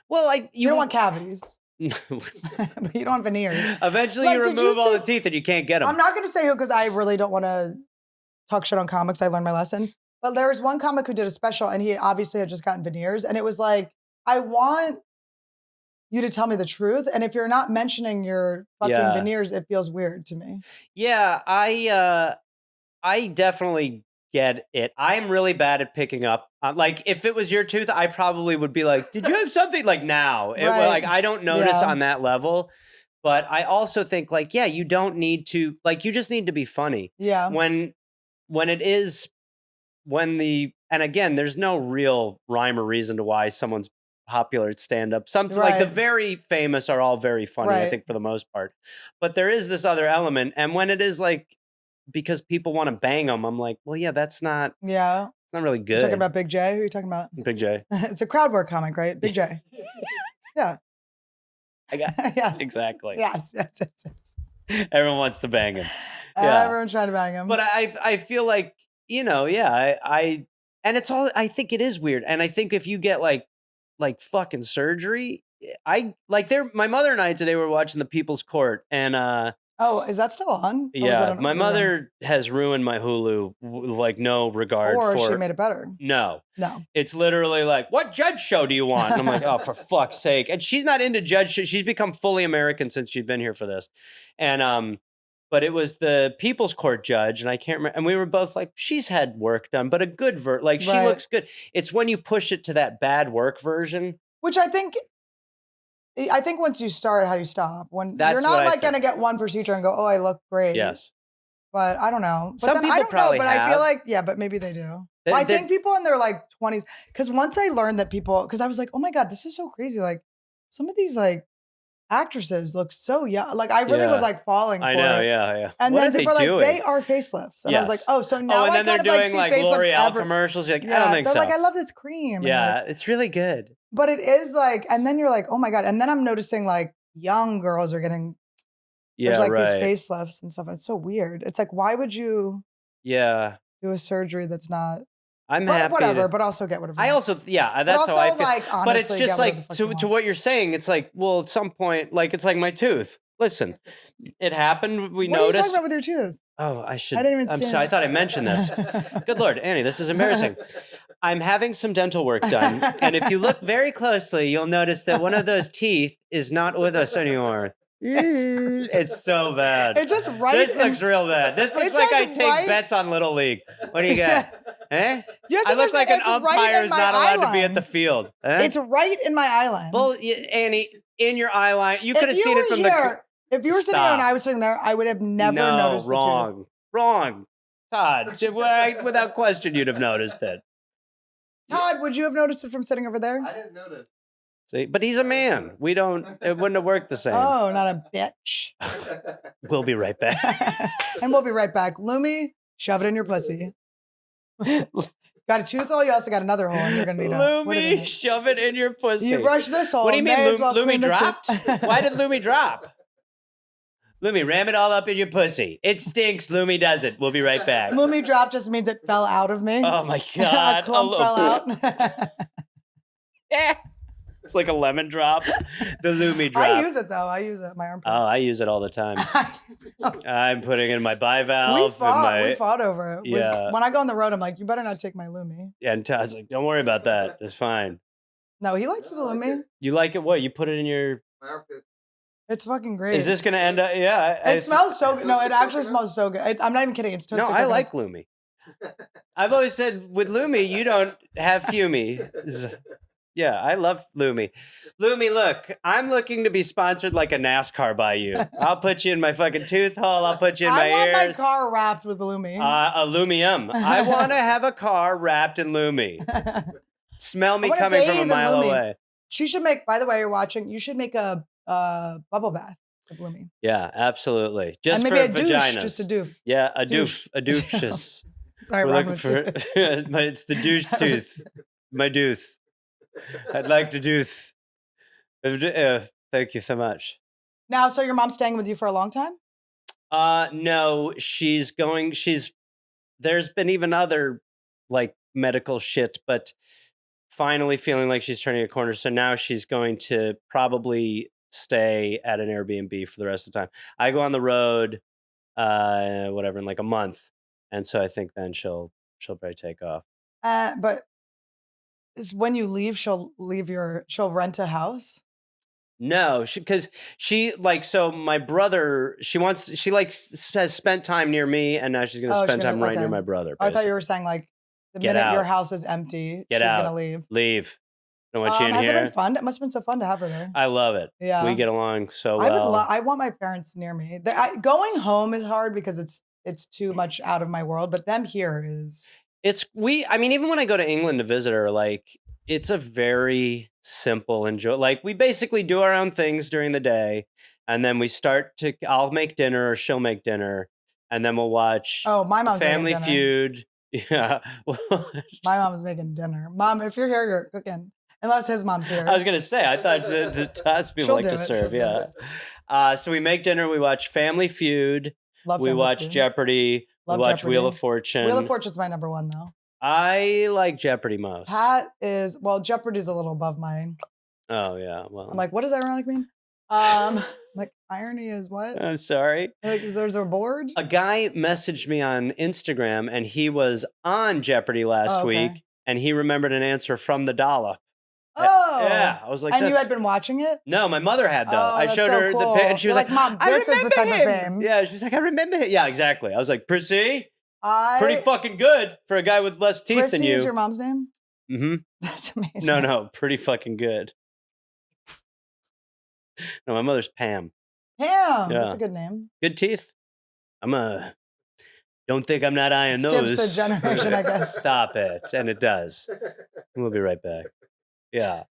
S1: well, like
S2: you don't want cavities. But you don't have veneers.
S1: Eventually
S2: Like,
S1: you
S2: did you
S1: remove all
S2: see-
S1: the teeth and you can't get them.
S2: I'm not going to say who because I really don't want to talk shit on comics. I learned my lesson. But there was one comic who did a special and he obviously had just gotten veneers. And it was like, I want you to tell me the truth. And if you're not mentioning your fucking
S1: Yeah.
S2: veneers, it feels weird to me.
S1: Yeah, I definitely get it. I'm really bad at picking up. Like if it was your tooth, I probably would be like, "Did you have something?" Like now,
S2: Right.
S1: like I don't notice
S2: Yeah.
S1: on that level. But I also think like, yeah, you don't need to like you just need to be funny
S2: Yeah.
S1: when and again, there's no real rhyme or reason to why someone's popular at stand-up. Something like the
S2: Right.
S1: very famous are all very funny, I
S2: Right.
S1: think, for the most part. But there is this other element, and when it is like because people want to bang them, I'm like, well, yeah, that's not
S2: Yeah.
S1: really
S2: You
S1: good.
S2: talking about Big J? Who are you talking about?
S1: Big J.
S2: It's a crowd work comic, right? Big J. Yeah.
S1: I got
S2: Yes.
S1: exactly.
S2: Yes.
S1: Everyone wants to bang him. Yeah.
S2: Everyone's trying to bang him.
S1: But I feel like, yeah, I and it's all I think it is weird. And I think if you get like fucking surgery, my mother and I today were watching the People's Court and
S2: Oh, is that still on? Or was
S1: Yeah,
S2: that
S1: my mother has ruined my Hulu, like no regard
S2: or
S1: for.
S2: she made it better.
S1: No,
S2: No.
S1: it's literally like, what judge show do you want? And I'm like, oh, for fuck's sake! And she's not into judge show. She's become fully American since she's been here for this, and but it was the People's Court judge, and I can't remember. And we were both like, she's had work done, but a good like she
S2: Right.
S1: looks good. It's when you push it to that bad work version.
S2: Which I think once you start, how do you stop? When
S1: That's
S2: you're
S1: what
S2: not
S1: I
S2: like
S1: think.
S2: going to get one procedure and go, oh, I look great.
S1: Yes.
S2: But I don't know. But
S1: Some
S2: then,
S1: people
S2: I don't
S1: probably
S2: know, but I feel
S1: have.
S2: like, yeah, but maybe they do.
S1: They-
S2: I
S1: they-
S2: think people in their like 20s, because once I learned that people, because I was like, oh my God, this is so crazy. Like some of these like actresses look so young. Like I really
S1: Yeah.
S2: was like falling for
S1: I know,
S2: it.
S1: yeah.
S2: And
S1: What
S2: then
S1: are they
S2: people are like,
S1: doing?
S2: they are facelifts. And I was like,
S1: Yes.
S2: oh, so now
S1: and
S2: I
S1: then they're
S2: kind of like
S1: doing
S2: see
S1: like
S2: facelifts
S1: L'Oreal commercials. You're like, I don't think
S2: they're
S1: so.
S2: like, I love this cream. And
S1: Yeah,
S2: like,
S1: it's really good.
S2: but it is like, and then you're like, oh my God. And then I'm noticing like young girls are getting,
S1: Yeah,
S2: there's like
S1: right.
S2: these facelifts and stuff. It's so weird. It's like, why would you
S1: Yeah,
S2: do a surgery that's not,
S1: I'm
S2: but
S1: happy.
S2: whatever, but also get whatever.
S1: I
S2: you want.
S1: also, yeah,
S2: But
S1: that's how I
S2: also,
S1: feel.
S2: like,
S1: But it's
S2: honestly,
S1: just
S2: get whatever
S1: like
S2: the fuck you
S1: to
S2: want.
S1: what you're saying. It's like, well, at some point, like it's like my tooth. Listen, it happened. We
S2: What are you
S1: noticed.
S2: talking about with your tooth?
S1: Oh, I should.
S2: I didn't even
S1: I'm
S2: see
S1: sorry. I
S2: it.
S1: thought I mentioned this. Good Lord, Annie, this is embarrassing. I'm having some dental work done, and if you look very closely, you'll notice that one of those teeth is not with us anymore. It's so bad.
S2: It's just right.
S1: This
S2: in-
S1: looks real bad. This looks
S2: It's
S1: like I
S2: just
S1: take
S2: right-
S1: bets on Little League. What do you got? Eh?
S2: You have to
S1: I look like
S2: understand,
S1: an
S2: it's right
S1: umpire
S2: in
S1: is
S2: my
S1: not allowed to be
S2: eyeline.
S1: at the field. Eh?
S2: It's right in my eyeline.
S1: Well, Annie, in your eye line, you could have
S2: If you
S1: seen
S2: were
S1: it from
S2: here, if you were sitting here and
S1: Stop.
S2: I was sitting there, I would have never
S1: no,
S2: noticed
S1: wrong,
S2: the tooth.
S1: wrong. Todd, without question, you'd have noticed it.
S2: Todd, would you have noticed it from sitting over there?
S4: I didn't notice.
S1: See, but he's a man. We don't. It wouldn't have worked the same.
S2: Oh, not a bitch.
S1: We'll be right back.
S2: And we'll be right back. Lumi, shove it in your pussy. Got a tooth hole, you also got another hole, and you're gonna need a what are you
S1: Lumi,
S2: gonna-
S1: shove it in your pussy.
S2: You brush this hole.
S1: What do you mean,
S2: may as well
S1: Lumi
S2: clean this
S1: dropped?
S2: tooth.
S1: Why did Lumi drop? Lumi, ram it all up in your pussy. It stinks. Lumi does it. We'll be right back.
S2: Lumi drop just means it fell out of me.
S1: Oh my God.
S2: A clump fell out.
S1: It's like a lemon drop. The Lumi drop.
S2: I use it though. I use it in my armpits.
S1: Oh, I use it all the time. I'm putting in my bivalve.
S2: we fought.
S1: and
S2: We fought over it.
S1: Yeah.
S2: When I go on the road, I'm like, you better not take my Lumi.
S1: and Todd's like, don't worry about that. It's fine.
S2: No, he likes the Lumi.
S1: You like it? What? You put it in your.
S4: My armpit.
S2: It's fucking great.
S1: Is this going to end up? Yeah.
S2: It smells so good. No, it actually smells so good. I'm not even kidding. It's
S1: No,
S2: toasted
S1: I
S2: coconuts.
S1: like Lumi. I've always said with Lumi, you don't have Fumi. Yeah, I love Lumi. Lumi, look, I'm looking to be sponsored like a NASCAR by you. I'll put you in my fucking tooth hole. I'll put you in my
S2: I want my
S1: ears.
S2: car wrapped with Lumi.
S1: Alumium. I want to have a car wrapped in Lumi. Smell me
S2: I wanna
S1: coming from
S2: bathe
S1: a
S2: in
S1: mile
S2: Lumi.
S1: away.
S2: She should make, by the way, you're watching, you should make a bubble bath of Lumi.
S1: Yeah, absolutely. Just
S2: and maybe
S1: for
S2: a douche,
S1: vaginas.
S2: just a doof.
S1: Yeah, a
S2: douche.
S1: doof. A doofus.
S2: Sorry,
S1: We're
S2: wrong
S1: looking
S2: with
S1: for
S2: tooth.
S1: it's the douche tooth. My dooth. I'd like to dooth. Thank you so much.
S2: Now, so your mom's staying with you for a long time?
S1: No, there's been even other like medical shit, but finally feeling like she's turning a corner. So now she's going to probably stay at an Airbnb for the rest of the time. I go on the road, whatever, in like a month. And so I think then she'll probably take off.
S2: But is when you leave, she'll rent a house?
S1: No, because she like, so my brother, she has spent time near me, and now she's going to
S2: Oh,
S1: spend
S2: she's gonna-
S1: time right near
S2: okay.
S1: my brother.
S2: I thought you
S1: basically.
S2: were saying like the
S1: Get
S2: minute your
S1: out.
S2: house is empty,
S1: Get
S2: she's
S1: out.
S2: gonna leave.
S1: Leave. I don't want you in
S2: Has
S1: here.
S2: it been fun? It must have been so fun to have her there.
S1: I love it.
S2: Yeah.
S1: We get along so
S2: I would
S1: well.
S2: I want my parents near me. Going home is hard because it's too much out of my world, but them here is
S1: I mean, even when I go to England to visit her, like it's a very simple like we basically do our own things during the day, and then I'll make dinner or she'll make dinner, and then we'll watch
S2: my mom's
S1: Family
S2: making dinner.
S1: Feud. Yeah.
S2: My mom's making dinner. Mom, if you're here, you're cooking. Unless his mom's here.
S1: I was gonna say, I thought the Tots people
S2: She'll
S1: like
S2: do
S1: to
S2: it,
S1: serve.
S2: she'll do
S1: Yeah. So we make dinner. We watch Family Feud.
S2: Love
S1: We
S2: Family
S1: watch
S2: Feud.
S1: Jeopardy.
S2: Love
S1: we watch
S2: Jeopardy.
S1: Wheel of Fortune.
S2: Wheel of Fortune's my number one though.
S1: I like Jeopardy most.
S2: Pat is Jeopardy's a little above mine.
S1: Oh yeah. Well.
S2: I'm like, what does ironic mean? Like irony is what?
S1: I'm sorry.
S2: Like there's a board?
S1: A guy messaged me on Instagram, and he was on Jeopardy last week, and he remembered an answer from the dollop.
S2: Oh.
S1: Yeah. I was like,
S2: and you had been watching it?
S1: No, my mother had, though.
S2: Oh,
S1: I showed her
S2: cool.
S1: the and she was like,
S2: Mom, this is the type
S1: him.
S2: of fame.
S1: Yeah, she was like, I remember him. Yeah, exactly. I was like, Prissy, pretty fucking good for a guy with less teeth
S2: Prissy
S1: than you.
S2: is your mom's name?
S1: Mm-hmm.
S2: That's amazing.
S1: No, pretty fucking good. No, my mother's Pam.
S2: Pam,
S1: Yeah.
S2: that's a good name.
S1: Good teeth. Don't think I'm not eyeing those.
S2: Skips a generation, I guess.
S1: Stop it. And it does. We'll be right back. Yeah.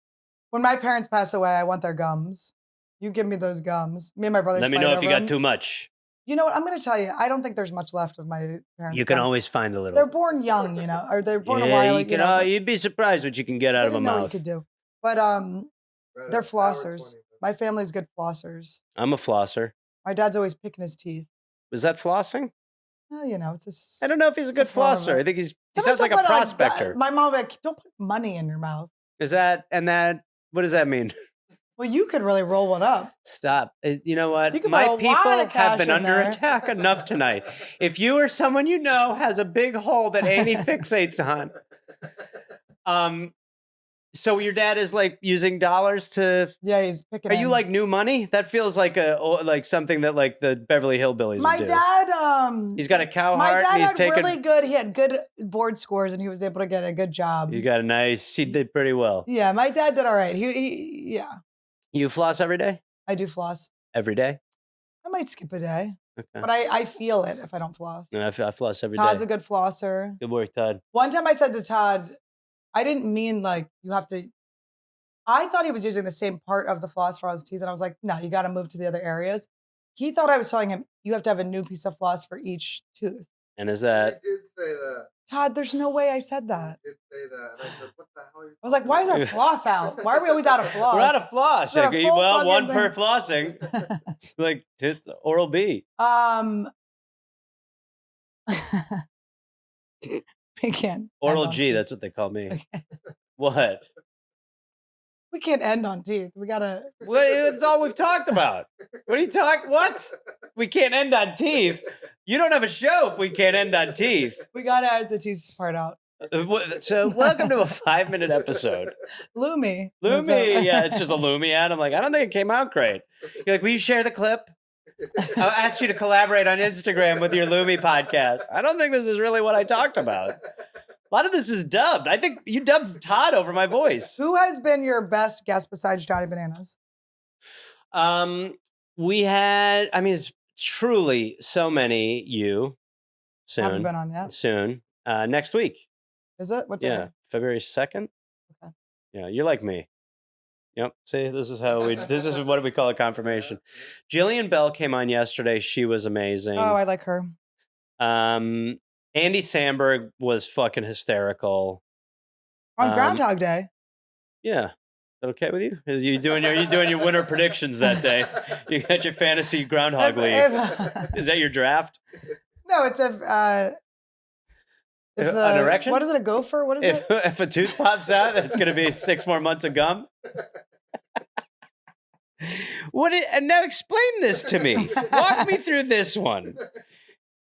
S2: When my parents pass away, I want their gums. You give me those gums. Me and my brothers
S1: Let me
S2: fight
S1: know if
S2: over
S1: you got
S2: them.
S1: too much.
S2: You know what? I'm going to tell you. I don't think there's much left of my parents.
S1: You can always find a little.
S2: They're born young, or they're born a while.
S1: You'd be surprised what you can get out of a
S2: know what you
S1: mouth.
S2: could do. But they're flossers. My family's good flossers.
S1: I'm a flosser.
S2: My dad's always picking his teeth.
S1: Is that flossing?
S2: Well, it's a.
S1: I don't know if he's a good flosser. I think he sounds like a prospector.
S2: My mom like, don't put money in your mouth.
S1: What does that mean?
S2: Well, you could really roll one up.
S1: Stop. You know what?
S2: You can
S1: My
S2: put a lot
S1: people
S2: of
S1: have
S2: cash
S1: been
S2: in
S1: under
S2: there.
S1: attack enough tonight. If you or someone you know has a big hole that Annie fixates on, so your dad is like using dollars to.
S2: Yeah, he's picking.
S1: Are you like new money? That feels like something that like the Beverly Hillbillies
S2: My
S1: would do.
S2: dad,
S1: he's got a cow
S2: my
S1: heart.
S2: dad
S1: And he's
S2: had
S1: taken.
S2: really good. He had good board scores, and he was able to get a good job.
S1: You got a nice. He did pretty well.
S2: Yeah, my dad did all right. Yeah.
S1: You floss every day?
S2: I do floss.
S1: Every day?
S2: I might skip a day,
S1: Okay.
S2: but I feel it if I don't floss.
S1: No, I floss every day.
S2: Todd's a good flosser.
S1: Good work, Todd.
S2: One time I said to Todd, I didn't mean like you have to. I thought he was using the same part of the floss for all his teeth, and I was like, no, you got to move to the other areas. He thought I was telling him you have to have a new piece of floss for each tooth.
S1: And is that?
S4: I did say that.
S2: Todd, there's no way I said that.
S4: I did say that. And I said, what the hell are you
S2: I was like, why is our floss out? Why are we always out of floss?
S1: We're out of floss.
S2: Is there a
S1: Like,
S2: full
S1: well,
S2: fucking
S1: one
S2: thing?
S1: per flossing. It's like it's Oral B.
S2: We can't.
S1: Oral
S2: end on
S1: G.
S2: teeth.
S1: That's what they call me. What?
S2: We can't end on teeth. We gotta.
S1: What? It's all we've talked about. What are you talking? What? We can't end on teeth. You don't have a show if we can't end on teeth.
S2: We gotta add the teeth part out.
S1: So welcome to a 5-minute episode.
S2: Lumi.
S1: Lumi, yeah, it's just a Lumi ad. I'm like, I don't think it came out great. You're like, will you share the clip? I asked you to collaborate on Instagram with your Lumi podcast. I don't think this is really what I talked about. A lot of this is dubbed. I think you dubbed Todd over my voice.
S2: Who has been your best guest besides Johnny Bananas?
S1: We had, it's truly so many. You soon.
S2: Haven't been on yet.
S1: Soon. Next week.
S2: Is it? What day?
S1: Yeah, February 2nd.
S2: Okay.
S1: Yeah, you're like me. Yep. See, this is what we call a confirmation. Jillian Bell came on yesterday. She was amazing.
S2: Oh, I like her.
S1: Andy Samberg was fucking hysterical.
S2: On Groundhog Day.
S1: Yeah. Is that okay with you? Are you doing your winter predictions that day? You got your fantasy Groundhog League. Is that your draft?
S2: No, it's
S1: An erection?
S2: What is it? A gopher? What is it?
S1: If a tooth pops out, that's going to be 6 more months of gum. And now explain this to me. Walk me through this one.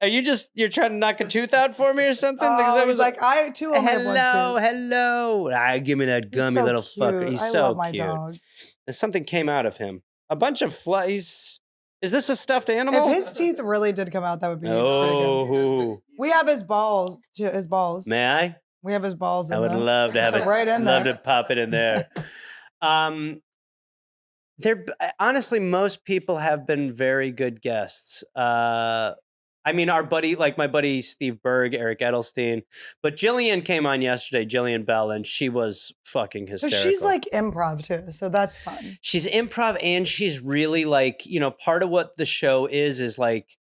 S1: Are you're trying to knock a tooth out for me or something? Because
S2: I was like, I too only have one tooth.
S1: Hello. Give me that gummy
S2: so
S1: little
S2: cute.
S1: fucker. He's
S2: I
S1: so
S2: love my
S1: cute.
S2: dog.
S1: And something came out of him. A bunch of flies. Is this a stuffed animal?
S2: If his teeth really did come out, that would be pretty good.
S1: Oh.
S2: We have his balls. His balls.
S1: May I?
S2: We have his balls.
S1: I would love to have it.
S2: Right in
S1: love
S2: there.
S1: to pop it in there. Honestly, most people have been very good guests. Our buddy, like my buddy Steve Berg, Eric Edelstein, but Jillian came on yesterday, Jillian Bell, and she was fucking hysterical.
S2: So she's like improv too, so that's fun.
S1: She's improv, and she's really like, part of what the show is like,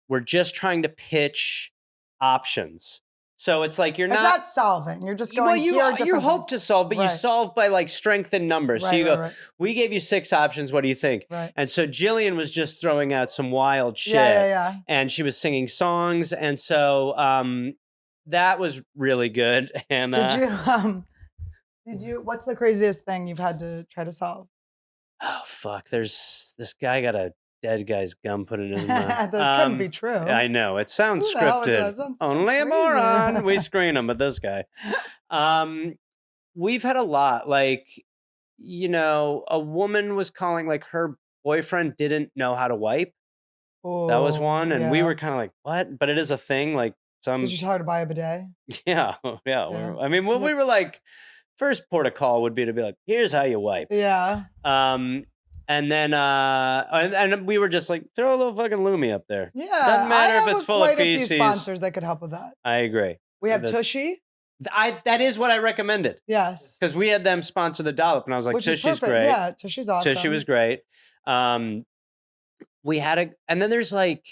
S1: we're just trying to pitch options. So it's like you're not
S2: solving. You're just going.
S1: Well, you hope to solve, but you
S2: Right.
S1: solve by like strength in numbers.
S2: Right,
S1: so you go,
S2: right.
S1: we gave you 6 options. What do you think?
S2: Right.
S1: And so Jillian was just throwing out some wild shit.
S2: Yeah.
S1: And she was singing songs, and so that was really good. And
S2: Did you? What's the craziest thing you've had to try to solve?
S1: oh fuck, there's this guy got a dead guy's gum put in his mouth.
S2: That couldn't be true.
S1: I know. It sounds
S2: Who the hell would do that?
S1: scripted.
S2: That sounds so
S1: Only a
S2: crazy.
S1: moron. We screen him, but this guy. We've had a lot. Like, a woman was calling, like, her boyfriend didn't know how to wipe. That was one. And we were kind of like, what? But it is a thing. Like,
S2: Did you tell her to buy a bidet?
S1: Yeah. I mean, we were like, first port of call would be to be like, here's how you wipe.
S2: Yeah.
S1: And then and we were just like, throw a little fucking Lumi up there.
S2: Yeah.
S1: Doesn't matter if it's full of feces.
S2: A few sponsors that could help with that.
S1: I agree.
S2: We have Tushy.
S1: That is what I recommended.
S2: Yes.
S1: Because we had them sponsor the dollop, and I was like, Tushy's great.
S2: Yeah, Tushy's awesome.
S1: Tushy was great. We had and then there's like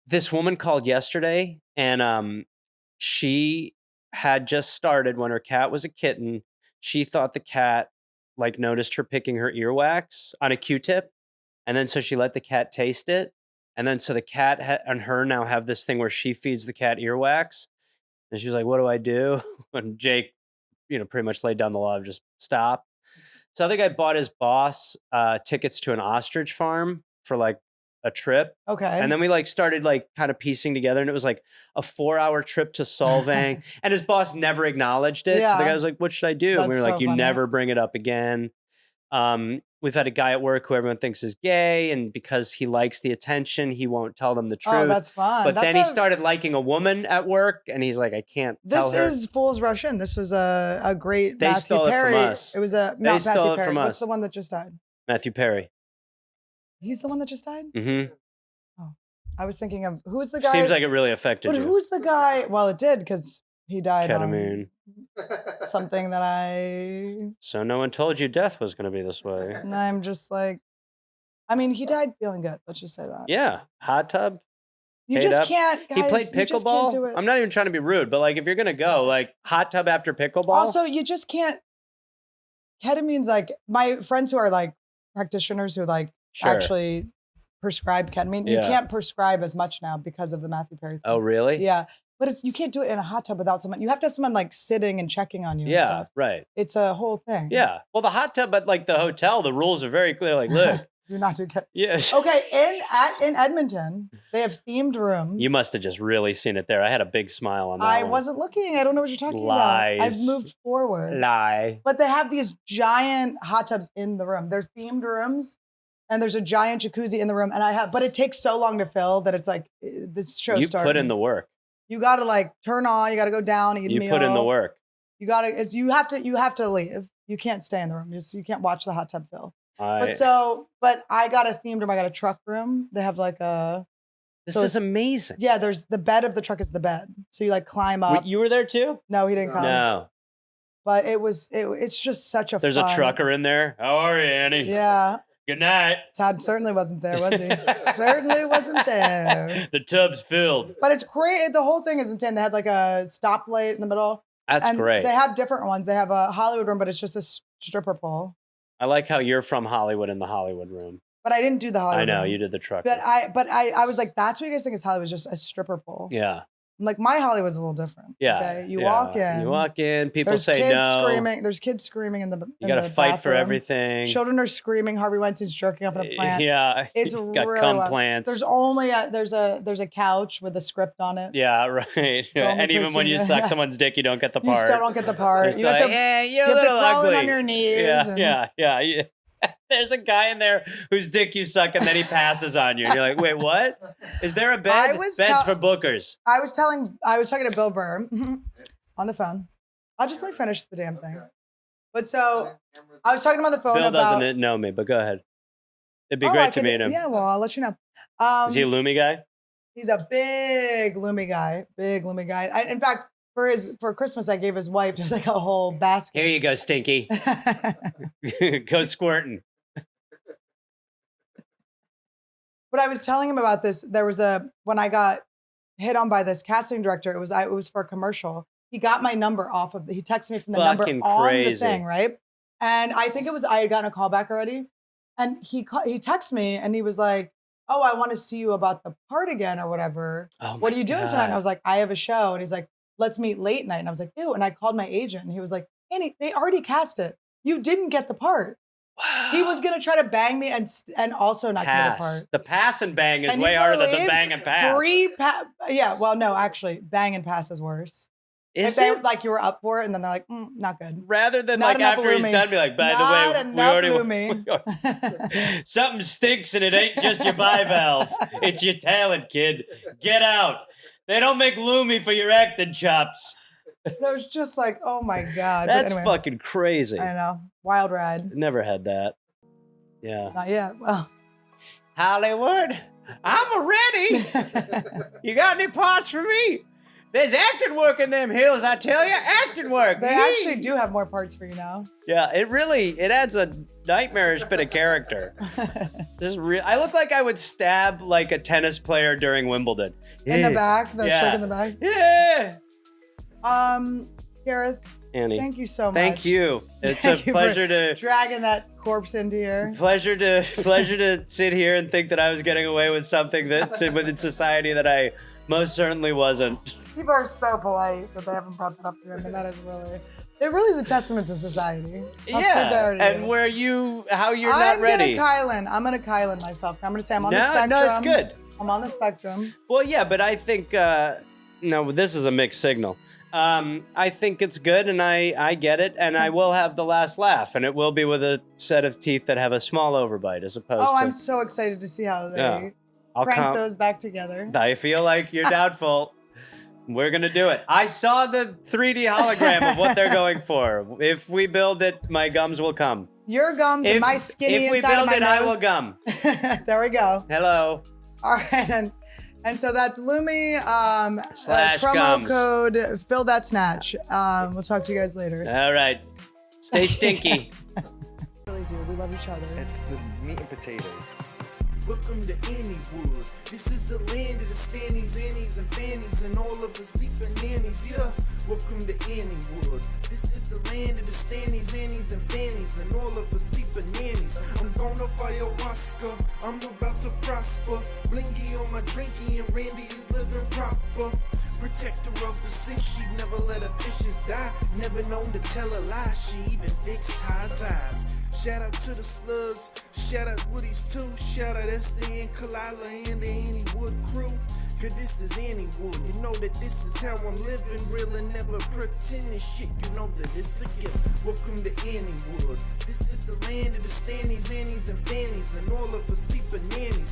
S1: this woman called yesterday, and she had just started when her cat was a kitten. She thought the cat like noticed her picking her earwax on a Q-tip, and then so she let the cat taste it, and then so the cat and her now have this thing where she feeds the cat earwax, and she's like, "What do I do?" And Jake, pretty much laid down the law of just stop. So I think I bought his boss tickets to an ostrich farm for like a trip.
S2: Okay.
S1: And then we like started like kind of piecing together, and it was like a 4-hour trip to Solvang, and his boss never acknowledged it.
S2: Yeah.
S1: So the guy was like, what should I do? And we were like, you
S2: funny.
S1: never bring it up again. We've had a guy at work who everyone thinks is gay, and because he likes the attention, he won't tell them the truth.
S2: Oh, that's fun.
S1: But then he started liking a woman at work, and he's like, I can't tell her.
S2: This is Fools Rush In. This was a great
S1: They
S2: Matthew
S1: stole it from
S2: Perry.
S1: us.
S2: It was not
S1: They stole
S2: Matthew
S1: it
S2: Perry.
S1: from
S2: What's
S1: us.
S2: the one that just died?
S1: Matthew Perry.
S2: He's the one that just died?
S1: Mm-hmm.
S2: Oh, I was thinking of who's the guy?
S1: Seems like it really affected
S2: But
S1: you.
S2: who's the guy? Well, it did because he died
S1: Ketamine.
S2: on something that
S1: So no one told you death was going to be this way.
S2: and I'm just like, I mean, he died feeling good. Let's just say that.
S1: Yeah. Hot tub.
S2: You
S1: paid
S2: just
S1: up.
S2: can't, guys.
S1: He played
S2: You just can't do
S1: pickleball.
S2: it.
S1: I'm not even trying to be rude, but like if you're going to go, like hot tub after pickleball.
S2: Also, you just can't. Ketamine's like my friends who are like practitioners who like
S1: Sure.
S2: actually prescribe ketamine. You
S1: Yeah.
S2: can't prescribe as much now because of the Matthew Perry thing.
S1: Oh, really?
S2: Yeah. But you can't do it in a hot tub without someone. You have to have someone like sitting and checking on you and
S1: Yeah,
S2: stuff.
S1: right.
S2: It's a whole thing.
S1: Yeah. Well, the hot tub at like the hotel, the rules are very clear. Like, look.
S2: Do not do ketamine.
S1: Yeah.
S2: Okay, in Edmonton, they have themed rooms.
S1: You must have just really seen it there. I had a big smile on that
S2: I
S1: one.
S2: wasn't looking. I don't know what you're talking
S1: Lies.
S2: about. I've moved forward.
S1: Lie.
S2: But they have these giant hot tubs in the room. They're themed rooms, and there's a giant jacuzzi in the room. And but it takes so long to fill that it's like this show
S1: You
S2: started.
S1: put in the work.
S2: You got to like turn on. You got to go down, eat a
S1: You
S2: meal.
S1: put in the work.
S2: You got to. You have to leave. You can't stay in the room. You can't watch the hot tub fill. But I got a themed room. I got a truck room. They have like a.
S1: This
S2: so
S1: is
S2: it's-
S1: amazing.
S2: Yeah, there's the bed of the truck is the bed. So you like climb up.
S1: Wait, you were there too?
S2: No, he didn't come.
S1: No.
S2: But it's just such a
S1: There's
S2: fun.
S1: a trucker in there. How are you, Annie?
S2: Yeah.
S1: Good night.
S2: Todd certainly wasn't there, was he? Certainly wasn't there.
S1: The tub's filled.
S2: But it's great. The whole thing is insane. They had like a stoplight in the middle.
S1: That's
S2: and
S1: great.
S2: They have different ones. They have a Hollywood room, but it's just a stripper pole.
S1: I like how you're from Hollywood in the Hollywood room.
S2: But I didn't do the Hollywood
S1: I know,
S2: room.
S1: you did the trucker.
S2: But I was like, that's what you guys think is Hollywood, just a stripper pole.
S1: Yeah.
S2: I'm like, my Hollywood's a little different.
S1: Yeah.
S2: Okay? You
S1: yeah.
S2: walk in.
S1: You walk in, people
S2: There's
S1: say
S2: kids
S1: no.
S2: screaming. There's kids screaming in the
S1: You got to fight for everything.
S2: Children are screaming. Harvey Weinstein's jerking off in a plant.
S1: Yeah.
S2: It's
S1: You got
S2: really
S1: cum
S2: wild.
S1: plants.
S2: There's only there's a couch with a script on it.
S1: Yeah, right. And even when you suck someone's dick, you don't get the
S2: You
S1: part.
S2: still don't get the part.
S1: It's
S2: You have
S1: like,
S2: to,
S1: yeah, you're
S2: you
S1: a
S2: have to
S1: little
S2: crawl in
S1: ugly.
S2: on your knees.
S1: Yeah. There's a guy in there whose dick you suck, and then he passes on you. And you're like, wait, what? Is there a bed? Beds for bookers.
S2: I was talking to Bill Burr on the phone. Let me finish the damn thing. But so I was talking to him on the phone
S1: Bill
S2: about.
S1: doesn't know me, but go ahead. It'd be great to meet him.
S2: Yeah, well, I'll let you know.
S1: Is he a Lumi guy?
S2: He's a big Lumi guy. In fact, for Christmas, I gave his wife just like a whole basket.
S1: Here you go, Stinky. Go squirting.
S2: But I was telling him about this. There was when I got hit on by this casting director, it was for a commercial. He got my number he texted me from the
S1: Fucking
S2: number on
S1: crazy.
S2: the thing, right? And I think I had gotten a call back already. And he texted me and he was like, oh, I want to see you about the part again or whatever.
S1: Oh
S2: What are you
S1: my
S2: doing
S1: God.
S2: tonight? And I was like, I have a show. And he's like, let's meet late night. And I was like, ew. And I called my agent and he was like, Annie, they already cast it. You didn't get the part. He was gonna try to bang me and also knock me
S1: Pass.
S2: apart.
S1: The pass and bang is
S2: Can you
S1: way harder than the
S2: believe
S1: bang and pass.
S2: Yeah, well, no, actually, bang and pass is worse.
S1: Is
S2: if they,
S1: it?
S2: like you were up for it and then they're like, not good.
S1: Rather than
S2: Not
S1: like
S2: enough
S1: after he's
S2: Lumi.
S1: done, be like, by
S2: Not
S1: the way,
S2: enough Lumi.
S1: something stinks and it ain't just your bivalve. It's your talent, kid. Get out. They don't make Lumi for your acting chops.
S2: But I was just like, oh my God.
S1: That's
S2: but anyway,
S1: fucking crazy.
S2: I know. Wild ride.
S1: Never had that. Yeah.
S2: Not yet. Well.
S1: Hollywood, I'm ready. You got any parts for me? There's acting work in them hills, I tell you. Acting work.
S2: They actually do have more parts for you now.
S1: Yeah, it adds a nightmarish bit of character. This is real. I look like I would stab like a tennis player during Wimbledon.
S2: In the back, the chick in the back.
S1: Yeah.
S2: Gareth,
S1: Annie,
S2: thank you so much.
S1: thank you. It's
S2: Thank
S1: a
S2: you
S1: pleasure
S2: for
S1: to
S2: dragging that corpse into here.
S1: pleasure to sit here and think that I was getting away with something that's within society that I most certainly wasn't.
S2: People are so polite that they haven't brought that up to him, and that is it really is a testament to society.
S1: And how you're not ready.
S2: I'm gonna Kylan myself. I'm gonna say I'm on the spectrum.
S1: No, it's good.
S2: I'm on the spectrum.
S1: Well, yeah, but I think no, this is a mixed signal. I think it's good, and I get it, and I will have the last laugh, and it will be with a set of teeth that have a small overbite, as opposed to.
S2: Oh, I'm so excited to see how they crank those back together.
S1: I feel like you're doubtful. We're gonna do it. I saw the 3D hologram of what they're going for. If we build it, my gums will come.
S2: Your gums and my skinny inside of my nose.
S1: If we build it, I will gum.
S2: There we go.
S1: Hello.
S2: All right, and so that's Lumi.
S1: Slash
S2: promo
S1: gums.
S2: code fill that snatch. We'll talk to you guys later.
S1: All right. Stay stinky.
S2: We really do. We love each other.
S4: It's the meat and potatoes.
S5: Welcome to Anniewood. This is the land of the Stannies, Annies, and Fannies, and all of the Seeper nannies. Yeah, welcome to Anniewood. This is the land of the Stannies, Annies, and Fannies, and all of the Seeper nannies. I'm gonna Ayahuasca. I'm about to prosper. Blingy on my drinky, and Randy is living proper. Protector of the sick, she never let her fishes die. Never known to tell a lie, she even fixed Todd's eyes. Shout out to the slugs, shout out Woody's too. Shout out Esther and Kalila and the Anniewood crew. Cause this is Anniewood, you know that this is how I'm living. Real and never pretending shit, you know that it's a gift. Welcome to Anniewood. This is the land of the Stannies, Annies, and Fannies, and all of the Seeper nannies.